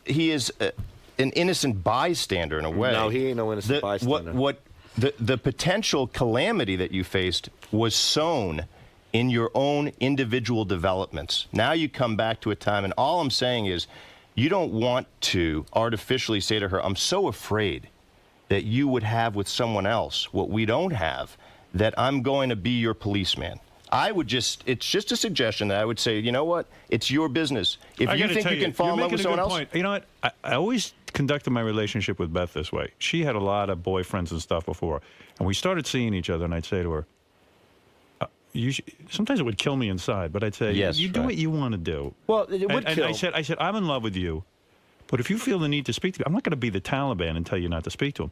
an innocent bystander in a way. No, he ain't no innocent bystander. The potential calamity that you faced was sown in your own individual developments. Now you come back to a time, and all I'm saying is, you don't want to artificially say to her, I'm so afraid that you would have with someone else what we don't have, that I'm going to be your policeman. It's just a suggestion that I would say, you know what? It's your business. If you think you can fall in love with someone else. Point. You know what? I always conducted my relationship with Beth this way. She had a lot of boyfriends and stuff before, and we started seeing each other, and I'd say to her, sometimes it would kill me inside, but I'd say, yes, you do what you want to do. Well, it would kill. I said, I'm in love with you, but if you feel the need to speak to me, I'm not going to be the Taliban and tell you not to speak to him.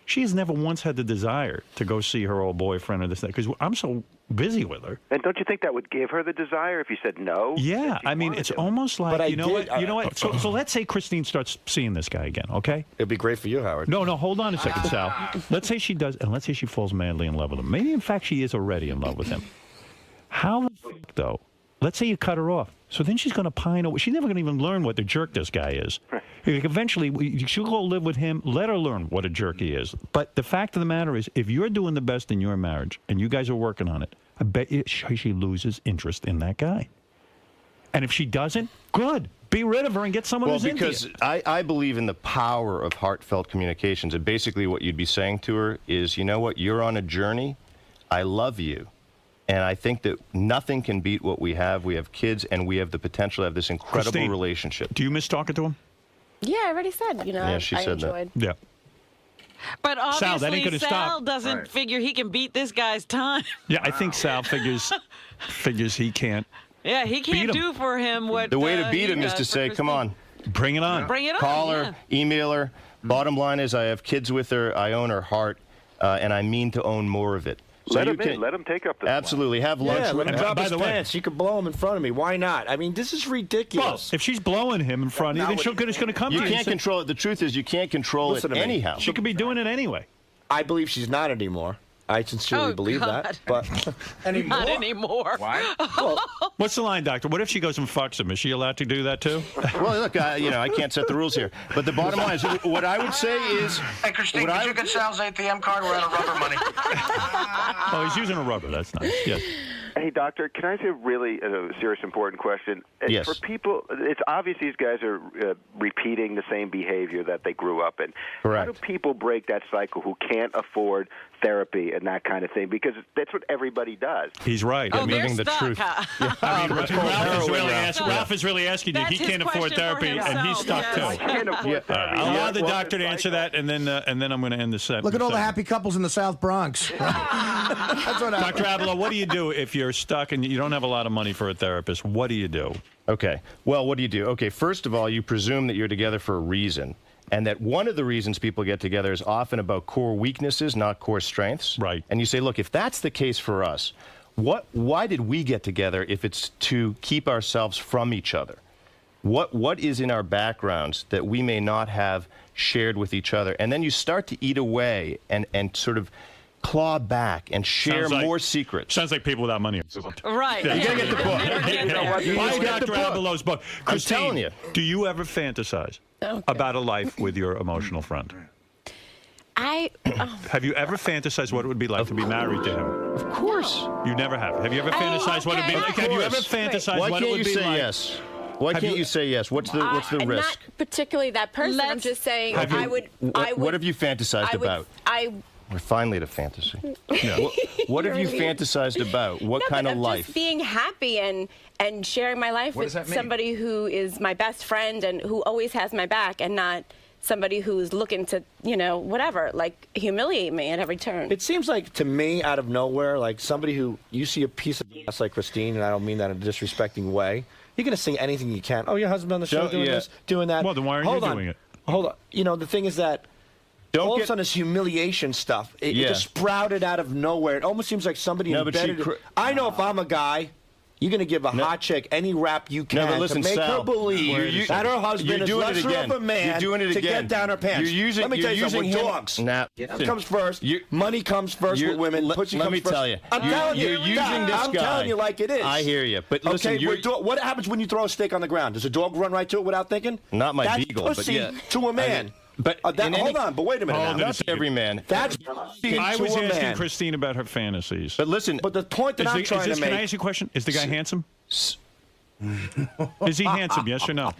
She has never once had the desire to go see her old boyfriend or this, because I'm so busy with her. And don't you think that would give her the desire if you said no? Yeah, I mean, it's almost like, you know what? So let's say Christine starts seeing this guy again, okay? It'd be great for you, Howard. No, hold on a second, Sal. Let's say she does, and let's say she falls madly in love with him. Maybe, in fact, she is already in love with him. How the fuck, though? Let's say you cut her off. So then she's going to pine away. She's never going to even learn what the jerk this guy is. Like, eventually, she'll go live with him. Let her learn what a jerk he is. But the fact of the matter is, if you're doing the best in your marriage, and you guys are working on it, I bet you she loses interest in that guy. And if she doesn't, good. Be rid of her and get someone who's into because you. I believe in the power of heartfelt communications. And basically what you'd be saying to her is, you know what, you're on a journey. I love you. And I think that nothing can beat what we have. We have kids, and we have the potential to have this incredible Christine, relationship. Do you miss talking to him? Yeah, I already said, you know, Yeah, she I said that. enjoyed. Yeah. But Sal, that ain't obviously, gonna Sal stop. doesn't figure he can beat this guy's time. Yeah, I think Sal figures he can't. Yeah, he can't Beat him. do for him what The way to he beat him is does to for say, come Christine. on. Bring it on. Bring it on. Call yeah. her, email her. Bottom line is I have kids with her. I own her heart, and I mean to own more of it. So Let you him in. Let him take up the absolutely have lunch. Yeah, let him And drop by his the way- pants. She could blow him in front of me. Why not? I mean, this is ridiculous. Well, if she's blowing him in front of you, then it's going to come You to you. can't control it. The truth is, you can't control Listen it to me. anyhow. She could be doing it anyway. I believe she's not anymore. I sincerely Oh, believe God. that. But Not anymore. Why? What's the line, Doctor? What if she goes and fucks him? Is she allowed to do that too? Well, look, I can't set the rules here. But the bottom line is, what I would say is... Hey, Christine, could you get Sal's ATM card? We're out of rubber money. Oh, he's using a rubber. That's nice. Yes. Hey, Hey, doctor, can I ask you a really serious, important question? Yes. For people, it's obvious these guys are repeating the same behavior that they grew up in. Correct. How do people break that cycle who can't afford therapy and that kind of thing? Because that's what everybody does. He's right. Oh, I mean, they're stuck, huh? I mean, Ralph is really asking you. That's He his can't afford question for therapy, and he's himself, stuck yes. too. I can't afford therapy. I'll allow the doctor to answer that, and then I'm going to end the set. Look at all the happy couples in the South Bronx. That's what Dr. Ablow, what do you do if you're stuck and you don't have a lot of money for a therapist? What do you do? Okay. Well, what do you do? Okay, first of all, you presume that you're together for a reason, and that one of the reasons people get together is often about core weaknesses, not core strengths. Right. And you say, look, if that's the case for us, why did we get together if it's to keep ourselves from each other? What is in our backgrounds that we may not have shared with each other? And then you start to eat away and sort of claw back and share more secrets. Sounds like people without money. Right. Yeah, you gotta get the book. Buy Dr. Ablow's book. Christine, I'm telling you. Do you ever fantasize about a life with your emotional friend? Have you ever fantasized what it would be like to be married to him? Of course. You never have. Have you ever fantasized what it would be like? Have you ever fantasized what it would be like? Why can't you say yes? Why can't you say yes? What's the risk? Not particularly that person. I'm just saying I would. What have you fantasized about? We're finally at a fantasy. What have you fantasized about? What kind of life? Just being happy and sharing my life with somebody who is my best friend and who always has my back, and not somebody who's looking to, whatever, like humiliate me at every turn. It seems like to me, out of nowhere, like somebody who you see a piece of ass like Christine, and I don't mean that in a disrespecting way. You're going to say anything you can. Oh, your husband on the show doing this, doing that. Well, then why aren't you doing it? Hold on. The thing is that all of a sudden this humiliation stuff, it just sprouted out of nowhere. It almost seems like somebody embedded it. I know if I'm a guy, you're going to give a hot chick any rap you can to make her believe that her husband is lesser of a man to get down her pants. Let me tell you something, we're dogs. That comes first. Money comes first with women. Pussy comes first. Let me tell you. I'm telling you. You're using this guy. I'm telling you like it is. I hear you. But listen, what happens when you throw a steak on the ground? Does a dog run right to it without thinking? Not my That's beagle, pussy but yeah. to a man. But hold on, but wait a minute. Not every man. That's I was asking Christine about her fantasies. But listen. But the point that I'm trying to make. Can I ask you a question? Is the guy handsome? Is he handsome? Yes or no?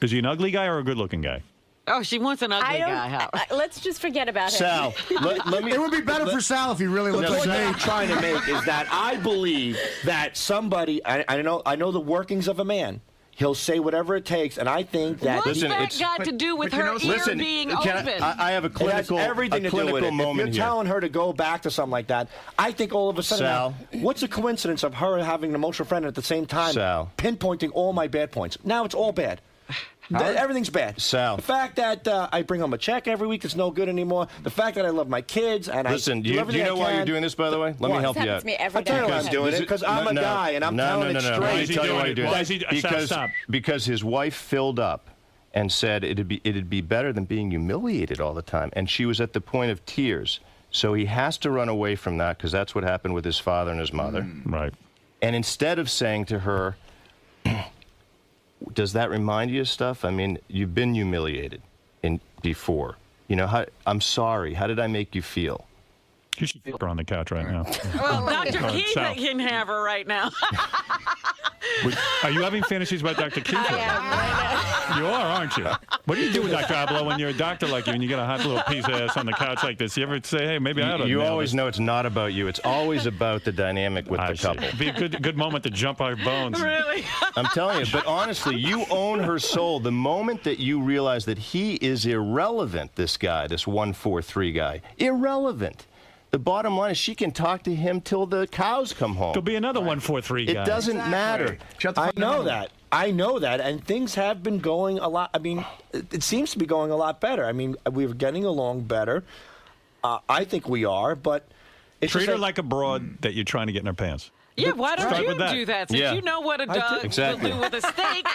Is he an ugly guy or a good-looking guy? Oh, she wants an ugly guy. Let's just forget about him. Sal, let me. It would be better for Sal if he really looked like The point me. I'm trying to make is that I believe that somebody. I know the workings of a man. He'll say whatever it takes, and I think that. What's that got to do with her ear being open? I have a clinical, it has everything to do with it. moment if you're telling her to go back to something like that, I think all of a sudden, Sal. what's the coincidence of her having an emotional friend and at the same time pinpointing all my bad points? Now it's all bad. Everything's bad. Sal. The fact that I bring home a check every week that's no good anymore. The fact that I love my kids and listen, do I you know why you're doing this, by the way? Let me help you out. I tell you why I'm doing it because I'm a guy and I'm telling it straight. Let me tell you why you're doing it. Stop. Because his wife filled up and said it'd be better than being humiliated all the time, and she was at the point of tears. So he has to run away from that because that's what happened with his father and his mother. Right. And instead of saying to her, does that remind you of stuff? I mean, you've been humiliated before. I'm sorry. How did I make you feel? You should fuck her on the couch right now. Well, Dr. Keith can have her right now. Are you having fantasies about Dr. Keith? You are, aren't you? What do you do with Dr. Ablow when you're a doctor like you and you get a hot little piece of ass on the couch like this? You ever say, hey, maybe I ought to You nail always this? know it's not about you. It's always about the dynamic with the couple. It'd be a good moment to jump our bones. Really? I'm telling you, but honestly, you own her soul. The moment that you realize that he is irrelevant, this guy, this 143 guy, irrelevant. The bottom line is she can talk to him till the cows come home. There'll be another 143 guy. It doesn't matter. I know that, and things have been going a lot. I mean, it seems to be going a lot better. I mean, we're getting along better. I think we are, but it's treat just her like a broad that you're trying to get in her pants. Yeah, why don't Start you with that. do that? Since Yeah. you know what a dog Exactly. will do with a steak.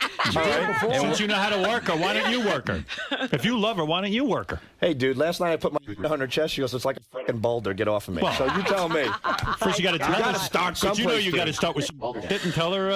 Since you know how to work her, why don't you work her? If you love her, why don't you work her? Hey, dude, last night I put my on her chest. She goes, it's like a freaking boulder. Get off of me. Well, so you tell me. First, you got to tell her. start But you know someplace, you got to dude. start with some shit and tell her,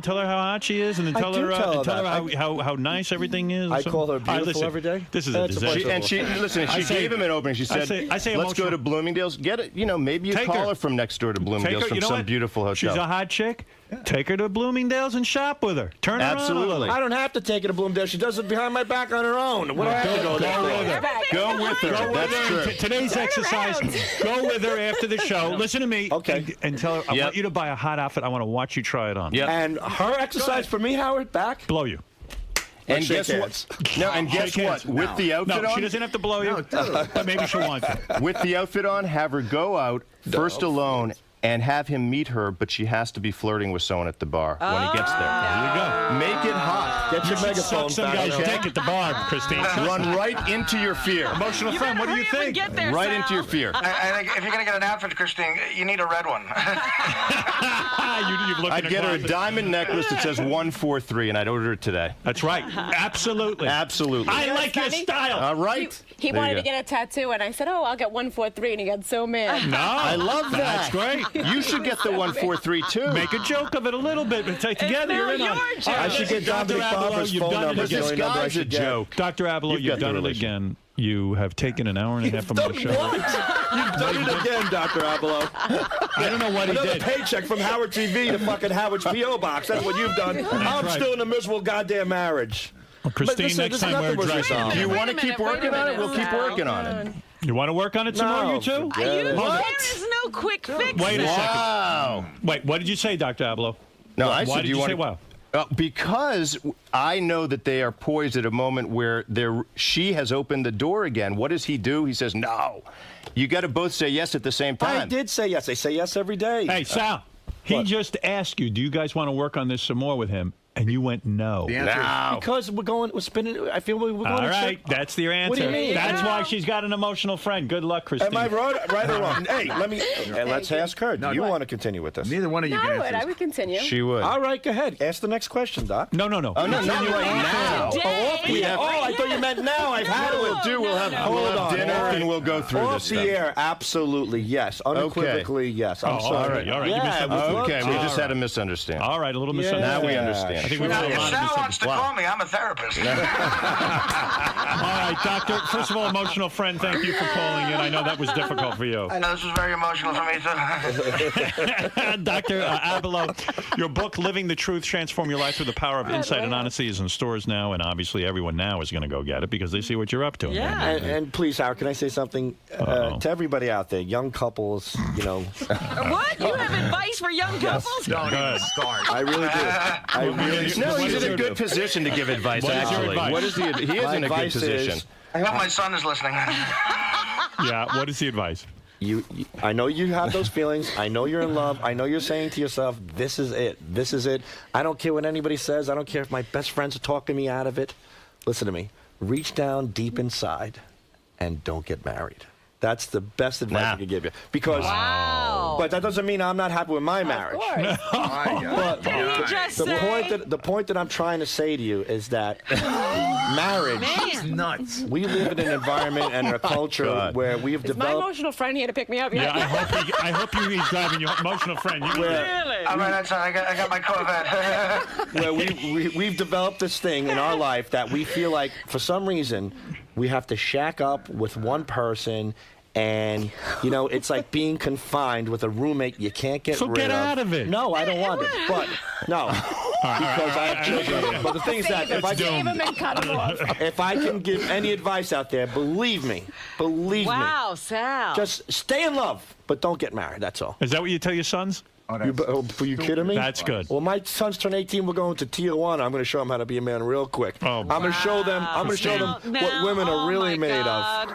tell her how hot she is, and then I tell do her, tell her that. how nice everything is. I or call her something. All right, beautiful listen, every day. This is a That's a bunch disaster. of Listen, I she say- gave him an opening. She said, I say let's go emotional- to Bloomingdale's. Get it, maybe you Take call her. her from next door to Bloomingdale's Take her, from you know some what? beautiful hotel. She's a hot chick. Take her to Bloomingdale's and shop with her. Turn her on a Absolutely. little. I don't have to take her to Bloomingdale. She does it behind my back on her own. What do I have to go there for? Go with her. Go with That's her. true. Today's exercise, go with her after the show. Listen to me. Okay. And tell her, I want you to buy a hot outfit. I want to watch you try it on. Yep. And her exercise for me, Howard, back. Blow you. And Let's guess shake what? hands. No, and guess Shake what? hands. With the outfit No, on, she doesn't have to blow you, but maybe she'll want to. with the outfit on, have her go out first alone and have him meet her, but she has to be flirting with someone at the bar when he gets there. There you go. Make it hot. Get your Suck megaphone some back. guy's Okay? dick at the bar, Christine. Run right into your fear. Emotional friend, what do you think? Get there, Right Sal. into your fear. I think if you're going to get an outfit, Christine, you need a red one. You've looked I'd in get her a closet. diamond necklace that says 143, and I'd order it today. That's right. Absolutely. Absolutely. I like your style. All right. He There you wanted go. to get a tattoo, and I said, "Oh, I'll get 143," and he got so mad. No. I love That's that. great. You should get the 143 too. Make a joke of it a little bit, but take together now you're in on your it. joke. I should get Dr. Dominic Ablow, Barber's you've phone done it number. again. It's the only number I This guy's a should get. joke. Dr. Ablow, You've you've got the done it relation. again. You have taken an hour and a half from my show. You've done it again, Dr. Ablow. I don't know what he Another did. paycheck from Howard TV to fucking Howard's P.O. box. That's what you've done. I'm right. still in a miserable goddamn marriage. Well, Christine, listen, next this time is wear a nothing dress was on. Do you Wait a want to keep minute, wait a working on it? We'll minute, keep Sal. working on it. You want to work on it some more, you two? Yeah. There is no quick fix. Wait a second. Wow. Wait, what did you say, Dr. Ablow? No, Why I said did you you want say wow? Because I know that they are poised at a moment where she has opened the door again. What does he do? He says no. You got to both say yes at the same time. I did say yes. I say yes every day. Hey, Sal, he What? just asked you, do you guys want to work on this some more with him? And you went no. The answer is No. Because we're spinning. I feel we're going All to right, that's your answer. What do you mean? That's why she's got an emotional friend. Good luck, Christine. Am I right or wrong? Hey, let's ask her. Do you want to continue with this? neither one of you No, can I answer would. this. I would continue. She would. All right, go ahead. Ask the next question, Doc. No. Oh, no, not right now. I thought you meant now. I've had it. We'll have Hold on. dinner and we'll go through Off this the stuff. air, absolutely, yes. Unequivocally, yes. I'm sorry. all right. You Yeah, misunderstood. with Okay, love. we just had a misunderstanding. All right, a little Yeah. misunderstanding. Now we understand. I think we've Now, had a if lot of Sal wants to call me, I'm a therapist. All right, Doctor. First of all, emotional friend, thank you for calling in. I know that was difficult for you. I know this was very emotional for me, too. Dr. Ablow, your book, Living the Truth, Transform Your Life Through the Power of Insight and Honesty, is in stores now, and obviously everyone now is going to go get it because they see what you're up to. Yeah. And please, Howard, can I say something to everybody out there, young couples, What? You have advice for young couples? Don't even start. I really do. I really do. No, he's in a good position to give advice, What is your actually. advice? What is he is My in a good advice position. is- I hope my son is listening. Yeah, what is the advice? I know you have those feelings. I know you're in love. I know you're saying to yourself, this is it. This is it. I don't care what anybody says. I don't care if my best friends are talking me out of it. Listen to me. Reach down deep inside and don't get married. That's the best advice I can give you. Because, but that doesn't mean I'm not happy with my marriage. But the point that I'm trying to say to you is that marriage, nuts. we live in an environment and a culture where we have Is my developed. emotional friend here to pick me up? Yeah, I hope he's driving your emotional friend. You Really? All right, that's all. I got my Corvette. Where we've developed this thing in our life that we feel like for some reason we have to shack up with one person, and it's like being confined with a roommate you can't get So rid get of. out of it. No, I don't want it. But no, because I have children. But the thing is that if I can give any advice out there, believe me, Wow, Sal. just stay in love, but don't get married. That's all. Is that what you tell your sons? Are you kidding me? That's good. Well, my sons turn 18. We're going to Tijuana. I'm going to show them how to be a man real quick. I'm going to show them. I'm going to show them what women are really made of.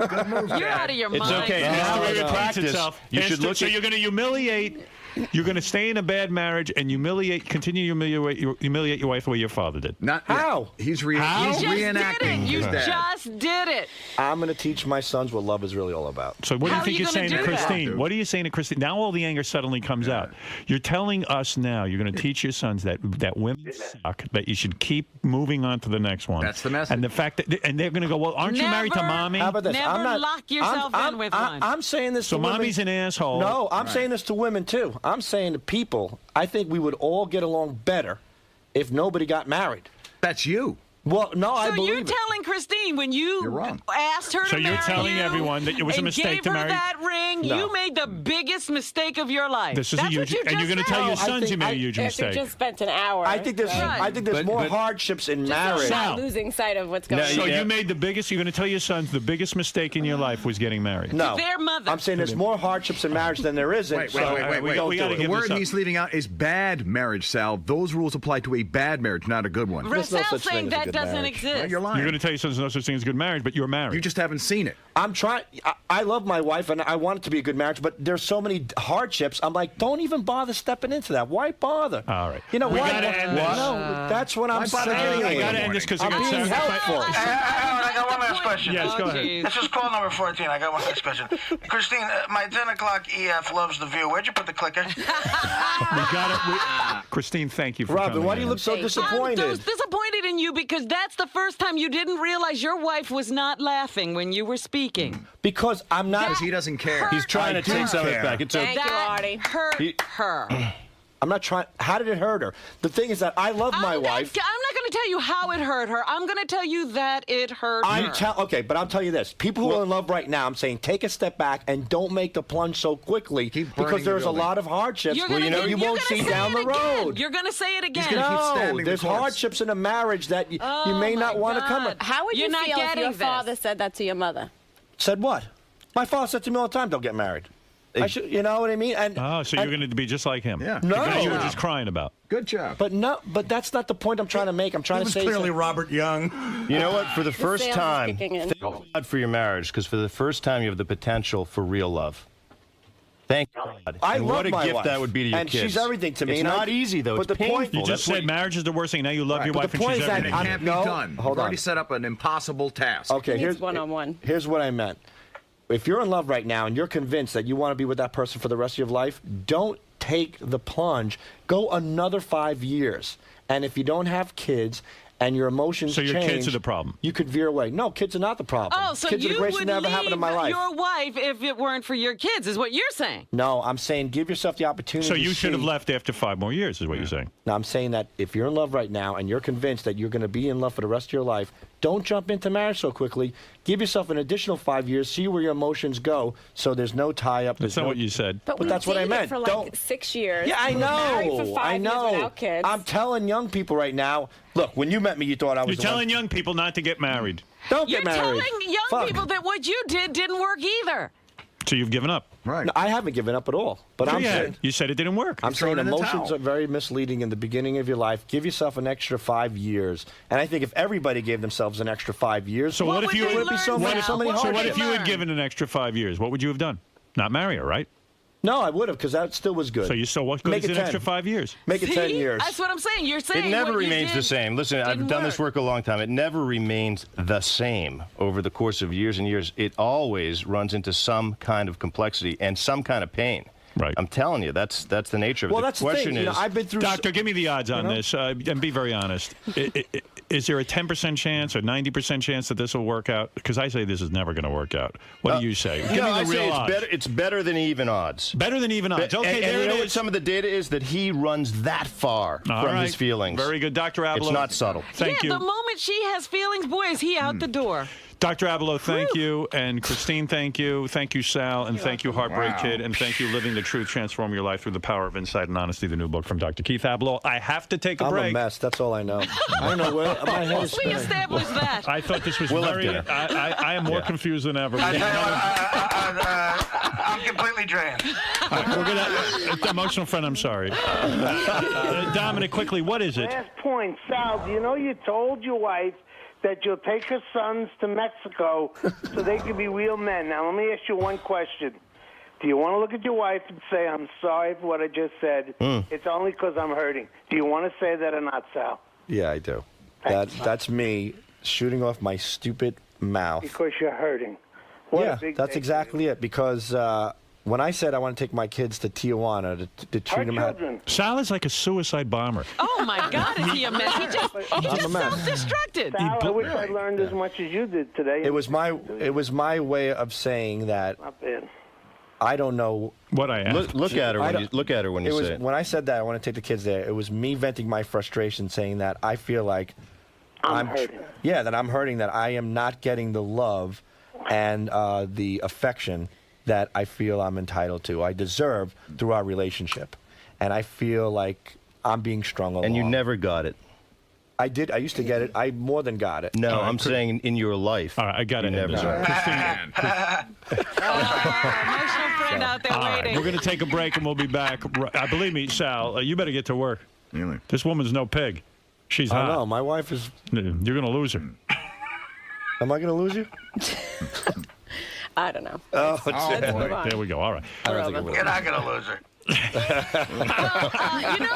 You're out of your mind. It's okay. Now History in repeats practice, itself. you should look So at- you're going to humiliate You're going to stay in a bad marriage and continue to humiliate your wife the way your father did. Not How? He's You just reenacting did it. You his dad. just did it. I'm going to teach my sons what love is really all about. So what do How you think are you you're saying gonna to do that? Christine? What are you saying to Christine? Now all the anger suddenly comes out. You're telling us now, you're going to teach your sons that women suck, that you should keep moving on to the next one. That's the message. And the fact that, and they're going to go, well, aren't you married to mommy? How about this? Never I'm not, lock yourself in with one. I'm saying this So to women. mommy's an asshole. No, I'm saying this to women, too. I'm saying to people, I think we would all get along better if nobody got married. That's you. Well, no, I So believe you're it. telling Christine when you asked her So to you're marry telling you everyone that it was a and mistake gave to her marry- that ring, No. you made the biggest mistake of your life. This is That's a huge, what you and just you're going to said. tell your No, I sons you think made a huge After mistake. just spent an hour. I think there's more hardships in marriage. Not losing sight of what's going on. So you made the biggest, you're going to tell your sons the biggest mistake in your life was getting married. No. Their mother. I'm saying there's more hardships in marriage than there isn't. Wait. We don't do The it. word he's leaving out is bad marriage, Sal. Those rules apply to a bad marriage, not a good one. Sal's saying that doesn't exist. Well, you're lying. You're going to tell your sons no such thing as good marriage, but you're married. You just haven't seen it. I'm trying. I love my wife, and I want it to be a good marriage, but there's so many hardships. I'm like, don't even bother stepping into that. Why bother? All right. You know We why? gotta end this. No, that's what I'm saying. I got to end this because I I'm got being helpful. I got one last question. Yes, go ahead. This is call number 14. I got one last question. Christine, my 10 o'clock EF loves the view. Where'd you put the clicker? We got it. Christine, thank you for Robin, coming why do you in. look so disappointed? I was disappointed in you because that's the first time you didn't realize your wife was not laughing when you were speaking. Because I'm not. Because he doesn't care. He's trying to take some of it back. It's Thank you, That Artie. hurt her. I'm not trying. How did it hurt her? The thing is that I love my wife. I'm not going to tell you how it hurt her. I'm going to tell you that it hurt her. Okay, but I'll tell you this. People who are in love right now, I'm saying take a step back and don't make the plunge so quickly because there's a lot of hardships you won't see down the road. You're going to say it again. No, there's hardships in a marriage that you may not want to come. How would you You're not feel if getting your this. father said that to your mother? Said what? My father said to me all the time, don't get married. I should, you know what I mean? And so you're going to be just like him. Yeah. The guy you were No. just crying about. Good job. But that's not the point I'm trying to make. I'm trying to say clearly something. Robert Young. You know what? For the first sales is time, kicking in. thank God for your marriage, because for the first time, you have the potential for real love. Thank God. I and love what a my gift wife. that would be to your And kids. she's everything to me. It's and not easy, though. But It's the point, painful. You just said marriage is the worst thing. Now you love your wife and she's everything. It can't be done. Hold You've already on. set up an impossible task. Okay, He here's needs one-on-one. Here's what I meant. If you're in love right now and you're convinced that you want to be with that person for the rest of your life, don't take the plunge. Go another 5 years. And if you don't have kids and your emotions So your change, kids are the problem. You could veer away. No, kids are not the problem. Oh, so kids are the you greatest would thing that ever happened in my leave life. your wife if it weren't for your kids, is what you're saying. No, I'm saying give yourself the opportunity. So you to should have see- left after 5 more years, is what you're saying. No, I'm saying that if you're in love right now and you're convinced that you're going to be in love for the rest of your life, don't jump into marriage so quickly. Give yourself an additional 5 years, see where your emotions go, so there's no tie-up. That's not what you said. But we that's what I dated meant. for like Don't. 6 years. Yeah, I We were married for know. 5 I years know. without kids. I'm telling young people right now. Look, when you met me, you thought I was. You're the one- telling young people not to get married. Don't You're get married. telling young Fuck. people that what you did didn't work either. So you've given up. Right. No, I haven't given up at all. But Sure I'm you had. saying. You said it didn't work. I'm saying thrown in the emotions towel. are very misleading in the beginning of your life. Give yourself an extra 5 years, and I think if everybody gave themselves an extra 5 years, So what if you there would be so many So what hardships. if you had given an extra 5 years? What would you have done? Not marry her, right? No, I would have, because that still was good. So you still what good Make is it an 10. extra 5 years? Make it 10 See? years. That's what I'm saying. You're saying It never what you remains did the same. Listen, I've didn't done this work a long time. It never remains the same over the course of years and years. It always runs into some kind of complexity and some kind of pain. Right. I'm telling you, that's the nature of it. Well, The that's the question thing. You know, is, I've been through. Doctor, give me the odds on this, and be very honest. Is there a 10% chance or 90% chance that this will work out? Because I say this is never going to work out. What do you say? Give me the I real say odds. it's better than even odds. Better than even odds. Okay, and there you it know is. what some of the data is? That he runs that far All from right. his feelings. Very good. Dr. Ablow. It's not subtle. Thank you. The moment she has feelings, boy, is he out the door. Dr. Ablow, thank you. And Christine, thank you. Thank you, Sal. And thank you, Heartbreak Kid. And thank you, Living the Truth, Transform Your Life Through the Power of Insight and Honesty, the new book from Dr. Keith Ablow. I have to take a I'm break. a mess. That's all I know. I don't know where my head is We spinning. established that. I thought this was We'll have very... dinner. I am more confused than ever. I'm completely drained. We're gonna... Emotional friend, I'm sorry. Dominic, quickly, what is it? Last point, Sal, do you know you told your wife that you'll take her sons to Mexico so they can be real men? Now, let me ask you one question. Do you want to look at your wife and say, I'm sorry for what I just said? It's only because I'm hurting. Do you want to say that or not, Sal? Yeah, I do. That's me shooting off my stupid mouth. Because you're hurting. That's exactly it. Because when I said I want to take my kids to Tijuana to treat them out. Sal is like a suicide bomber. Oh my God, is he a mess? He just self-destructed. Sal, I wish I learned as much as you did today. It was my way of saying that. Not bad. I don't know what I asked. Look at her when you say it. When I said that I want to take the kids there, it was me venting my frustration, saying that I feel like I'm hurting. Yeah, that I'm hurting, that I am not getting the love and the affection that I feel I'm entitled to. I deserve through our relationship, and I feel like I'm being strung along. And you never got it. I did. I used to get it. I more than got it. No, I'm saying in your life. All right, I got it. Never got it. Emotional friend out there waiting. We're going to take a break and we'll be back. Believe me, Sal, you better get to work. Really? This woman's no pig. She's hot. I know. My wife is. You're going to lose her. Am I going to lose you? I don't know. Oh, there we go. All right. You're not going to lose her. You know,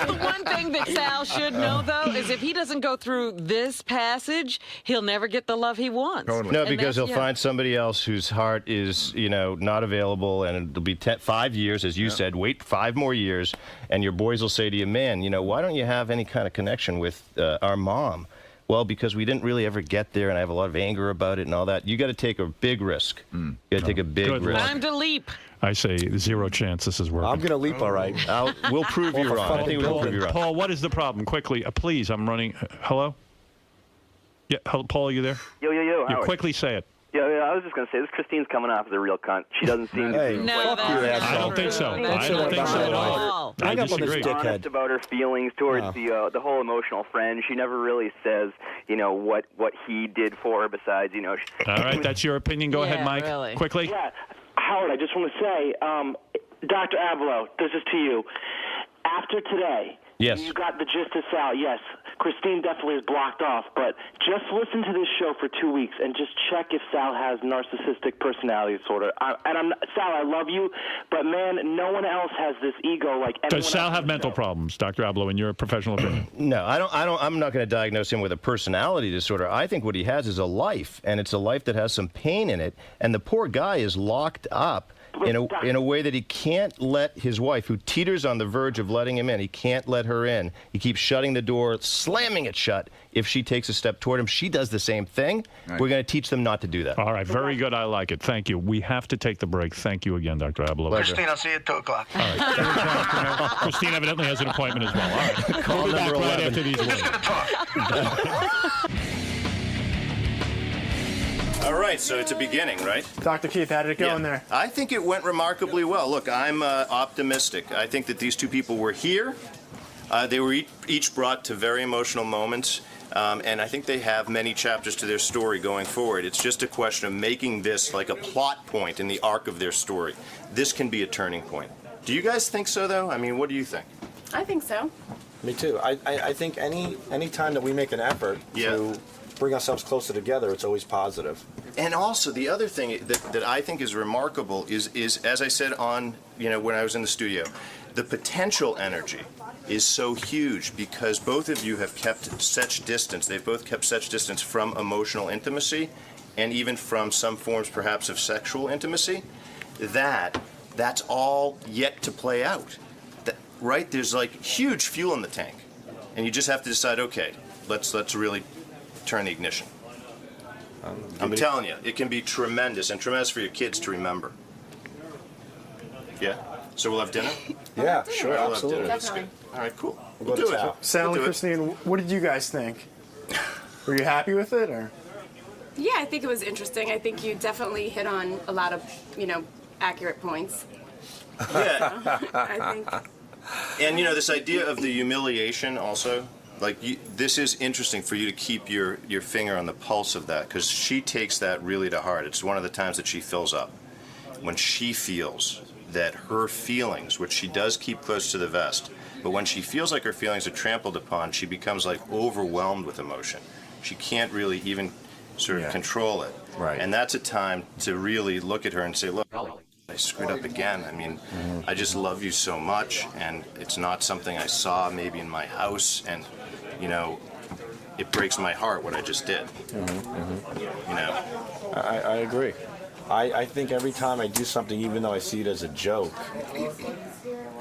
the one thing that Sal should know, though, is if he doesn't go through this passage, he'll never get the love he wants. Totally. No, because he'll find somebody else whose heart is, not available, and it'll be 5 years, as you said. Wait 5 more years, and your boys will say to you, man, why don't you have any kind of connection with our mom? Well, because we didn't really ever get there, and I have a lot of anger about it and all that. You got to take a big risk. You got to take a big risk. Time to leap. I say 0 chance this is working. I'm going to leap, all right. We'll prove you wrong. I think we'll prove you wrong. Paul, what is the problem? Quickly, please, I'm running. Hello? Yeah, Paul, are you there? Yo. You quickly say it. Yeah, I was just going to say, this Christine's coming off as a real cunt. She doesn't seem... Hey, no, I don't think so. I don't think so at all. I disagree. She's honest about her feelings towards the whole emotional friend. She never really says, what he did for her besides, All right, that's your opinion. Go ahead, Mike. Really. Quickly. Yeah, Howard, I just want to say, Dr. Ablow, this is to you. After today, yes, you got the gist of Sal. Yes, Christine definitely is blocked off, but just listen to this show for 2 weeks and just check if Sal has narcissistic personality disorder. Sal, I love you, but man, no one else has this ego like everyone Does Sal else have mental problems, Dr. Ablow, in your professional opinion? No, I'm not going to diagnose him with a personality disorder. I think what he has is a life, and it's a life that has some pain in it, and the poor guy is locked up in a way that he can't let his wife, who teeters on the verge of letting him in, he can't let her in. He keeps shutting the door, slamming it shut. If she takes a step toward him, she does the same thing. Right. We're going to teach them not to do that. All right, very good. I like it. Thank you. We have to take the break. Thank you again, Dr. Ablow. Christine, I'll see you at 2 o'clock. All right. Christine evidently has an appointment as well. All right. Call we'll be back number right 11. after these words. All right, so it's a beginning, right? Dr. Keith, how did it go in there? I think it went remarkably well. Look, I'm optimistic. I think that these two people were here. They were each brought to very emotional moments, and I think they have many chapters to their story going forward. It's just a question of making this like a plot point in the arc of their story. This can be a turning point. Do you guys think so, though? I mean, what do you think? I think so. Me too. I think any time that we make an effort to bring ourselves closer together, it's always positive. And also, the other thing that I think is remarkable is, as I said when I was in the studio, the potential energy is so huge because both of you have kept such distance. They've both kept such distance from emotional intimacy and even from some forms, perhaps, of sexual intimacy, that's all yet to play out. Right? There's like huge fuel in the tank. And you just have to decide, okay, let's really turn the ignition. I'm telling you, it can be tremendous, and tremendous for your kids to remember. Yeah? So we'll have dinner? Yeah, sure, we'll absolutely. Have dinner. That's good. All right, cool. We'll do it. Sal and Christine, what did you guys think? Were you happy with it, or? Yeah, I think it was interesting. I think you definitely hit on a lot of, accurate points. Yeah. I think. And, this idea of the humiliation also, this is interesting for you to keep your finger on the pulse of that, because she takes that really to heart. It's one of the times that she fills up. When she feels that her feelings, which she does keep close to the vest, but when she feels like her feelings are trampled upon, she becomes overwhelmed with emotion. She can't really even sort of control it. Right. And that's a time to really look at her and say, look, I screwed up again. I mean, I just love you so much, and it's not something I saw maybe in my house, and, you know, it breaks my heart what I just did. You know? I agree. I think every time I do something, even though I see it as a joke,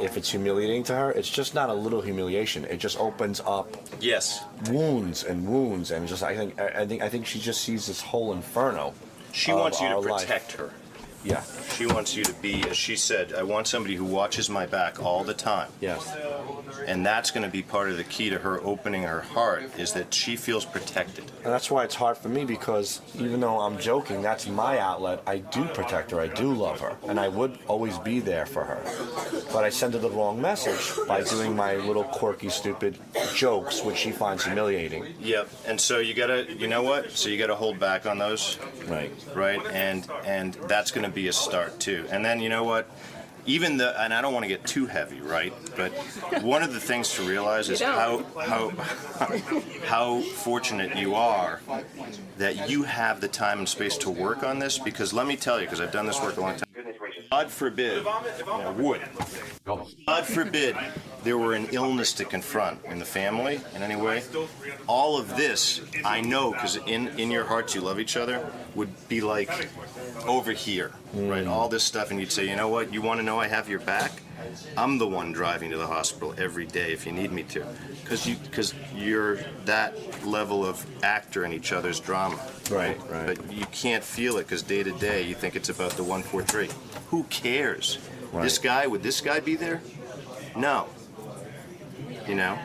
if it's humiliating to her, it's just not a little humiliation. It just opens up wounds and wounds, and just I think she just sees this whole inferno. She wants you to protect her. Yeah. She wants you to be, as she said, I want somebody who watches my back all the time. Yes. And that's going to be part of the key to her opening her heart, is that she feels protected. And that's why it's hard for me, because even though I'm joking, that's my outlet. I do protect her. I do love her. And I would always be there for her. But I send her the wrong message by doing my little quirky, stupid jokes, which she finds humiliating. Yep. And so you got to, you know what? So you got to hold back on those. Right. Right? And that's going to be a start, too. And then, you know what? Even and I don't want to get too heavy, right? But one of the things to realize is how fortunate you are that you have the time and space to work on this. Because let me tell you, because I've done this work a long time. God forbid, God forbid there were an illness to confront in the family in any way. All of this, I know, because in your hearts you love each other, would be like over here, right? All this stuff, and you'd say, you know what, you want to know I have your back? I'm the one driving to the hospital every day if you need me to, because you're that level of actor in each other's drama. Right. But you can't feel it because day to day you think it's about the 143. Who cares? Right. Would this guy be there? No. You know?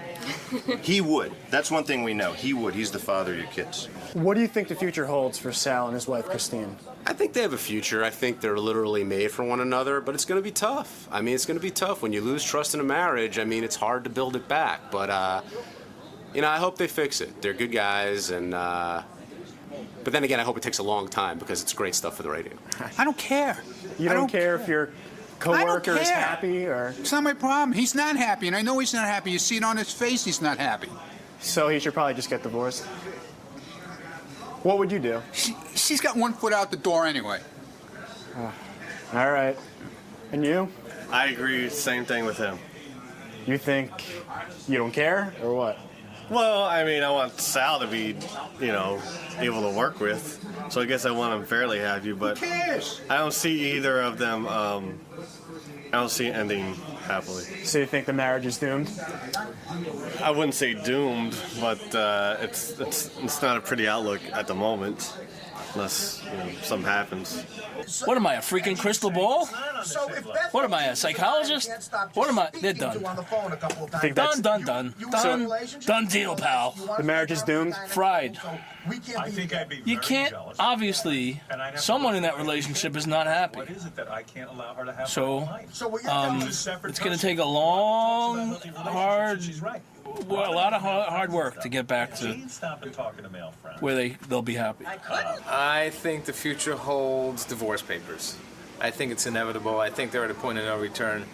He would. That's one thing we know. He would. He's the father of your kids. What do you think the future holds for Sal and his wife, Christine? I think they have a future. I think they're literally made for one another, but it's going to be tough. I mean, it's going to be tough. When you lose trust in a marriage, I mean, it's hard to build it back. But, you know, I hope they fix it. They're good guys, and, but then again, I hope it takes a long time because it's great stuff for the radio. I don't care. You don't care if your coworker is happy, or? It's not my problem. He's not happy, and I know he's not happy. You see it on his face, he's not happy. So he should probably just get divorced. What would you do? She's got one foot out the door anyway. All right. And you? I agree. Same thing with him. You think you don't care, or what? Well, I mean, I want Sal to be, you know, able to work with. So I guess I want him fairly happy, but I don't see either of them, I don't see it ending happily. So you think the marriage is doomed? I wouldn't say doomed, but it's not a pretty outlook at the moment, unless, you know, something happens. What am I, a freaking crystal ball? What am I, a psychologist? What am I? They're done. Done deal, pal. The marriage is doomed? Fried. You can't, obviously, someone in that relationship is not happy. So, it's going to take a long, hard, a lot of hard work to get back to where they'll be happy. I think the future holds divorce papers. I think it's inevitable. I think they're at a point of no return.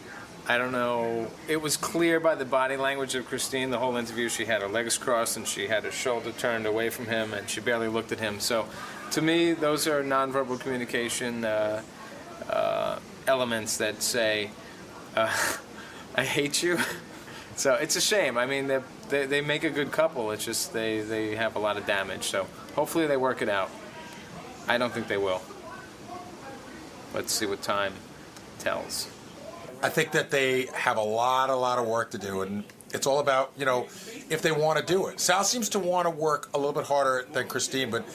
I don't know. It was clear by the body language of Christine, the whole interview. She had her legs crossed and she had her shoulder turned away from him and she barely looked at him. So to me, those are nonverbal communication elements that say, I hate you. So it's a shame. I mean, they make a good couple. It's just they have a lot of damage. So hopefully they work it out. I don't think they will. Let's see what time tells. I think that they have a lot of work to do, and it's all about, you know, if they want to do it. Sal seems to want to work a little bit harder than Christine, but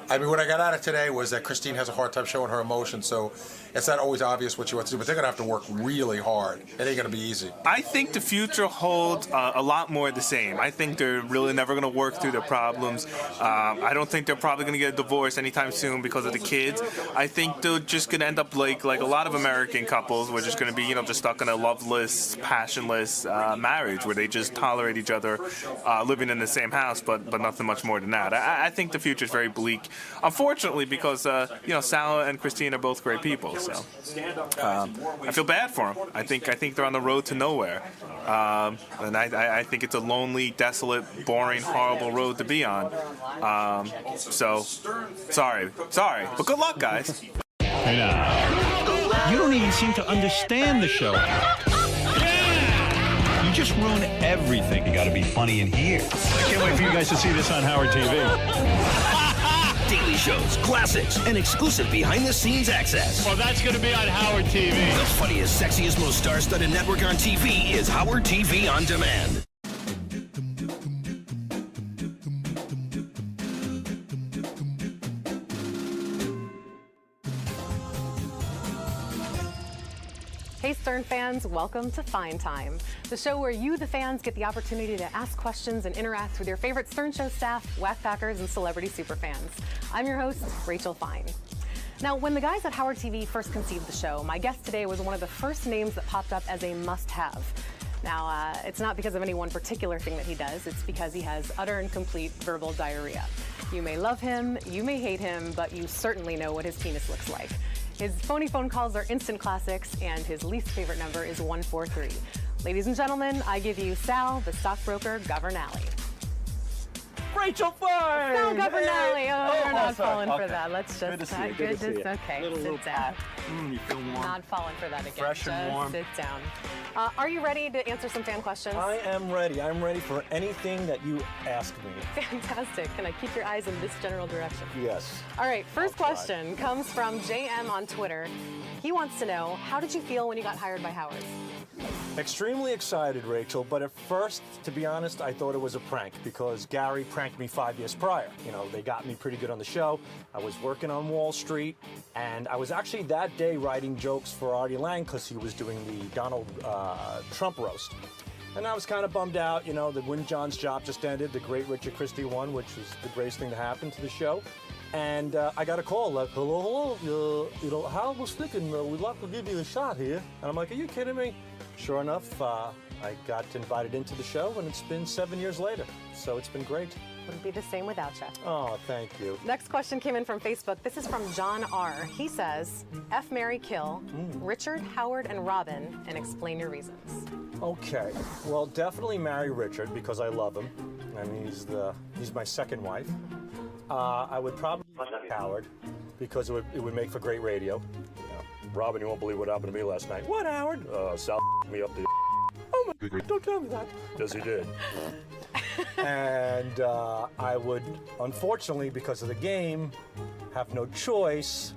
I mean, what I got out of today was that Christine has a hard time showing her emotions, so it's not always obvious what she wants to do, but they're going to have to work really hard. It ain't going to be easy. I think the future holds a lot more of the same. I think they're really never going to work through their problems. I don't think they're probably going to get a divorce anytime soon because of the kids. I think they're just going to end up like a lot of American couples. We're just going to be, you know, just stuck in a loveless, passionless marriage where they just tolerate each other living in the same house, but nothing much more than that. I think the future is very bleak, unfortunately, because you know, Sal and Christine are both great people. So I feel bad for them. I think they're on the road to nowhere, and I think it's a lonely, desolate, boring, horrible road to be on. So sorry, but good luck, guys. Hey now. You don't even seem to understand the show. You just ruin everything. You got to be funny in here. I can't wait for you guys to see this on Howard TV. Daily shows, classics, and exclusive behind-the-scenes access. Well, that's going to be on Howard TV. The funniest, sexiest, most star-studded network on TV is Howard TV On Demand. Hey Stern fans, welcome to Fine Time, the show where you, the fans, get the opportunity to ask questions and interact with your favorite Stern Show staff, Whack Packers, and celebrity superfans. I'm your host, Rachel Fine. Now, when the guys at Howard TV first conceived the show, my guest today was one of the first names that popped up as a must-have. Now, it's not because of any one particular thing that he does, it's because he has utter and complete verbal diarrhea. You may love him, you may hate him, but you certainly know what his penis looks like. His phony phone calls are instant classics, and his least favorite number is 143. Ladies and gentlemen, I give you Sal, the stockbroker Governale. Rachel Fine! Sal Governale. Hey. You're not sorry. falling for Okay. that. Let's just Good to see you. Good to see you. Okay, Little sit down. You feel warm? Not falling for that again. Fresh and Just warm. sit down. Are you ready to answer some fan questions? I am ready. I'm ready for anything that you ask me. Fantastic. Can I keep your eyes in this general direction? Yes. All right, first question comes from JM on Twitter. He wants to know, how did you feel when you got hired by Howard? Extremely excited, Rachel, but at first, to be honest, I thought it was a prank because Gary pranked me 5 years prior. You know, they got me pretty good on the show. I was working on Wall Street, and I was actually that day writing jokes for Artie Lang because he was doing the Donald Trump roast. And I was kind of bummed out, you know, the Win John's job just ended, the great Richard Christie won, which was the greatest thing to happen to the show. And I got a call like, hello, you know, Hal was thinking we'd like to give you a shot here. And I'm like, are you kidding me? Sure enough, I got invited into the show, and it's been 7 years later. So it's been great. Wouldn't be the same without you. Oh, thank you. Next question came in from Facebook. This is from John R. He says, F, marry, kill, Richard, Howard, and Robin, and explain your reasons. Okay, well, definitely marry Richard because I love him, and he's my second wife. I would probably marry Howard because it would make for great radio. Robin, you won't believe what happened to me last night. What, Howard? Sal me up the. Oh my God! Don't tell me that. Yes, he did. And I would, unfortunately, because of the game, have no choice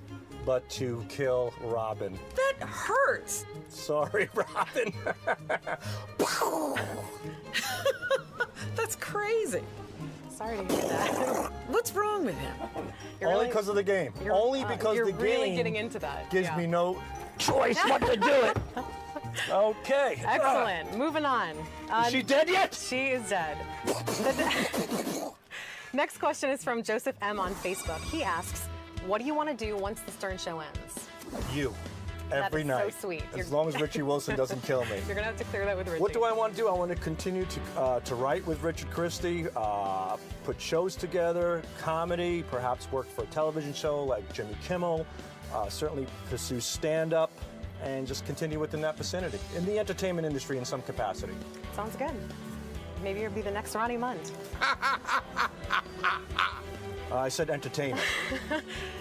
but to kill Robin. That hurts. Sorry, Robin. That's crazy. Sorry to hear that. What's wrong with him? Only because of the game. Only because you're the game really getting into that. gives Yeah. me no choice but to do it. Okay. Excellent. Moving on. Is she dead yet? She is dead. Next question is from Joseph M. on Facebook. He asks, what do you want to do once the Stern Show ends? You. That Every is night. so sweet. As long as Richie Wilson doesn't kill me. You're going to have to clear that with Richie. What do I want to do? I want to continue to write with Richard Christie, put shows together, comedy, perhaps work for a television show like Jimmy Kimmel, certainly pursue stand-up, and just continue within that vicinity, in the entertainment industry in some capacity. Sounds good. Maybe you'll be the next Ronnie Mund. I said entertainment.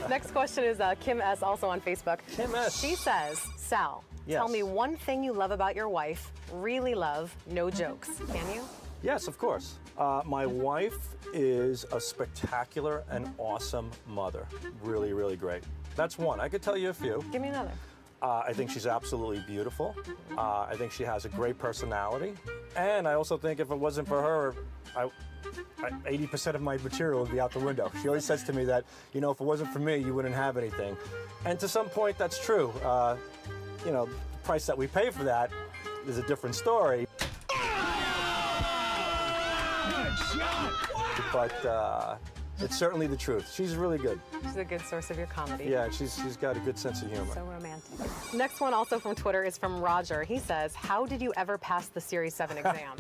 Next question is Kim S. also on Facebook. Kim S. She says, Sal, Yes. tell me one thing you love about your wife, really love, no jokes. Can you? Yes, of course. My wife is a spectacular and awesome mother. Really, really great. That's one. I could tell you a few. Give me another. I think she's absolutely beautiful. I think she has a great personality. And I also think if it wasn't for her, 80% of my material would be out the window. She always says to me that, you know, if it wasn't for me, you wouldn't have anything. And to some point, that's true. You know, the price that we pay for that is a different story. But it's certainly the truth. She's really good. She's a good source of your comedy. Yeah, she's got a good sense of humor. So romantic. Next one also from Twitter is from Roger. He says, how did you ever pass the Series 7 exam?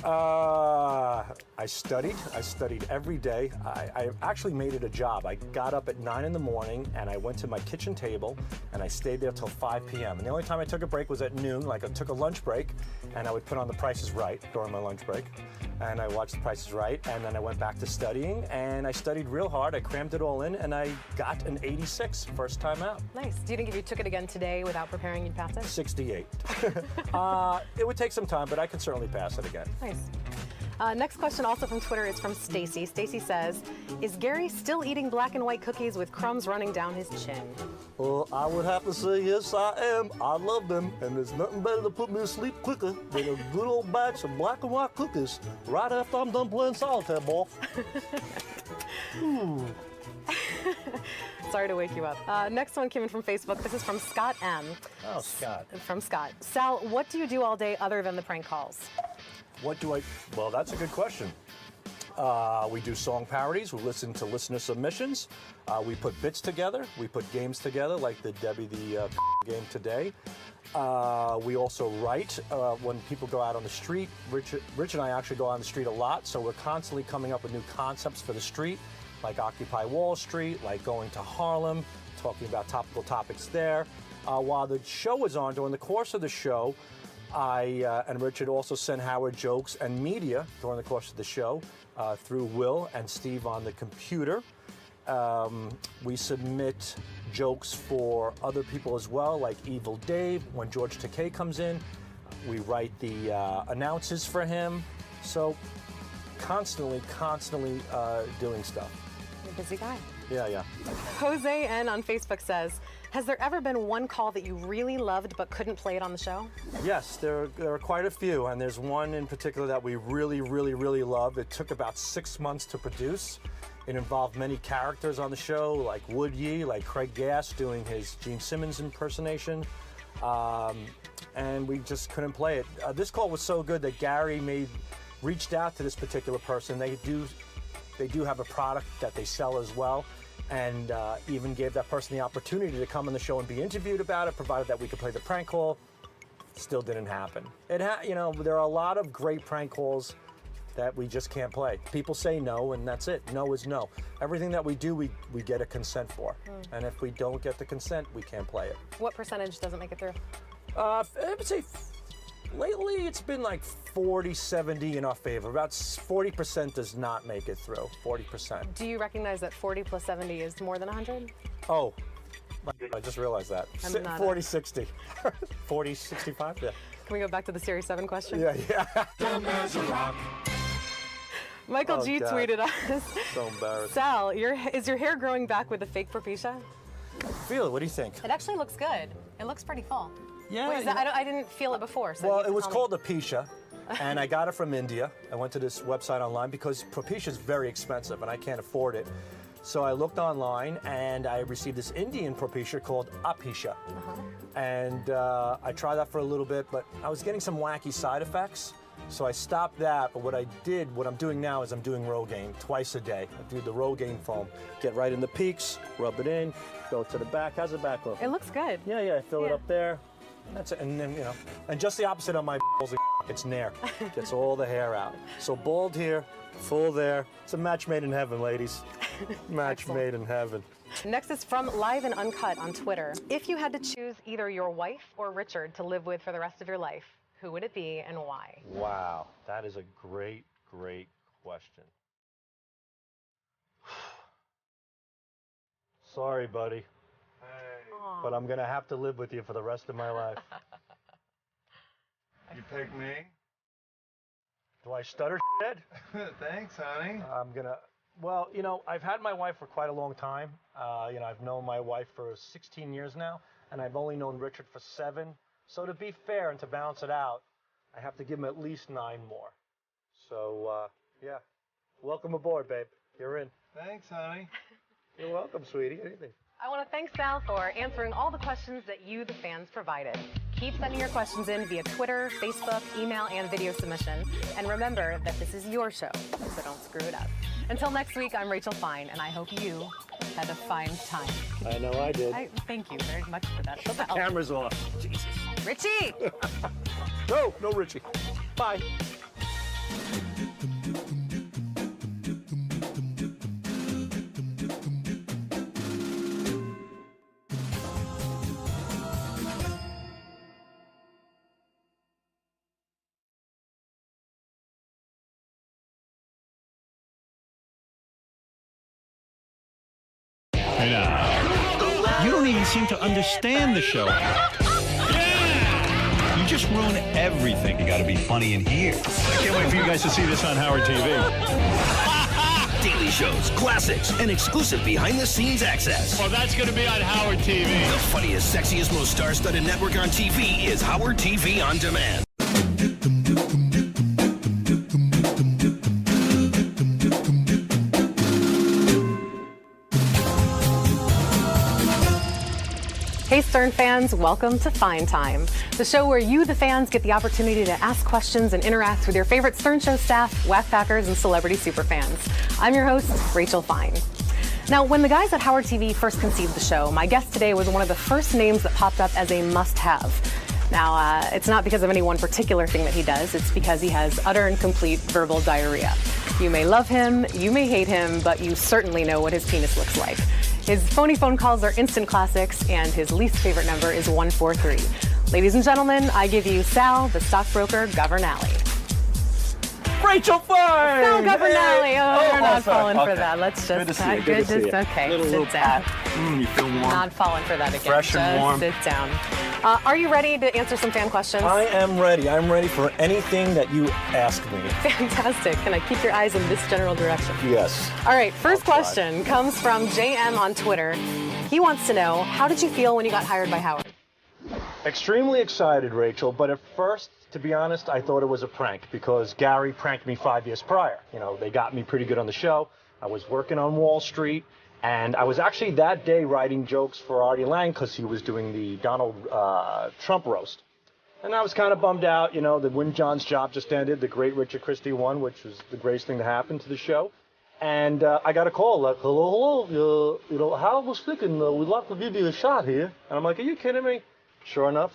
I studied every day. I actually made it a job. I got up at 9 in the morning and I went to my kitchen table and I stayed there till 5 p.m. And the only time I took a break was at noon, like I took a lunch break, and I would put on The Price is Right during my lunch break. And I watched The Price is Right, and then I went back to studying, and I studied real hard. I crammed it all in, and I got an 86 first time out. Nice. Do you think if you took it again today without preparing, you'd pass it? 68. It would take some time, but I could certainly pass it again. Nice. Next question, also from Twitter, is from Stacy. Stacy says, is Gary still eating black and white cookies with crumbs running down his chin? Well, I would have to say yes, I am. I love them, and there's nothing better to put me to sleep quicker than a good old batch of black and white cookies right after I'm done playing solitaire, boy. Sorry to wake you up. Next one came in from Facebook. This is from Scott M. Oh, Scott. From Scott. Sal, what do you do all day other than the prank calls? What do I? Well, that's a good question. We do song parodies. We listen to listener submissions. We put bits together. We put games together, like the Debbie the game today. We also write when people go out on the street. Rich and I actually go out on the street a lot, so we're constantly coming up with new concepts for the street, like Occupy Wall Street, like going to Harlem, talking about topical topics there. While the show was on, during the course of the show, I and Richard also send Howard jokes and media during the course of the show through Will and Steve on the computer. We submit jokes for other people as well, like Evil Dave. When George Takei comes in, we write the announces for him. So constantly doing stuff. You're a busy guy. Yeah. Jose N on Facebook says, has there ever been one call that you really loved but couldn't play it on the show? Yes, there are quite a few, and there's one in particular that we really love. It took about 6 months to produce. It involved many characters on the show, like Wood Yee, like Craig Gass doing his Gene Simmons impersonation, and we just couldn't play it. This call was so good that Gary reached out to this particular person. They do have a product that they sell as well, and even gave that person the opportunity to come on the show and be interviewed about it, provided that we could play the prank call. Still didn't happen. There are a lot of great prank calls that we just can't play. People say no, and that's it. No is no. Everything that we do, we get a consent for. And if we don't get the consent, we can't play it. What percentage doesn't make it through? I would say lately it's been like 40-70 in our favor. About 40% does not make it through. 40%. Do you recognize that 40 plus 70 is more than 100? Oh, I just realized that. 40-60. 40-65, yeah. Can we go back to the Series 7 question? Yeah. Michael G tweeted us. So embarrassing. Sal, is your hair growing back with the fake propecia? Feel it. What do you think? It actually looks good. It looks pretty full. Yeah. Wait, I didn't feel it before. So well, it was called alopecia, and I got it from India. I went to this website online because propecia is very expensive, and I can't afford it. So I looked online, and I received this Indian propecia called alopecia. And I tried that for a little bit, but I was getting some wacky side effects. So I stopped that, but what I'm doing now is I'm doing Rogaine twice a day. I do the Rogaine foam. Get right in the peaks, rub it in, go to the back. How's the back look? It looks good. Yeah, fill it up there. That's it, and then, and just the opposite on my balls, it's nair. Gets all the hair out. So bald here, full there. It's a match made in heaven, ladies. Match made in heaven. Next is from Live and Uncut on Twitter. If you had to choose either your wife or Richard to live with for the rest of your life, who would it be and why? Wow, that is a great question. Sorry, buddy. But I'm going to have to live with you for the rest of my life. You pick me? Do I stutter, Ed? Thanks, honey. Well, I've had my wife for quite a long time. I've known my wife for 16 years now, and I've only known Richard for 7. So to be fair and to balance it out, I have to give him at least 9 more. So, yeah. Welcome aboard, babe. You're in. Thanks, honey. You're welcome, sweetie. Anything. I want to thank Sal for answering all the questions that you, the fans, provided. Keep sending your questions in via Twitter, Facebook, email, and video submission. And remember that this is your show, so don't screw it up. Until next week, I'm Rachel Fine, and I hope you had a fine time. I know I did. Thank you very much for that. Shut the cameras off. Jesus. Richie! No Richie. Bye. You don't even seem to understand the show. You just ruin everything. You got to be funny in here. I can't wait for you guys to see this on Howard TV. Daily shows, classics, and exclusive behind-the-scenes access. Well, that's going to be on Howard TV. The funniest, sexiest, most star-studded network on TV is Howard TV On Demand. Hey Stern fans, welcome to Fine Time, the show where you, the fans, get the opportunity to ask questions and interact with your favorite Stern Show staff, Whack Packers, and celebrity superfans. I'm your host, Rachel Fine. Now, when the guys at Howard TV first conceived the show, my guest today was one of the first names that popped up as a must-have. Now, it's not because of any one particular thing that he does, it's because he has utter and complete verbal diarrhea. You may love him, you may hate him, but you certainly know what his penis looks like. His phony phone calls are instant classics, and his least favorite number is 143. Ladies and gentlemen, I give you Sal, the stockbroker Governale. Rachel Fine! Sal Governale. Oh, you're not sorry. falling for that. Let's just... Good to see you. Good to see you. Okay, Little sit down. You feel warm? Not falling for that again. Fresh and just warm. Sit down. Are you ready to answer some fan questions? I am ready. I'm ready for anything that you ask me. Fantastic. Can I keep your eyes in this general direction? Yes. All right, first question comes from JM on Twitter. He wants to know, how did you feel when you got hired by Howard? Extremely excited, Rachel, but at first, to be honest, I thought it was a prank because Gary pranked me 5 years prior. You know, they got me pretty good on the show. I was working on Wall Street, and I was actually that day writing jokes for Artie Lang because he was doing the Donald Trump roast. And I was kind of bummed out, you know, that Win John's job just ended, the great Richard Christie won, which was the greatest thing to happen to the show. And I got a call like, hello, you know, Howard was thinking we'd like to give you a shot here. And I'm like, are you kidding me? Sure enough,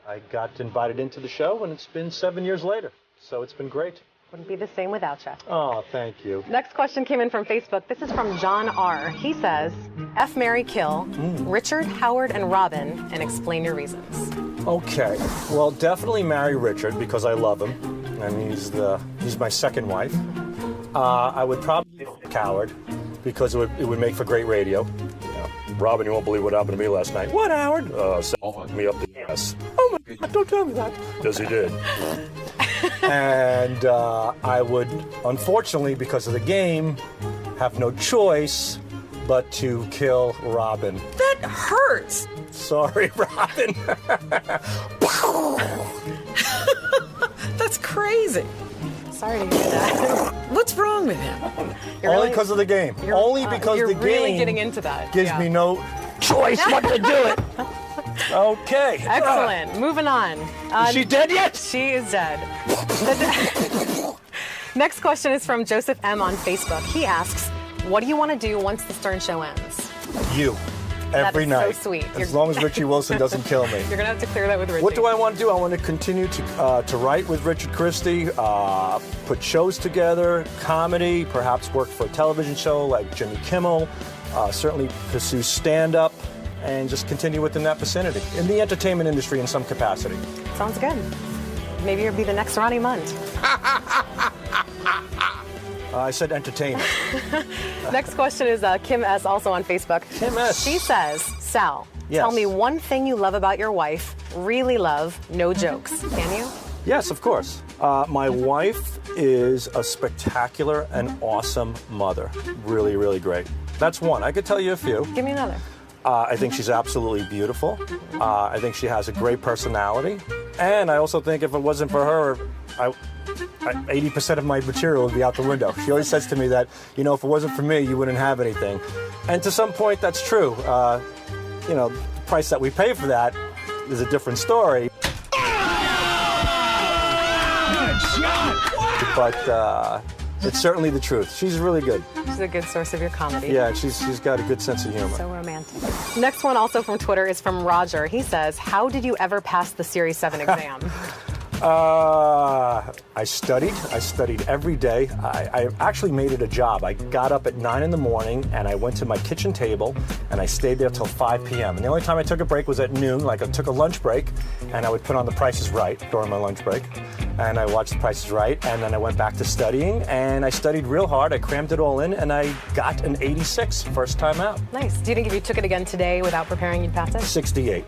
I got invited into the show, and it's been 7 years later. So it's been great. Wouldn't be the same without you. Oh, thank you. Next question came in from Facebook. This is from John R. He says, F, marry, kill, Richard, Howard, and Robin, and explain your reasons. Okay. Well, definitely marry Richard because I love him, and he's my second wife. I would probably pick Howard because it would make for great radio. Robin, you won't believe what happened to me last night. What, Howard? Sal fucked me up the ass. Oh my God, don't tell me that. Yes, he did. And I would, unfortunately, because of the game, have no choice but to kill Robin. That hurts. Sorry, Robin. That's crazy. Sorry to hear that. What's wrong with him? Only because of the game. Only because the game you're really getting into that. gives me no choice but to do it. Okay. Excellent. Moving on. Is she dead yet? She is dead. Next question is from Joseph M. on Facebook. He asks, what do you want to do once the Stern Show ends? You. Every That night. is so sweet. As long as Richie Wilson doesn't kill me. You're going to have to clear that with Richie. What do I want to do? I want to continue to write with Richard Christie, put shows together, comedy, perhaps work for a television show like Jimmy Kimmel, certainly pursue stand-up, and just continue within that vicinity, in the entertainment industry in some capacity. Sounds good. Maybe you'll be the next Ronnie Mund. I said entertainment. Next question is Kim S. also on Facebook. Kim S. She says, Sal, Yes. tell me one thing you love about your wife. Really love, no jokes. Can you? Yes, of course. My wife is a spectacular and awesome mother. Really, really great. That's one. I could tell you a few. Give me another. I think she's absolutely beautiful. I think she has a great personality. And I also think if it wasn't for her, 80% of my material would be out the window. She always says to me that, you know, if it wasn't for me, you wouldn't have anything. And to some point, that's true. You know, the price that we pay for that is a different story. But it's certainly the truth. She's really good. She's a good source of your comedy. Yeah, she's got a good sense of humor. So romantic. Next one also from Twitter is from Roger. He says, how did you ever pass the Series 7 exam? I studied every day. I actually made it a job. I got up at 9 in the morning and I went to my kitchen table and I stayed there till 5 p.m. And the only time I took a break was at noon, like I took a lunch break, and I would put on The Price is Right during my lunch break. And I watched The Price is Right, and then I went back to studying, and I studied real hard. I crammed it all in, and I got an 86 first time out. Nice. Do you think if you took it again today without preparing, you'd pass it? 68.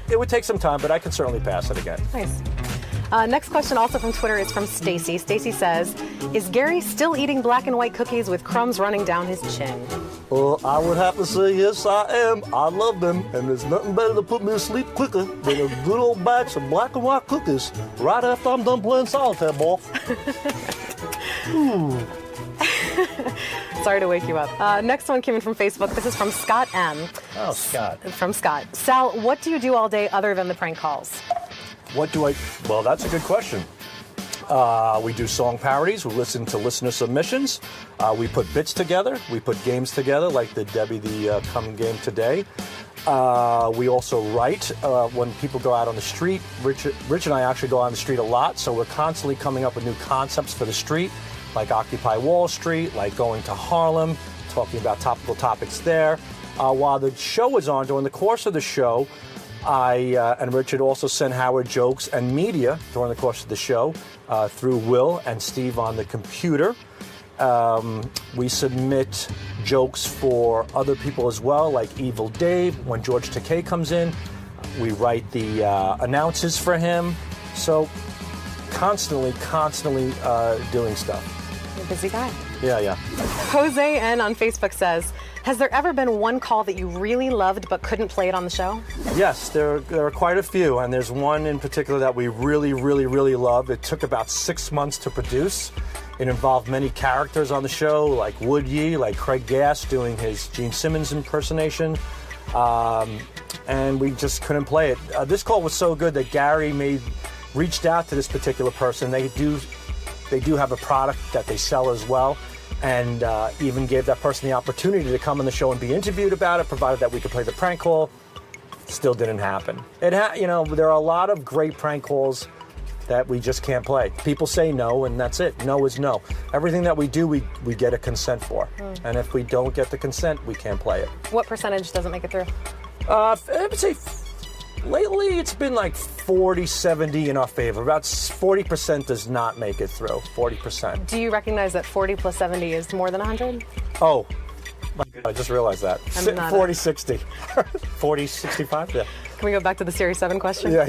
It would take some time, but I could certainly pass it again. Nice. Next question, also from Twitter, is from Stacy. Stacy says, is Gary still eating black and white cookies with crumbs running down his chin? I would have to say yes, I am. I love them, and there's nothing better to put me to sleep quicker than a good old batch of black and white cookies right after I'm done playing solitaire ball. Sorry to wake you up. Next one came in from Facebook. This is from Scott M. Oh, Scott. From Scott. Sal, what do you do all day other than the prank calls? Well, that's a good question. We do song parodies. We listen to listener submissions. We put bits together. We put games together, like the Debbie the Come game today. We also write when people go out on the street. Rich and I actually go out on the street a lot, so we're constantly coming up with new concepts for the street, like Occupy Wall Street, like going to Harlem, talking about topical topics there. While the show is on, during the course of the show, I and Richard also send Howard jokes and media during the course of the show through Will and Steve on the computer. We submit jokes for other people as well, like Evil Dave. When George Takei comes in, we write the announces for him. So constantly doing stuff. You're a busy guy. Yeah. Jose N on Facebook says, has there ever been one call that you really loved but couldn't play it on the show? Yes, there are quite a few, and there's one in particular that we really love. It took about 6 months to produce. It involved many characters on the show, like Wood Yee, like Craig Gass doing his Gene Simmons impersonation, and we just couldn't play it. This call was so good that Gary reached out to this particular person. They do have a product that they sell as well, and even gave that person the opportunity to come on the show and be interviewed about it, provided that we could play the prank call. Still didn't happen. There are a lot of great prank calls that we just can't play. People say no, and that's it. No is no. Everything that we do, we get a consent for. And if we don't get the consent, we can't play it. What percentage doesn't make it through? I would say lately it's been like 40-70 in our favor. About 40% does not make it through. 40%. Do you recognize that 40 plus 70 is more than 100? Oh, I just realized that. 40-60. 40-65, yeah. Can we go back to the Series 7 question? Yeah.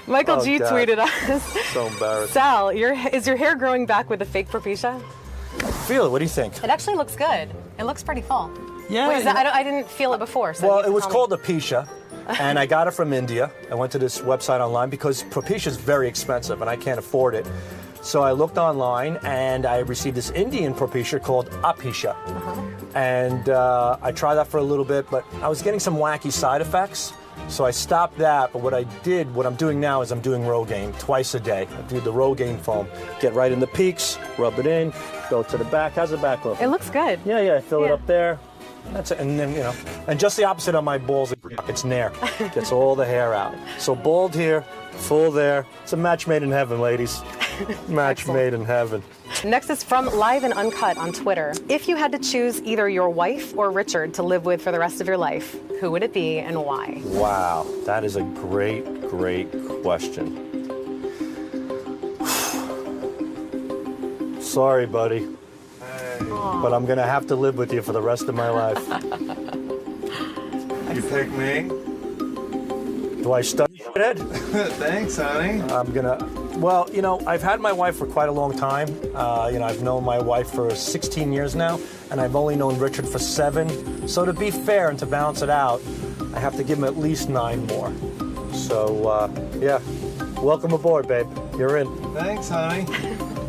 Michael G tweeted us. So embarrassed. Sal, is your hair growing back with a fake propecia? Feel it. What do you think? It actually looks good. It looks pretty full. Yeah. Wait, I didn't feel it before. So well, it was called a Propecia, and I got it from India. I went to this website online because Propecia is very expensive, and I can't afford it. So I looked online, and I received this Indian Propecia called Apecia. And I tried that for a little bit, but I was getting some wacky side effects. So I stopped that, but what I'm doing now is I'm doing Rogaine twice a day. I do the Rogaine foam. Get right in the peaks, rub it in, go to the back. How's the back look? It looks good. Yeah, fill it up there. That's it, and then, and just the opposite on my balls, it's nair. Gets all the hair out. So bald here, full there. It's a match made in heaven, ladies. Match made in heaven. Next is from Live and Uncut on Twitter. If you had to choose either your wife or Richard to live with for the rest of your life, who would it be and why? Wow, that is a great question. Sorry, buddy. But I'm going to have to live with you for the rest of my life. You pick me? Do I study it? Thanks, honey. Well, I've had my wife for quite a long time. I've known my wife for 16 years now, and I've only known Richard for 7. So to be fair and to balance it out, I have to give him at least 9 more. So, yeah. Welcome aboard, babe. You're in. Thanks, honey.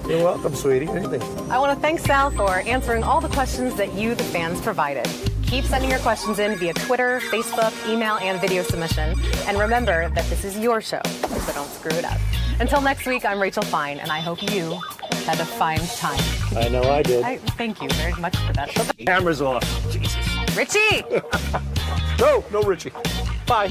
You're welcome, sweetie. Anything. I want to thank Sal for answering all the questions that you, the fans, provided. Keep sending your questions in via Twitter, Facebook, email, and video submission. And remember that this is your show, so don't screw it up. Until next week, I'm Rachel Fine, and I hope you had a fine time. I know I did. Thank you very much for that. Shut the cameras off. Jesus. Richie! No Richie. Bye.